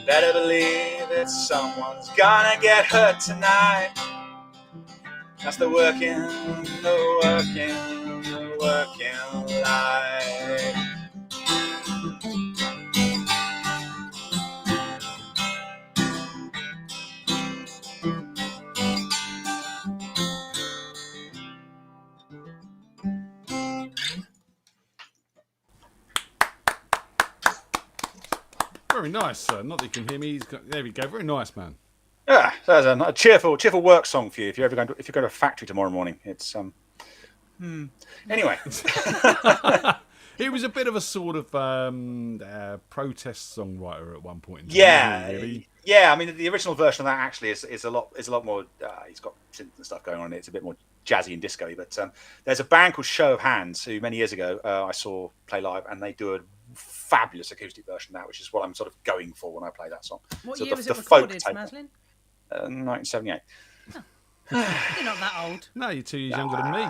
Better believe that someone's gonna get hurt tonight. That's the working life. Very nice, sir. Not that you can hear me. There we go. Very nice, man. Yeah, that's a cheerful work song for you if you're going to a factory tomorrow morning. It's Anyway, He was a bit of a sort of protest songwriter at one point in time. Yeah, wasn't he, really? yeah. I mean, the original version of that actually is a lot more. He's got synth and stuff going on in it. It's a bit more jazzy and disco-y. But there's a band called Show of Hands who many years ago I saw play live, and they do a fabulous acoustic version of that, which is what I'm sort of going for when I play that song. What so year the, was the it folk recorded, take- Maslin? 1978. You're not that old. No, you're 2 years younger than me.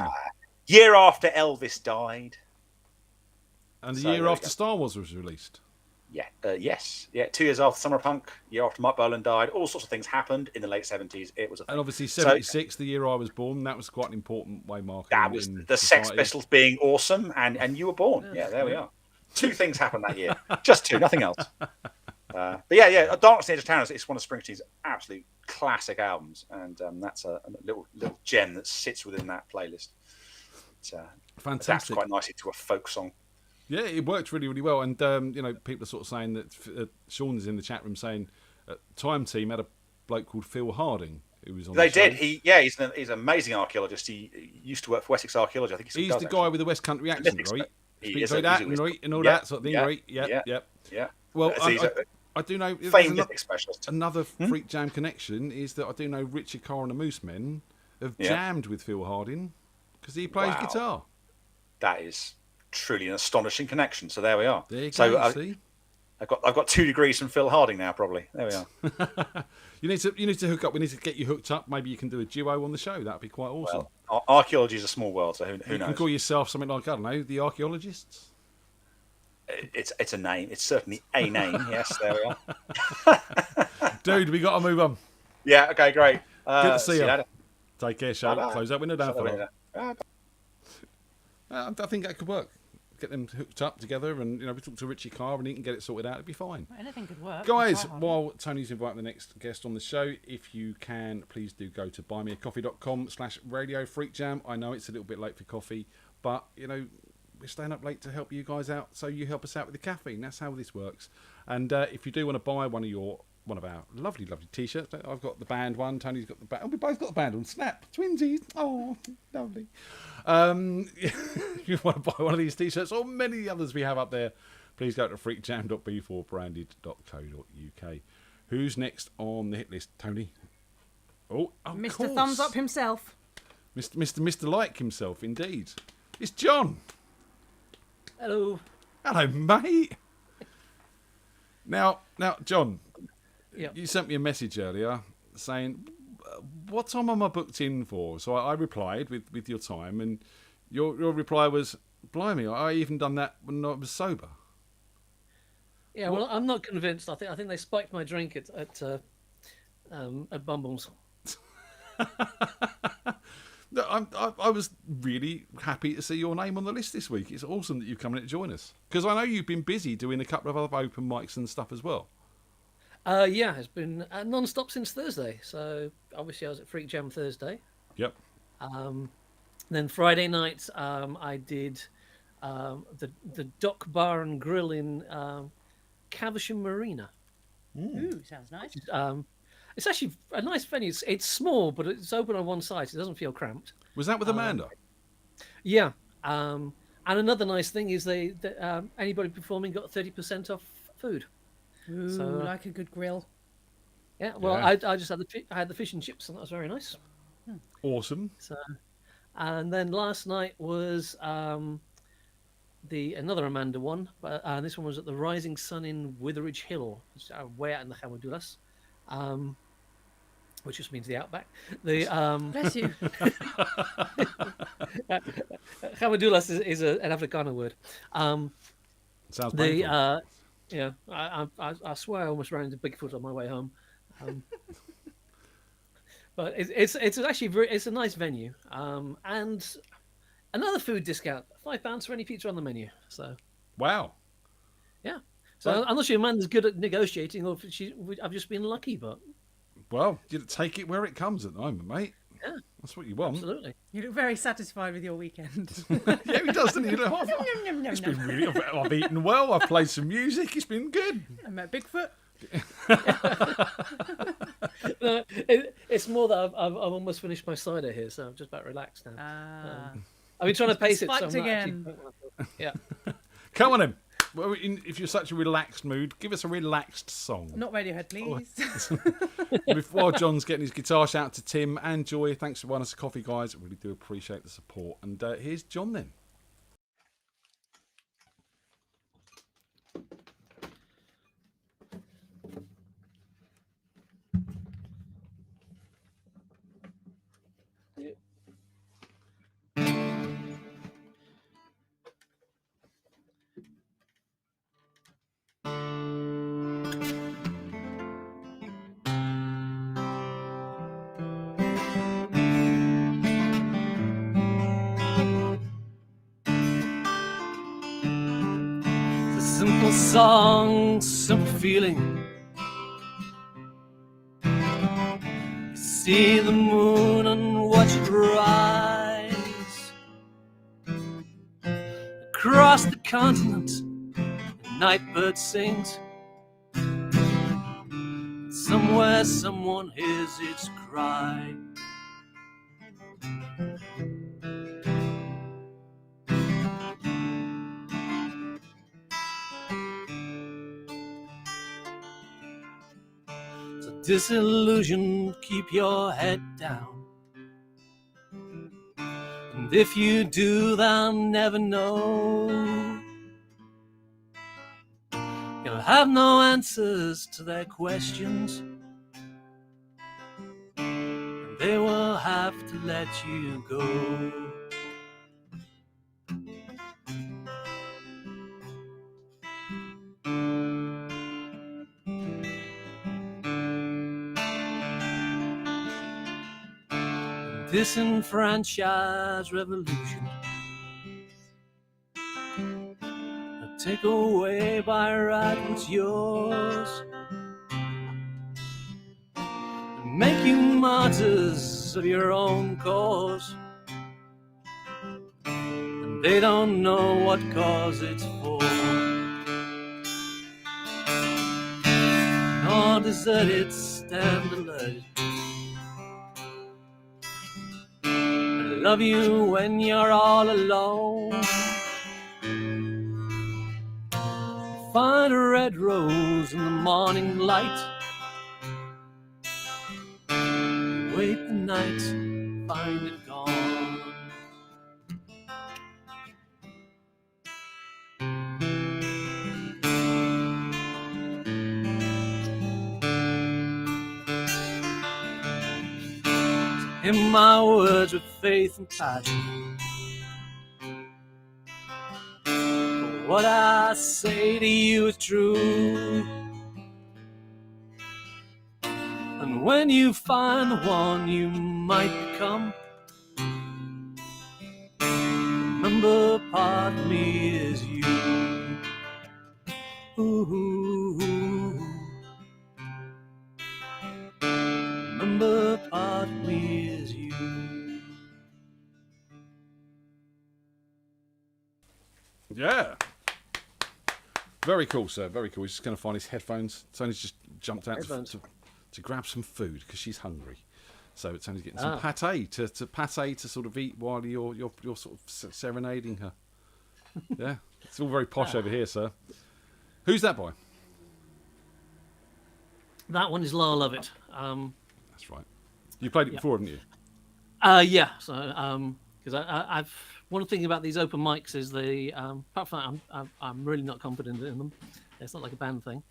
Year after Elvis died. And the So year there we after go. Star Wars was released. Yeah, yes. Yeah, 2 years after Summer Punk, year after Mike Bolan died. All sorts of things happened in the late 70s. It was a thing. And obviously So- 76, the year I was born, that was quite an important way marker. That was in the Sex society. Pistols being awesome, and you were born. Yeah, there we are. 2 things happened that year. Just 2, nothing else. But yeah, Darkness Near to Town is one of Springsteen's absolute classic albums, and that's a little gem that sits within that playlist. It's, adapts Fantastic. quite nicely to a folk song. Yeah, it worked really, really well. And, people are sort of saying that Sean is in the chat room saying Time Team had a bloke called Phil Harding who was on They the show. did. He's an amazing archaeologist. He used to work for Wessex Archaeology. I think He's the guy with the West Country accent, Mythics, right? he Speaks is a- like that, he's a and wizard. right, and all Yeah, that sort of thing, yeah, right? Yep, yeah, yep. yeah. Well, So he's I do know. there's famed ano- mythic specialist. Another Freak Jam connection is that I do know Richard Carr and the Moosemen have Yeah. jammed with Phil Harding because he plays Wow. guitar. That is truly an astonishing connection. So there we are. There you so go. See, I've got 2 degrees from Phil Harding now, probably. There we are. you need to hook up. We need to get you hooked up. Maybe you can do a duo on the show. That'd be quite awesome. Well, archaeology is a small world, so who you knows? can call yourself something like, I don't know, the archaeologists. It's a name. It's certainly a name. Yes, there we are. Dude, we got to move on. Yeah. Okay. Great. Good to see you. later. Take care, Shay. Bye-bye. Close that window down for Bye-bye. now. I think that could work. Get them hooked up together, and we talk to Richie Carr, and he can get it sorted out. It'd be fine. Anything could work. Guys, Quite hard. while Tony's inviting the next guest on the show, if you can, please do go to buymeacoffee.com/Radio Freak Jam. I know it's a little bit late for coffee, but we're staying up late to help you guys out, so you help us out with the caffeine. That's how this works. And if you do want to buy one of our lovely t-shirts, I've got the band one, Tony's got the band. Oh, we both got the band on. Snap, twinsies. Oh, lovely. If you want to buy one of these t-shirts or many others we have up there, please go to freakjam.b4branded.co.uk. Who's next on the hit list, Tony? Oh, of Mr. course. Thumbs Up himself. Mr. Like himself, indeed. It's John. Hello. Hello, mate. Now, John, Yep. you sent me a message earlier saying, what time am I booked in for? So I replied with your time, and your reply was, blimey, I even done that when I was sober. Yeah, well, I'm not convinced. I think they spiked my drink at Bumble's. No, I was really happy to see your name on the list this week. It's awesome that you've come in to join us, because I know you've been busy doing a couple of other open mics and stuff as well. Yeah, it's been non-stop since Thursday. So obviously I was at Freak Jam Thursday. Yep. Then Friday night I did the Dock Bar and Grill in Caversham Marina. Ooh, sounds nice. It's actually a nice venue. It's small, but it's open on one side, so it doesn't feel cramped. Was that with Amanda? Yeah. And another nice thing is anybody performing got 30% off food. Ooh, So, like a good grill. Yeah. Well, Yeah. I just had the fish and chips, and that was very nice. Awesome. So, and then last night was another Amanda one, but this one was at the Rising Sun in Witheridge Hill, which is way out in the Hamadullas, which just means the outback. Bless you. Hamadullas is an Afrikaner word. Sounds painful. Yeah, I swear I almost ran into Bigfoot on my way home. But it's actually it's a nice venue, and another food discount, £5 for any pizza on the menu. So Wow. yeah, so I'm not sure Amanda's good at negotiating, or if I've just been lucky, but Well, you take it where it comes at the moment, mate. yeah, That's what you want. absolutely. You look very satisfied with your weekend. Yeah, he does, doesn't he? It's been really. I've eaten well. I've played some music. It's been good. I met Bigfoot. No, it's more that I've almost finished my cider here, so I'm just about relaxed now. I've been trying to pace it. So I'm Spiked not again. actually... Yeah. Come on, then. Well, if you're such a relaxed mood, give us a relaxed song. Not Radiohead, please. Before John's getting his guitar, shout out to Tim and Joy. Thanks for buying us a coffee, guys. I really do appreciate the support. And here's John then. Simple song, simple feeling. You see the moon and watch it rise across the continent. The nightbird sings. Somewhere someone hears its cry. Disillusioned, keep your head down. And if you do, they'll never know. You'll have no answers to their questions, and they will have to let you go. Disenfranchised revolution, take away by right what's yours, and make you martyrs of your own cause, and they don't know what cause it's for, nor desert it, stand alert. Love you when you're all alone. Find a red rose in the morning light. Wait the night, find it gone. In my words with faith and passion, what I say to you is true. And when you find the one you might become, remember part of me is you. Ooh. Remember part of me is you. Yeah. Very cool, sir. Very cool. He's just going to find his headphones. Tony's just jumped out to grab some food because she's hungry. So Tony's getting some pate to sort of eat while you're sort of serenading her. Yeah. It's all very posh over here, sir. Who's that boy? That one is Lyle Lovett. That's right. You played it before, haven't you? Yeah. So, because I've one thing about these open mics is the apart from that, I'm really not confident in them. It's not like a band thing.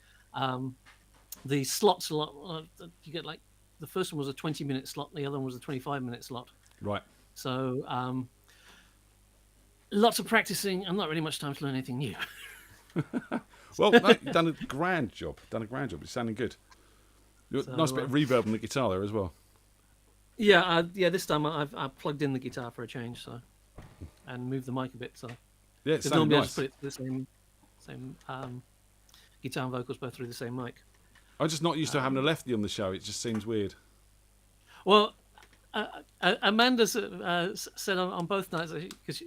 The slots a lot. You get like the first one was a 20-minute slot, the other one was a 25-minute slot. Right. So lots of practicing and not really much time to learn anything new. Well, no, you've done a grand job. It's sounding good. Nice bit of reverb on the guitar there as well. Yeah, This time I've plugged in the guitar for a change, and moved the mic a bit. So yeah, it's normally nice. I just put it to the same guitar and vocals both through the same mic. I'm just not used to having a lefty on the show. It just seems weird. Well, Amanda said on both nights because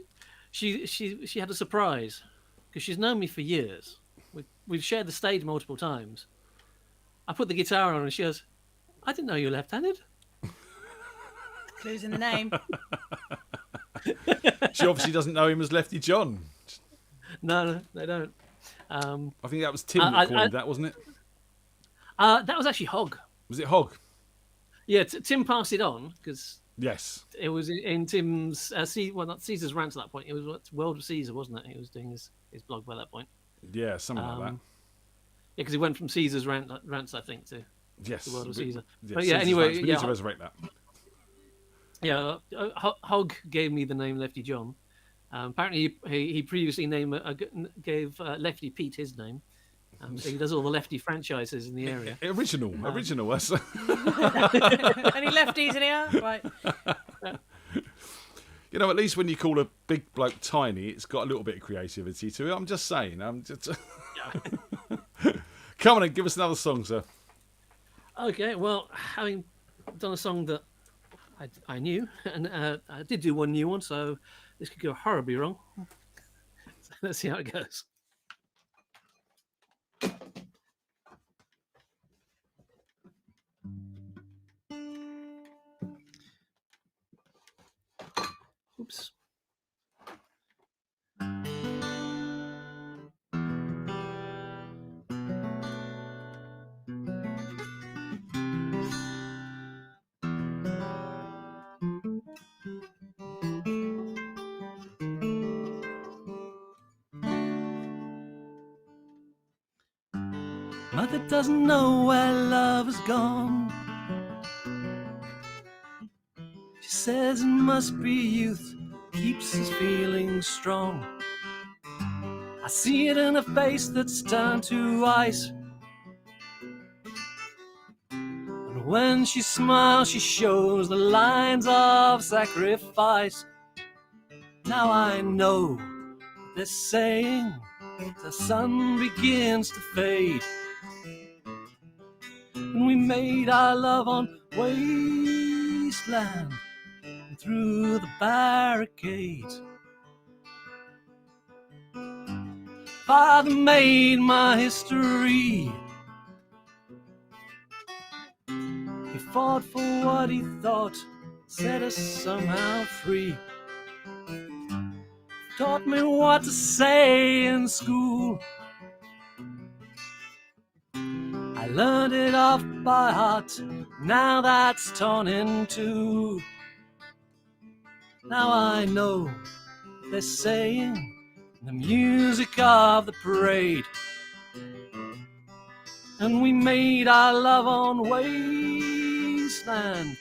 she had a surprise because she's known me for years. We've shared the stage multiple times. I put the guitar on and she goes, "I didn't know you were left-handed." Clues in the name. She obviously doesn't know him as Lefty John. No, they don't. I think that was Tim that called that, wasn't it? That was actually Hog. Was it Hog? Yeah, Tim passed it on because yes, it was in Tim's not Caesar's rant at that point. It was World of Caesar, wasn't it? He was doing his blog by that point. Yeah, something like that. Yeah, because he went from Caesar's rants, I think, to yes, the World of Caesar. Yeah, but yeah, Caesar's anyway, rants. We need to resurrect that. Yeah, Hog gave me the name Lefty John. Apparently, he previously gave Lefty Pete his name. So he does all the Lefty franchises in the area. Original. Any lefties in here? Right. You know, at least when you call a big bloke tiny, it's got a little bit of creativity to it. I'm just saying. Come on and give us another song, sir. Okay, well, having done a song that I knew, and I did do one new one, so this could go horribly wrong. So let's see how it goes. Oops. Mother doesn't know where love has gone. She says it must be youth keeps us feeling strong. I see it in her face that's turned to ice. And when she smiles, she shows the lines of sacrifice. Now I know they're saying the sun begins to fade. And we made our love on wasteland and through the barricades. Father made my history. He fought for what he thought set us somehow free. Taught me what to say in school. I learned it off by heart, now that's torn in two. Now I know they're saying the music of the parade. And we made our love on wasteland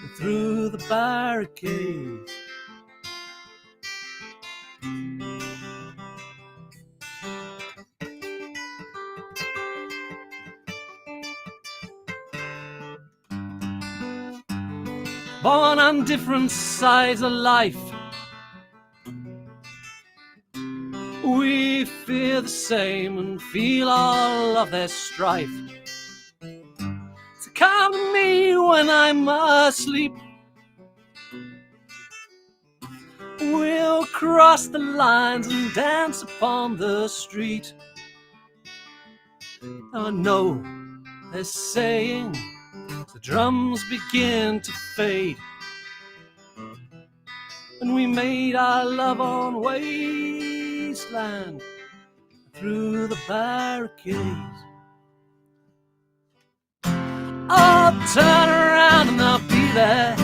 and through the barricades. Born on different sides of life, we fear the same and feel all of their strife. So come to me when I'm asleep. We'll cross the lines and dance upon the street. I know they're saying the drums begin to fade. And we made our love on wasteland through the barricades. I'll turn around and I'll be there.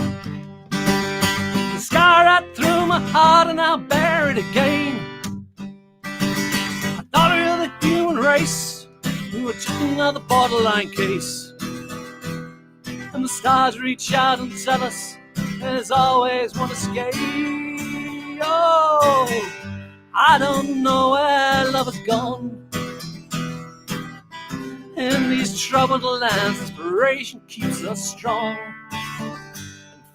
The scar right through my heart and I'll bear it again. I thought we were the human race, we were just another borderline case. And the stars reach out and tell us there's always one escape. Oh, I don't know where love has gone. In these troubled lands, inspiration keeps us strong. And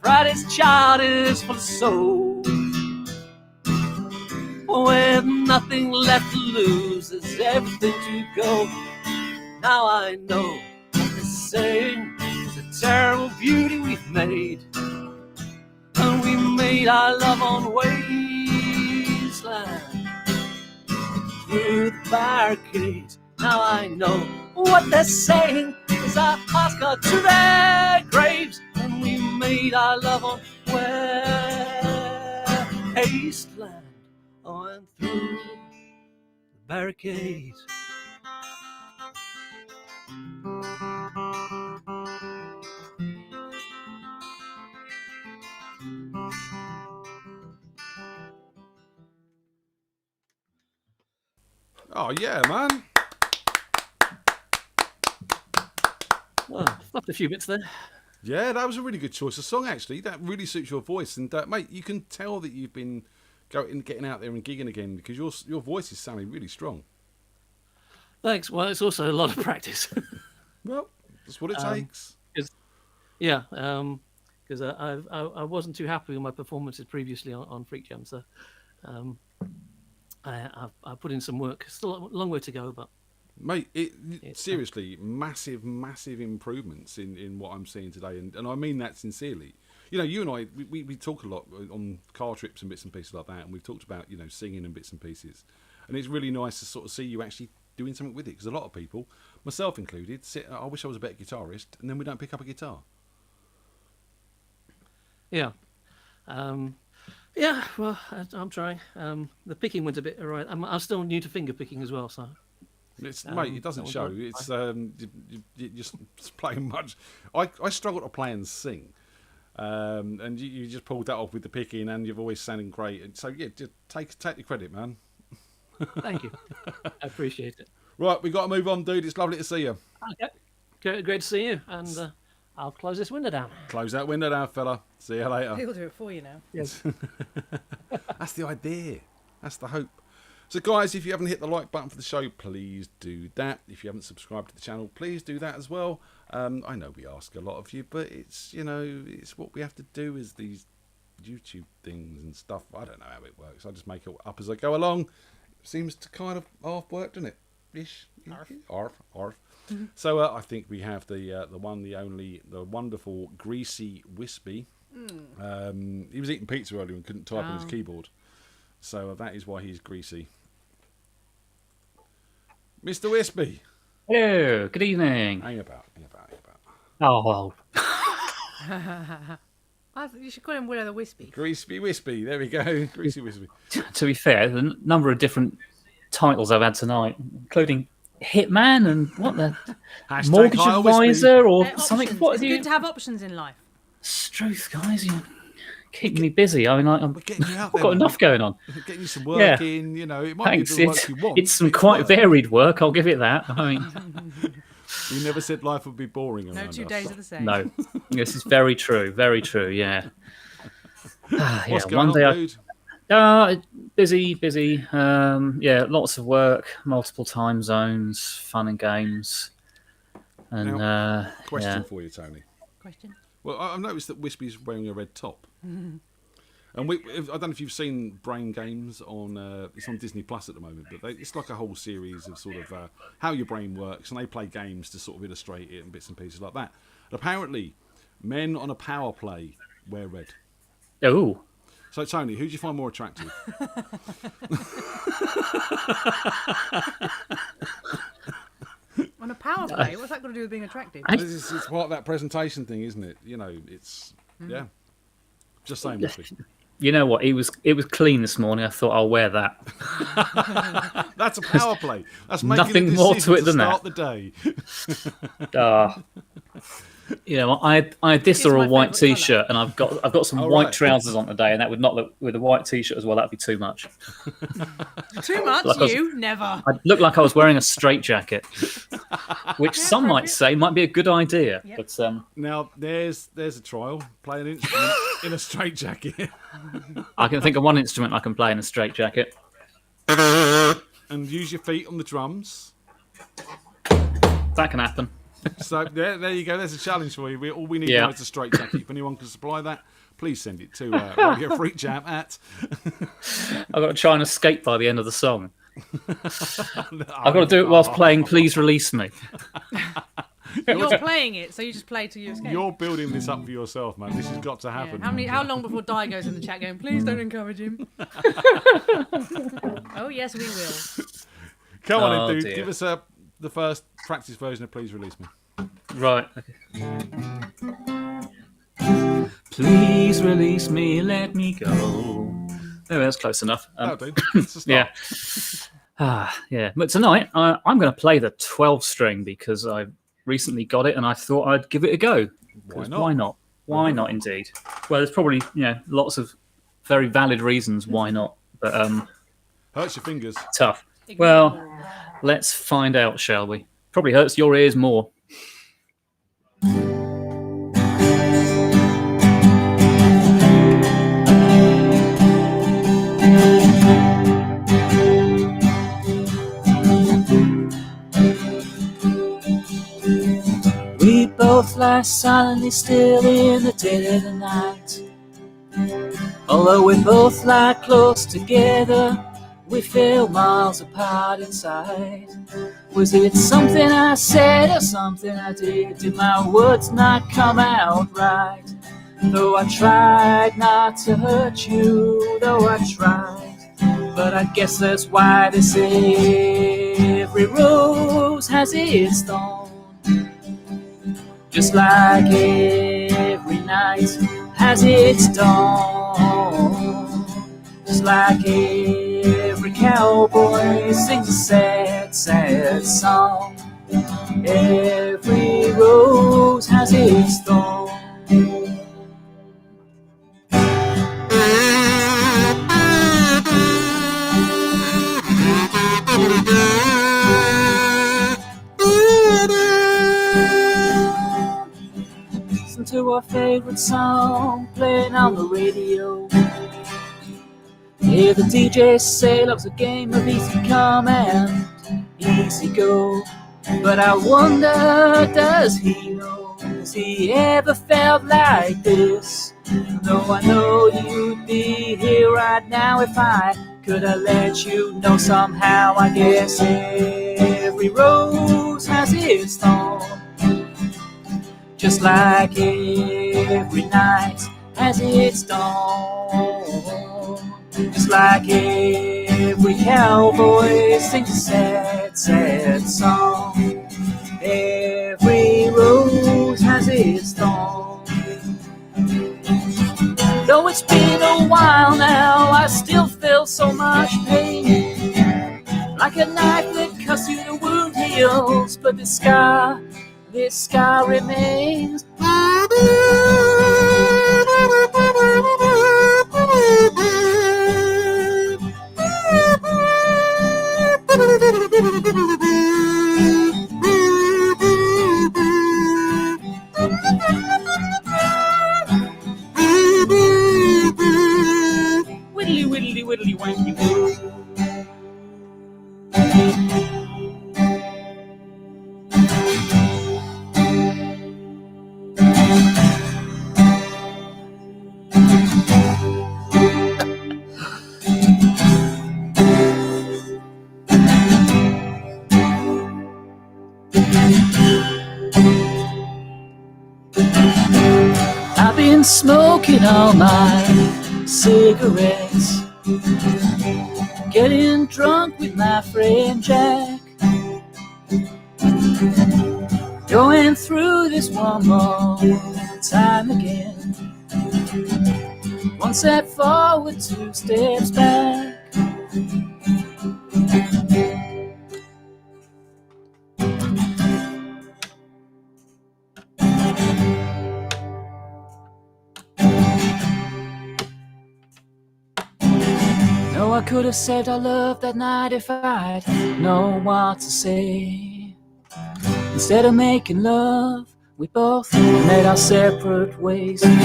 Friday's child is full of soul. With nothing left to lose, there's everything to go. Now I know what they're saying. It's a terrible beauty we've made. And we made our love on wasteland through the barricades. Now I know what they're saying is our hearts got to their graves. And we made our love on wasteland and through barricade. Oh yeah, man. Well, fluffed a few bits there. Yeah, that was a really good choice of song, actually. That really suits your voice. And, mate, you can tell that you've been getting out there and gigging again because your voice is sounding really strong. Thanks. Well, it's also a lot of practice. Well, that's what it takes. Yeah, because I wasn't too happy with my performances previously on FreakJam, so I put in some work. Still a long way to go, but... Mate, seriously, massive improvements in what I'm seeing today, and I mean that sincerely. You know, you and I, we talk a lot on car trips and bits and pieces like that, and we've talked about, you know, singing and bits and pieces, and it's really nice to sort of see you actually doing something with it, because a lot of people, myself included, I wish I was a better guitarist, and then we don't pick up a guitar. Yeah. Yeah, well, I'm trying. The picking went a bit awry. I'm still new to finger picking as well, so... Mate, it doesn't show. It's you're just playing much. I struggle to play and sing, and you just pulled that off with the picking, and you've always sounding great. And so yeah, just take the credit, man. Thank you. I appreciate it. Right, we got to move on, dude. It's lovely to see you. Okay, great to see you, and I'll close this window down. Close that window down, fella. See you later. He'll do it for you now. Yes. That's the idea. That's the hope. So guys, if you haven't hit the like button for the show, please do that. If you haven't subscribed to the channel, please do that as well. I know we ask a lot of you, but it's, you know, it's what we have to do is these YouTube things and stuff. I don't know how it works. I just make it up as I go along. It seems to kind of half work, doesn't it? Ish. Arf. Mm-hmm. So I think we have the one, the only, the wonderful Greasy Wispy. He was eating pizza earlier and couldn't type on his keyboard. So that is why he's greasy. Mr. Wispy. Hello, good evening. Hang about. Oh, well. You should call him Willow the Wispy. Greasy Wispy, there we go. Greasy Wispy. To be fair, the number of different titles I've had tonight, including Hitman and what the Mortgage Advisor or something. What it's good to have options in life. Struth, guys, you keep me busy. I mean, I've got enough going on. Getting you some work in, you know, it might Thanks. be the work you want. It's some quite varied work, I'll give it that. I mean, you never said life would be boring around No 2 us. days are the same. No, this is very true, yeah. What's going on, dude? Busy. Yeah, lots of work, multiple time zones, fun and games. And now, question for you, Tony. Question? Well, I've noticed that Wispy's wearing a red top. And I don't know if you've seen Brain Games on it's on Disney Plus at the moment, but it's like a whole series of sort of how your brain works, and they play games to sort of illustrate it and bits and pieces like that. And apparently, men on a power play wear red. Oh. So, Tony, who do you find more attractive? On a power play? What's that got to do with being attractive? It's part of that presentation thing, isn't it? You know, it's yeah. Just saying, Wispy. You know what? It was clean this morning. I thought I'll wear that. That's a power play. That's making nothing more to it than that. Start the day. You know, I had this or a white t-shirt, and I've got some white trousers on today, and that would not look with a white t-shirt as well. That'd be too much. Too much? Never. I looked like I was wearing a straitjacket, which some might say might be a good idea. Yep. But now there's a trial. Play an instrument in a straitjacket. I can think of one instrument I can play in a straitjacket. And use your feet on the drums. That can happen. So there you go. There's a challenge for you. All we need now is a straitjacket. If anyone can supply that, please send it to Radio FreakJam at. I've got to try and escape by the end of the song. I've got to do it whilst playing Please Release Me. You're playing it, so you just play till you escape. You're building this up for yourself, man. This has got to happen. Yeah. How long before Di goes in the chat going, please don't encourage him? Oh, yes, we will. Come on in, dude. Dear. Give us the first practice version of Please Release Me. Right. Okay. Please release me, let me go. Oh, that's close enough. That'll do. Yeah. Yeah. But tonight, I'm going to play the 12-string because I recently got it and I thought I'd give it a go. Why not? Why not? Why not, indeed? Well, there's probably lots of very valid reasons why not. But hurts your fingers. Tough. Well, let's find out, shall we? Probably hurts your ears more. We both lie silently still in the dead of the night. Although we both lie close together, we feel miles apart inside. Was it something I said or something I did? Did my words not come out right? Though I tried not to hurt you, though I tried. But I guess that's why they say every rose has its thorn. Just like every night has its dawn. Just like every cowboy sings a sad, sad song. Every rose has its thorn. Listen to our favorite song playing on the radio. Hear the DJ say love's a game of easy come and easy go. But I wonder, does he know? Has he ever felt like this? Though I know you'd be here right now if I could have let you know somehow. I guess every rose has its thorn. Just like every night has its dawn. Just like every cowboy sings a sad, sad song. Every rose has its thorn. Though it's been a while now, I still feel so much pain. Like a knife that cuts through the wound heals, but this scar remains. Widdly, widdly, widdly, wanky, woo. I've been smoking all my cigarettes, getting drunk with my friend Jack, going through this one more time again. One step forward, 2 steps back. No, I could have saved our love that night if I'd known what to say. Instead of making love, we both made our separate ways. And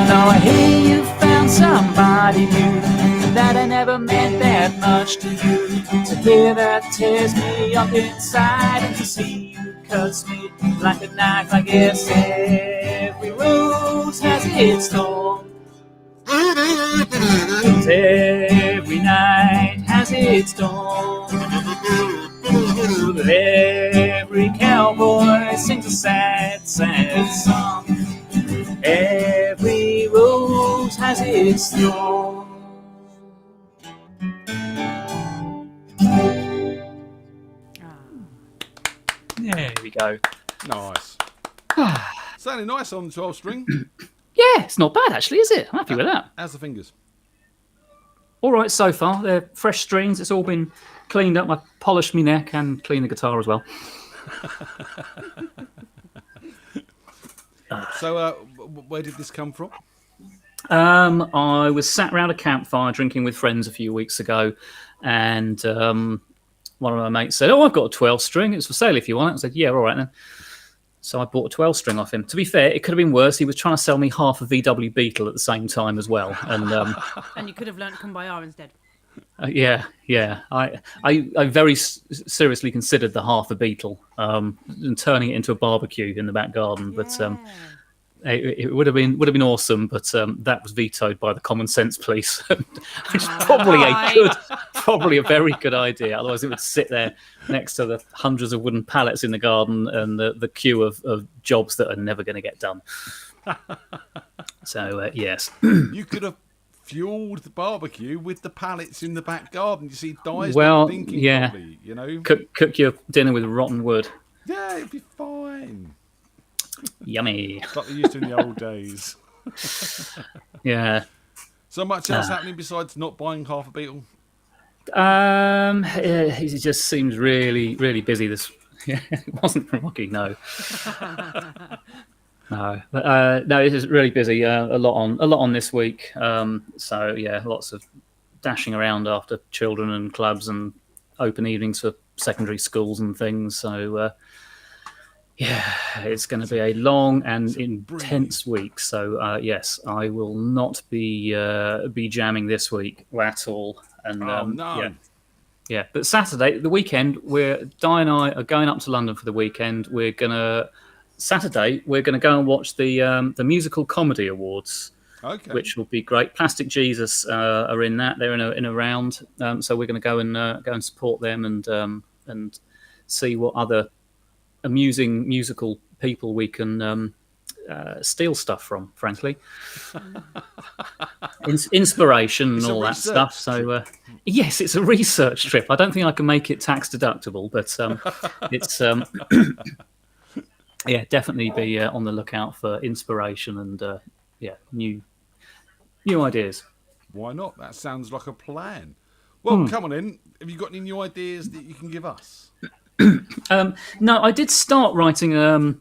now I hear you found somebody new, and that I never meant that much to you. To hear that tears me up inside, and to see you cuts me like a knife. I guess every rose has its thorn. Every night has its dawn. Every cowboy sings a sad, sad song. Every rose has its thorn. There we go. Nice. Sounding nice on the 12 string. Yeah, it's not bad actually, is it? I'm happy with that. How's the fingers? All right so far. They're fresh strings. It's all been cleaned up. I polished my neck and cleaned the guitar as well. So, where did this come from? I was sat around a campfire drinking with friends a few weeks ago, and one of my mates said, "Oh, I've got a 12-string. It's for sale if you want it." I said, "Yeah, all right then." So I bought a 12-string off him. To be fair, it could have been worse. He was trying to sell me half a VW Beetle at the same time as well, and And you could have learnt Kumbaya instead. yeah. I very seriously considered the half a Beetle and turning it into a barbecue in the back garden, but it would have been awesome. But that was vetoed by the common sense police, which is probably a very good idea. Otherwise, it would sit there next to the hundreds of wooden pallets in the garden and the queue of jobs that are never going to get done. So yes, you could have fueled the barbecue with the pallets in the back garden. You see, Di's not thinking properly, you know. Cook your dinner with rotten wood. Yeah, it'd be fine. Yummy. It's like they used to in the old days. Yeah. So much else happening besides not buying half a Beetle? It just seems really, really busy. It wasn't from Rocky, no. No, but no, it is really busy. A lot on this week. So yeah, lots of dashing around after children and clubs and open evenings for secondary schools and things. So yeah, it's going to be a long and intense week. So yes, I will not be jamming this week at all. And no. Yeah. But Saturday, the weekend, Di and I are going up to London for the weekend. Saturday, we're going to go and watch the musical comedy awards, which will be great. Plastic Jesus are in that; they're in a round, so we're going to go and support them and see what other amusing musical people we can steal stuff from. Frankly, inspiration and all that stuff. So yes, it's a research trip. I don't think I can make it tax deductible, but it's. Yeah, definitely be on the lookout for inspiration and new ideas. Why not? That sounds like a plan. Well, come on in. Have you got any new ideas that you can give us? No, I did start writing. I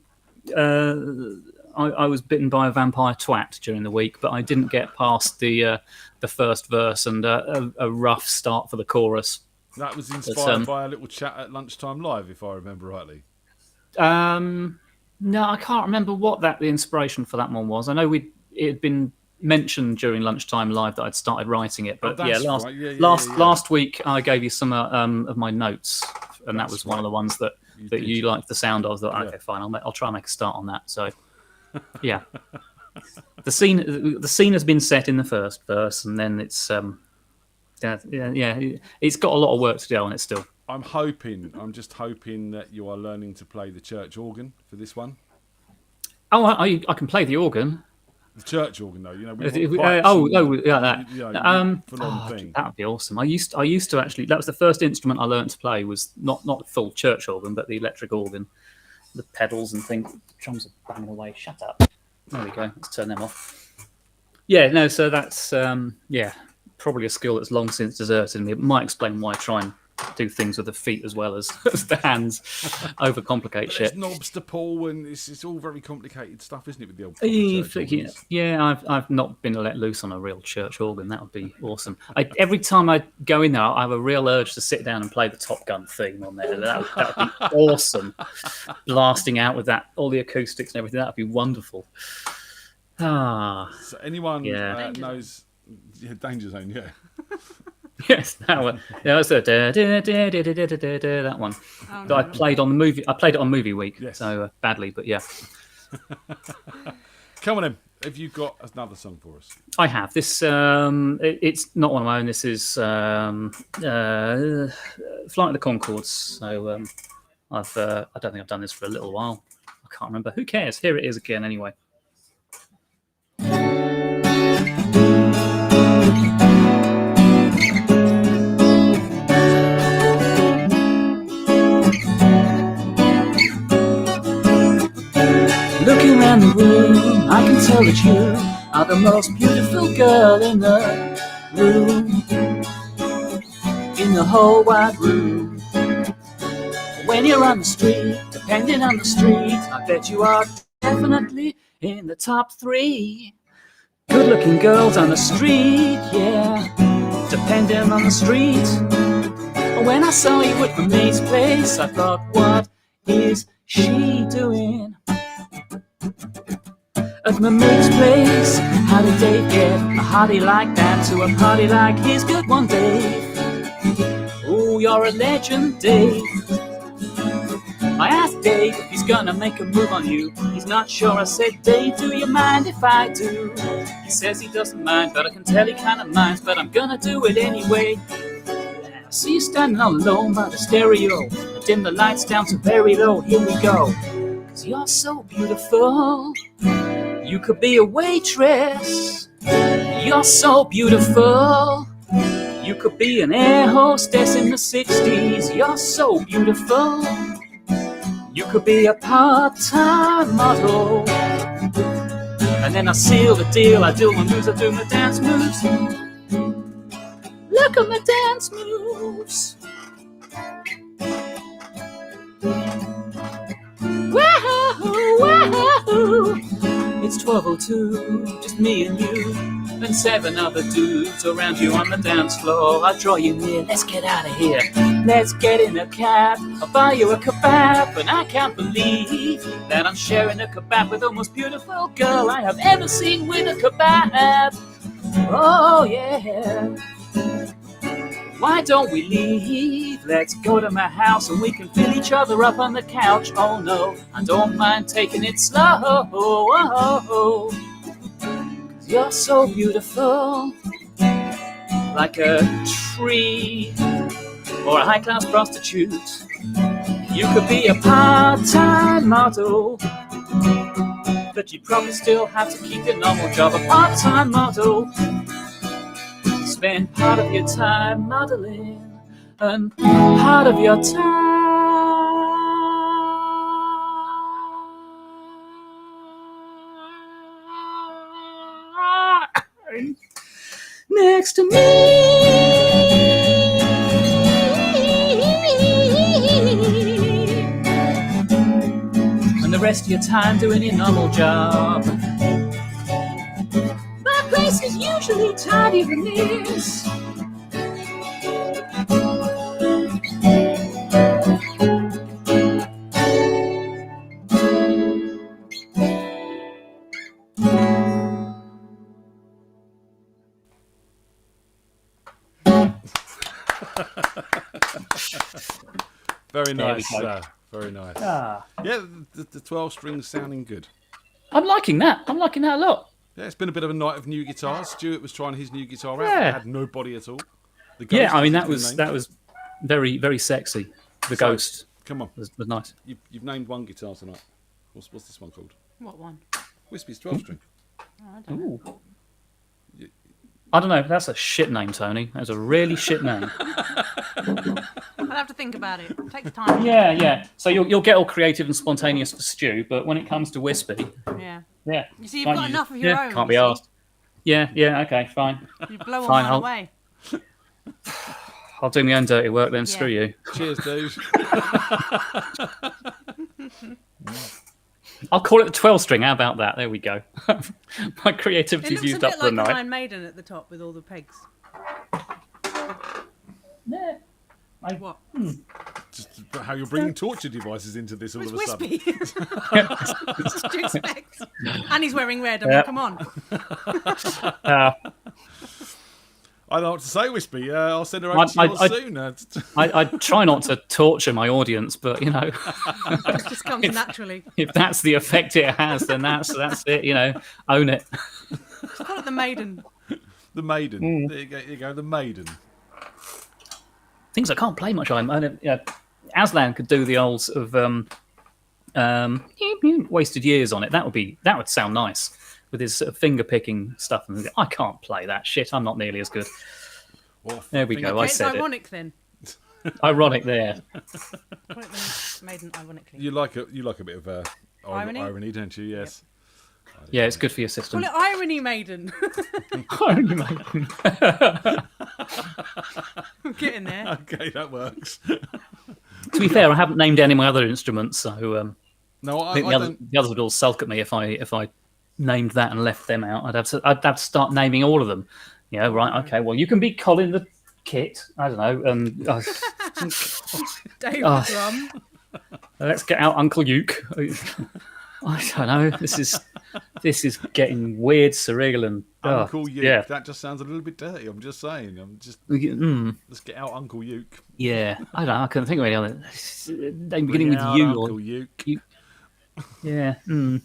was bitten by a vampire twat during the week, but I didn't get past the first verse and a rough start for the chorus. That was inspired by a little chat at Lunchtime Live, if I remember rightly. No, I can't remember what the inspiration for that one was. I know it had been mentioned during Lunchtime Live that I'd started writing it, but last week I gave you some of my notes, and that was one of the ones that you liked the sound of. I thought, okay, fine, I'll try and make a start on that. So, yeah, the scene has been set in the first verse, and then it's it's got a lot of work to do on it still. I'm just hoping that you are learning to play the church organ for this one. Oh, I can play the organ. The church organ, though, you know. That. Thing. That would be awesome. I used to actually. That was the first instrument I learned to play. Was not the full church organ, but the electric organ, the pedals and things. The drums are banging away. Shut up. There we go. Let's turn them off. Yeah, no. So that's probably a skill that's long since deserted me. It might explain why I try and do things with the feet as well as the hands. Overcomplicate shit. There's knobs to pull, and it's all very complicated stuff, isn't it? With the old I've not been let loose on a real church organ. That would be awesome. Every time I go in there, I have a real urge to sit down and play the Top Gun theme on there. That would be awesome. Blasting out with that, all the acoustics and everything. That would be wonderful. So anyone knows Danger Zone, yeah. Yes, that one. Yeah, that's that one. Oh, that I played on the movie. I played it on Movie Week, so badly, but yeah. Come on in. Have you got another song for us? I have. This it's not one of my own. This is Flight of the Conchords. So I don't think I've done this for a little while. I can't remember. Who cares? Here it is again anyway. Looking around the room, I can tell that you are the most beautiful girl in the room. In the whole wide room. When you're on the street, depending on the street, I bet you are definitely in the top 3. Good-looking girls on the street, yeah, depending on the street. When I saw you at my mate's place, I thought, what is she doing? At my mate's place, how did Dave get a hottie like that to a party like his? Good one, Dave. Oh, you're a legend, Dave. I asked Dave if he's gonna make a move on you. He's not sure. I said, Dave, do you mind if I do? He says he doesn't mind, but I can tell he kinda minds. But I'm gonna do it anyway. I see you standing all alone by the stereo. I dim the lights down to very low. Here we go. 'Cause you're so beautiful. You could be a waitress. You're so beautiful. You could be an air hostess in the 60s. You're so beautiful. You could be a part-time model. And then I seal the deal. I do my moves, I do my dance moves. Look at my dance moves. Wahoo, wahoo. It's 12:02, just me and you, and 7 other dudes around you on the dance floor. I draw you near, let's get out of here. Let's get in a cab, I'll buy you a kebab. And I can't believe that I'm sharing a kebab with the most beautiful girl I have ever seen with a kebab. Oh yeah. Why don't we leave? Let's go to my house and we can fill each other up on the couch. Oh no, I don't mind taking it slow. Oh, 'cause you're so beautiful, like a tree or a high-class prostitute. You could be a part-time model, but you'd probably still have to keep your normal job. A part-time model. Spend part of your time modeling and part of your time next to me. And the rest of your time doing your normal job. My place is usually tidier than this. Very There we nice, go. very nice. Ah. Yeah, the 12 strings sounding good. I'm liking that. I'm liking that a lot. Yeah, it's been a bit of a night of new guitars. Stuart was trying his new guitar out. Yeah. It had nobody at all. The Yeah, Ghost I mean is that the was name. very, very sexy. The So, Ghost. Come on, was nice. You've named one guitar tonight. What's this one called? What one? Wispy's 12 string. Oh, I don't know. Ooh. I don't know. That's a shit name, Tony. That's a really shit name. I'll have to think about it. Take the time. Yeah. So you'll get all creative and spontaneous for Stu, but when it comes to Wispy, Yeah. yeah. You see, you've Can't got enough of your own. Can't be you see. asked. Yeah. Okay, fine. You blow Fine, all mine away. I'll do my own dirty work then. Yeah. Screw you. Cheers, dude. I'll call it the 12 string. How about that? There we go. My It creativity's looks a used up bit for the like an night. Iron Maiden at the top with all the pegs. Yeah. What? Just how you're bringing torture devices into this all It's of a sudden. wispy. What did you expect? And he's wearing red. I mean, Yeah. come on. I don't know what to say, Wispy. I'll send her over to you soon. I try not to torture my audience, but you know, It just comes naturally. if that's the effect it has, then that's it. You know, own it. Let's call it the Maiden. The Maiden. Mm. There you go, the Maiden. Things I can't play much. Aslan could do the old sort of wasted years on it. That would sound nice with his sort of finger picking stuff. And I can't play that shit. I'm not nearly as good. There we go. I It's said ironic then. it. Ironic there. Call it the Maiden ironically. You like a bit of Irony? irony, don't you? Yes. Yeah, it's good for your system. Call it Irony Maiden. Irony Maiden. getting there. Okay, that works. To be fair, I haven't named any of my other instruments, so no, I think I don't. the others would all sulk at me if I named that and left them out. I'd have to start naming all of them. You know, right? Okay, well, you can be Colin the Kit. I don't know. Dave the Drum. Let's get out Uncle Uke. I don't know. This is getting weird, surreal, and Uncle Uke. Yeah. That just sounds a little bit dirty. I'm just saying. Let's get out Uncle Uke. Yeah, I don't know. I couldn't think of any other. They beginning with out U Uncle or Uke. Yeah. No.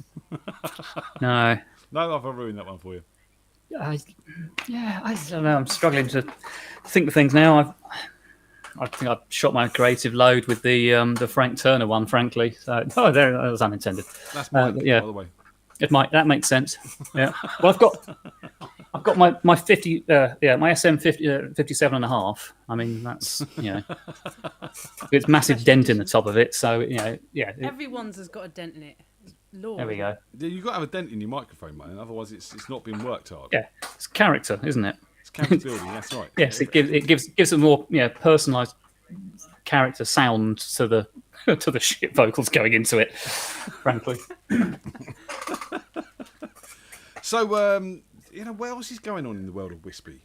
No, I've ruined that one for you. I don't know. I'm struggling to think of things now. I think I've shot my creative load with the Frank Turner one, frankly. So, there, that was unintended. That's mine, yeah. by the way. That makes sense. Yeah. Well, I've got my 50 my SM 57.5. I mean, that's it's massive dent in the top of it. So Everyone's has got a dent in it. Lord. There we go. You've got to have a dent in your microphone, man. Otherwise, it's not been worked hard. Yeah, it's character, isn't it? It's character building. That's right. Yes, it gives a more personalised character sound to the shit vocals going into it. Frankly. So, what else is going on in the world of Wispy?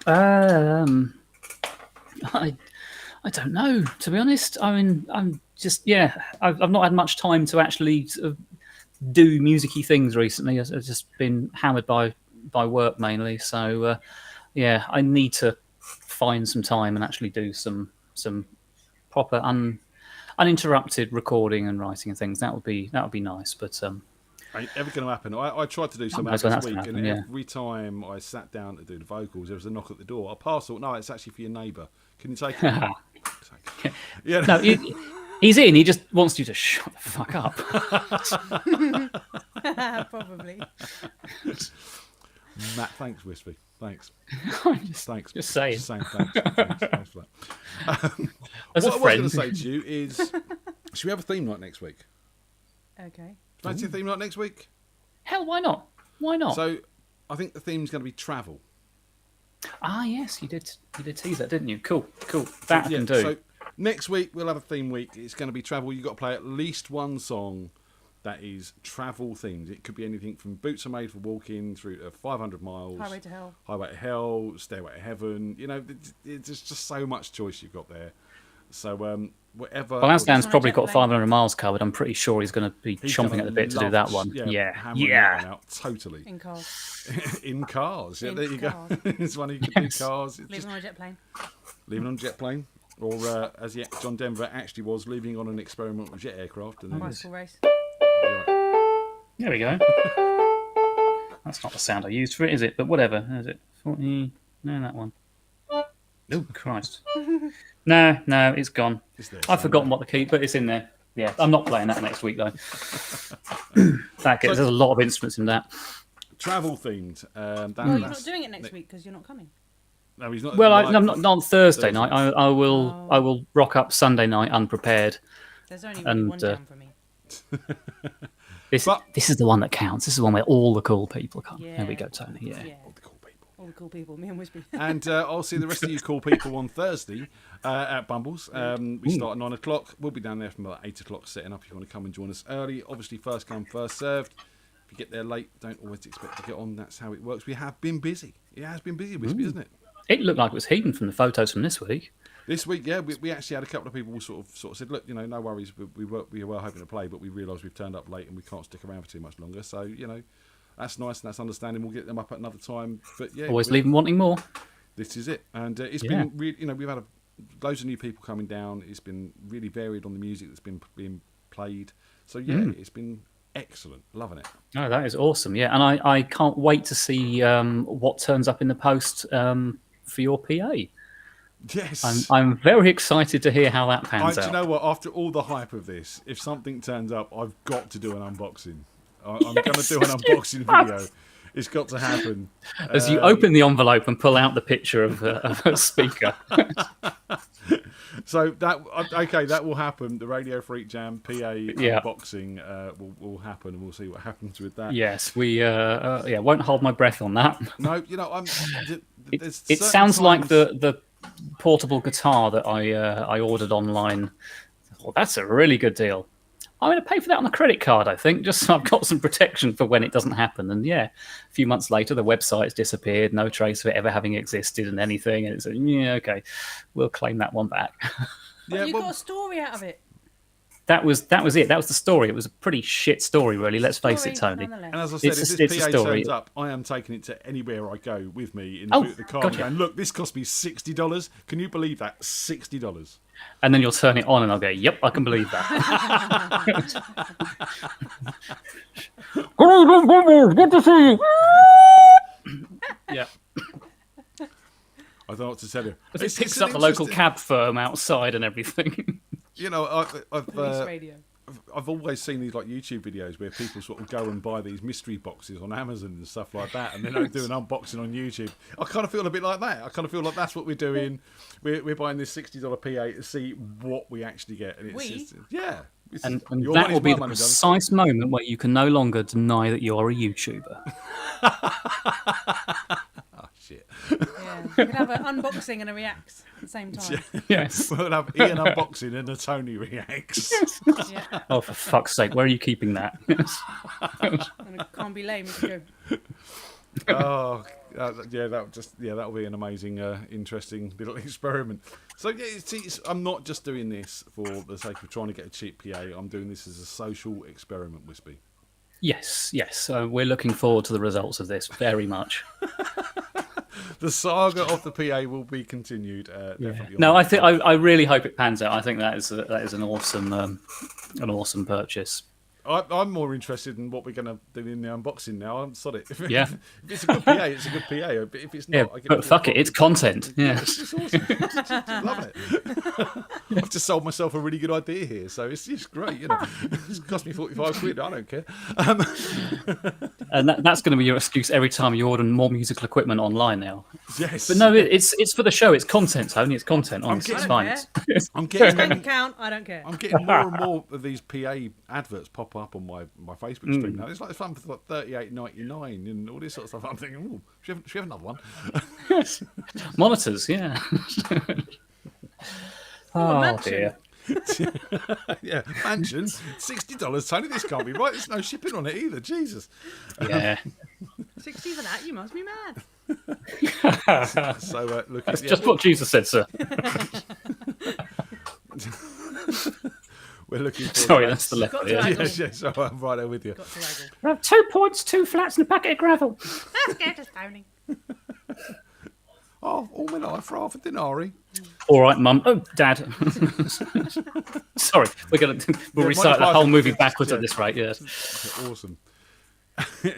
I don't know, to be honest. I mean, I'm just I've not had much time to actually sort of do musicy things recently. I've just been hammered by work mainly. So I need to find some time and actually do some proper uninterrupted recording and writing and things. That would be nice, but ain't ever going to happen. I tried to do some this week, and every time I sat down to do the vocals, there was a knock at the door. I passed thought, no, it's actually for your neighbour. Can you take it? Yeah. No, he's in. He just wants you to shut the fuck up. Probably. Matt, thanks, Wispy. Thanks. Thanks. Just saying. Just saying thanks. Thanks for that. As a what I was friend. going to say to you is, should we have a theme night next week? Okay. Fancy a theme night next week? Hell, why not? Why not? So, I think the theme's going to be travel. Ah, yes, you did tease that, didn't you? Cool. That I can do. So, next week, we'll have a theme week. It's going to be travel. You've got to play at least one song that is travel themed. It could be anything from Boots Are Made for Walking through to 500 Miles. Highway to Hell. Highway to Hell, Stairway to Heaven. There's just so much choice you've got there. So, whatever. Well, Aslan's probably got 500 miles covered. I'm pretty sure he's going to be chomping at the bit to do that one. Yeah. That one out, totally. In cars. In cars. Yeah, In there you cars. go. It's one you can do cars. It's Leaving on a jet plane. Leaving on a jet plane. Or, as John Denver actually was, leaving on an experimental jet aircraft. And then Bicycle race. There we go. That's not the sound I used for it, is it? But whatever. Is it 40? No, that one. Oh, Christ. No, it's gone. I've forgotten what to keep, but it's in there. Yeah, I'm not playing that next week, though. There's a lot of instruments in that. Travel themed. You're not doing it next week because you're not coming. No, he's not. Well, I'm not on Thursday night. I will rock up Sunday night unprepared. There's only one down for me. This is the one that counts. This is the one where all the cool people come. Yeah. There we go, Tony. Yeah. All the cool people. All the cool people. Me and Wispy. And I'll see the rest of you cool people on Thursday at Bumbles. We start at 9 o'clock. We'll be down there from about 8 o'clock setting up if you want to come and join us early. Obviously, first come, first served. If you get there late, don't always expect to get on. That's how it works. We have been busy. It has been busy, Wispy, isn't it? It looked like it was heaving from the photos from this week. This week, yeah, we actually had a couple of people sort of said, look, no worries, we were hoping to play, but we realised we've turned up late and we can't stick around for too much longer. So, that's nice and that's understanding. We'll get them up at another time. But yeah, always leave them wanting more. This is it, and it's been really, we've had loads of new people coming down. It's been really varied on the music that's been being played. So it's been excellent, loving it. Oh, that is awesome. Yeah, and I can't wait to see what turns up in the post for your PA. Yes, I'm very excited to hear how that pans out. Do you know what? After all the hype of this, if something turns up, I've got to do an unboxing. I'm going to do an unboxing video. It's got to happen. As you open the envelope and pull out the picture of a speaker. So that will happen. The Radio FreakJam PA unboxing will happen, and we'll see what happens with that. Yes, we won't hold my breath on that. No, It sounds like the portable guitar that I ordered online. Well, that's a really good deal. I'm going to pay for that on a credit card, I think, just so I've got some protection for when it doesn't happen. And yeah, a few months later, the website's disappeared, no trace of it ever having existed and anything. And it's okay, we'll claim that one back. But you got a story out of it. That was it. That was the story. It was a pretty shit story, really. Let's face it, Tony. And as I said, if this PA turns up, I am taking it to anywhere I go with me in the boot of the car. Gotcha. And look, this cost me $60. Can you believe that? $60. And then you'll turn it on, and I'll go, "Yep, I can believe that." Good to see you. Yeah. I don't know what to tell you. It picks up the local cab firm outside and everything. You know, I've always seen these like YouTube videos where people sort of go and buy these mystery boxes on Amazon and stuff like that, and then they do an unboxing on YouTube. I kind of feel a bit like that. I kind of feel like that's what we're doing. We're buying this $60 PA to see what we actually get, and it's just, yeah. And that will be the precise moment where you can no longer deny that you are a YouTuber. Oh, shit. Yeah, we can have an unboxing and a reacts at the same time. Yes. We'll have Ian unboxing and a Tony reacts. Yeah. Oh, for fuck's sake, where are you keeping that? And it can't be lame if you go. That'll be an amazing, interesting little experiment. So I'm not just doing this for the sake of trying to get a cheap PA. I'm doing this as a social experiment, Wispy. Yes. We're looking forward to the results of this very much. The saga of the PA will be continued. Definitely. No, I really hope it pans out. I think that is an awesome purchase. I'm more interested in what we're going to do in the unboxing now. I'm sorry. If it's a good PA, it's a good PA. But if it's not, but fuck it, it's content. Yeah, it's awesome. Just love it. I've just sold myself a really good idea here, so it's just great. You know, it's cost me £45. I don't care. And that's going to be your excuse every time you order more musical equipment online now. Yes, but no, it's for the show. It's content, Tony. It's content. Honestly, it's fine. I'm getting bank account. I don't care. I'm getting more and more of these PA adverts pop up on my Facebook stream now. It's like fun for like $38.99 and all this sort of stuff. I'm thinking, oh, should we have another one? Monitors, yeah. Oh dear. Yeah, mansion, $60. Tony, this can't be right. There's no shipping on it either. Jesus. Yeah. 60 for that? You must be mad. So look, that's just what Jesus said, sir. We're looking for. Sorry, that's the left. Yes. So I'm right there with you. We have 2 points, 2 flats, and a packet of gravel. That's good as Tony. Oh, all my life for half a denari. All right, Mum. Oh, Dad. Sorry, we'll recite the whole movie backwards at this rate. Yes. Awesome.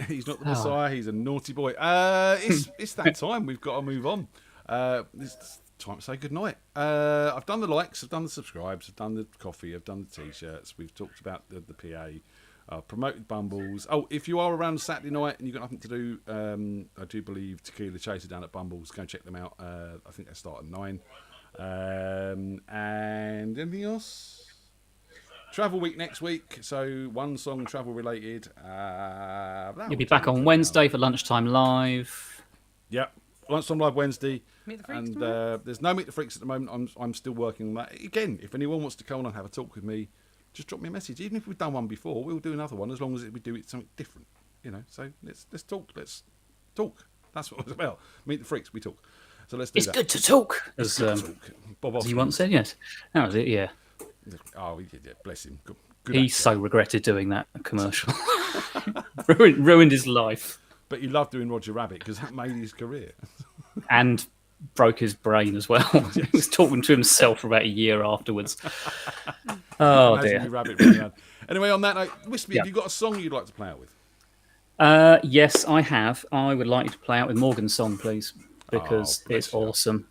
He's not the Messiah. He's a naughty boy. It's that time. We've got to move on. It's time to say goodnight. I've done the likes, I've done the subscribes, I've done the coffee, I've done the t-shirts, we've talked about the PA, promoted Bumbles. Oh, if you are around Saturday night and you've got nothing to do, I do believe Tequila Chaser down at Bumbles. Go check them out. I think they start at 9. And anything else? Travel week next week, so one song travel related. You'll be back on Wednesday for Lunchtime Live. Yep. Lunchtime Live Wednesday. Meet the Freaks and tomorrow? there's no Meet the Freaks at the moment. I'm still working on that. Again, if anyone wants to come on and have a talk with me, just drop me a message. Even if we've done one before, we'll do another one as long as we do it something different. You know, so let's talk. Let's talk. That's what it's about. Meet the Freaks, we talk. So let's do that. It's good to talk. As Bob he once said, yes. That was it, yeah. Oh, yeah, bless him. Good he actor. so regretted doing that commercial. ruined his life. But he loved doing Roger Rabbit because that made his career. And broke his brain as well. He was talking to himself for about a year afterwards. Oh, dear. Rabbit really had. Anyway, on that note, Wispy, have you got a song you'd like to play out with? Yes, I have. I would like you to play out with Morgan's song, please, because it's awesome.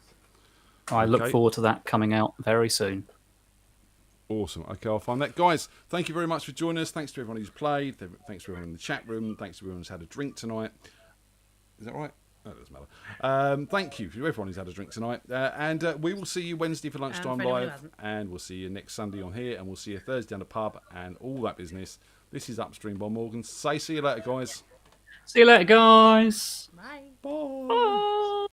I look forward to that coming out very soon. Awesome. Okay, I'll find that. Guys, thank you very much for joining us. Thanks to everyone who's played. Thanks to everyone in the chat room. Thanks to everyone who's had a drink tonight. Is that right? No, it doesn't matter. Thank you to everyone who's had a drink tonight. And we will see you Wednesday for Lunchtime Live. And we'll see you next Sunday on here. And we'll see you Thursday on the pub and all that business. This is Upstream by Morgan. See you later, guys. See you later, guys. Bye. Bye. Bye.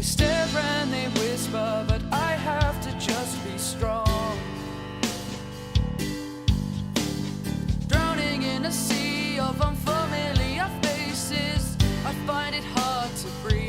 stare and they whisper, but I have to just be strong. Drowning in a sea of unfamiliar faces, I find it hard to breathe.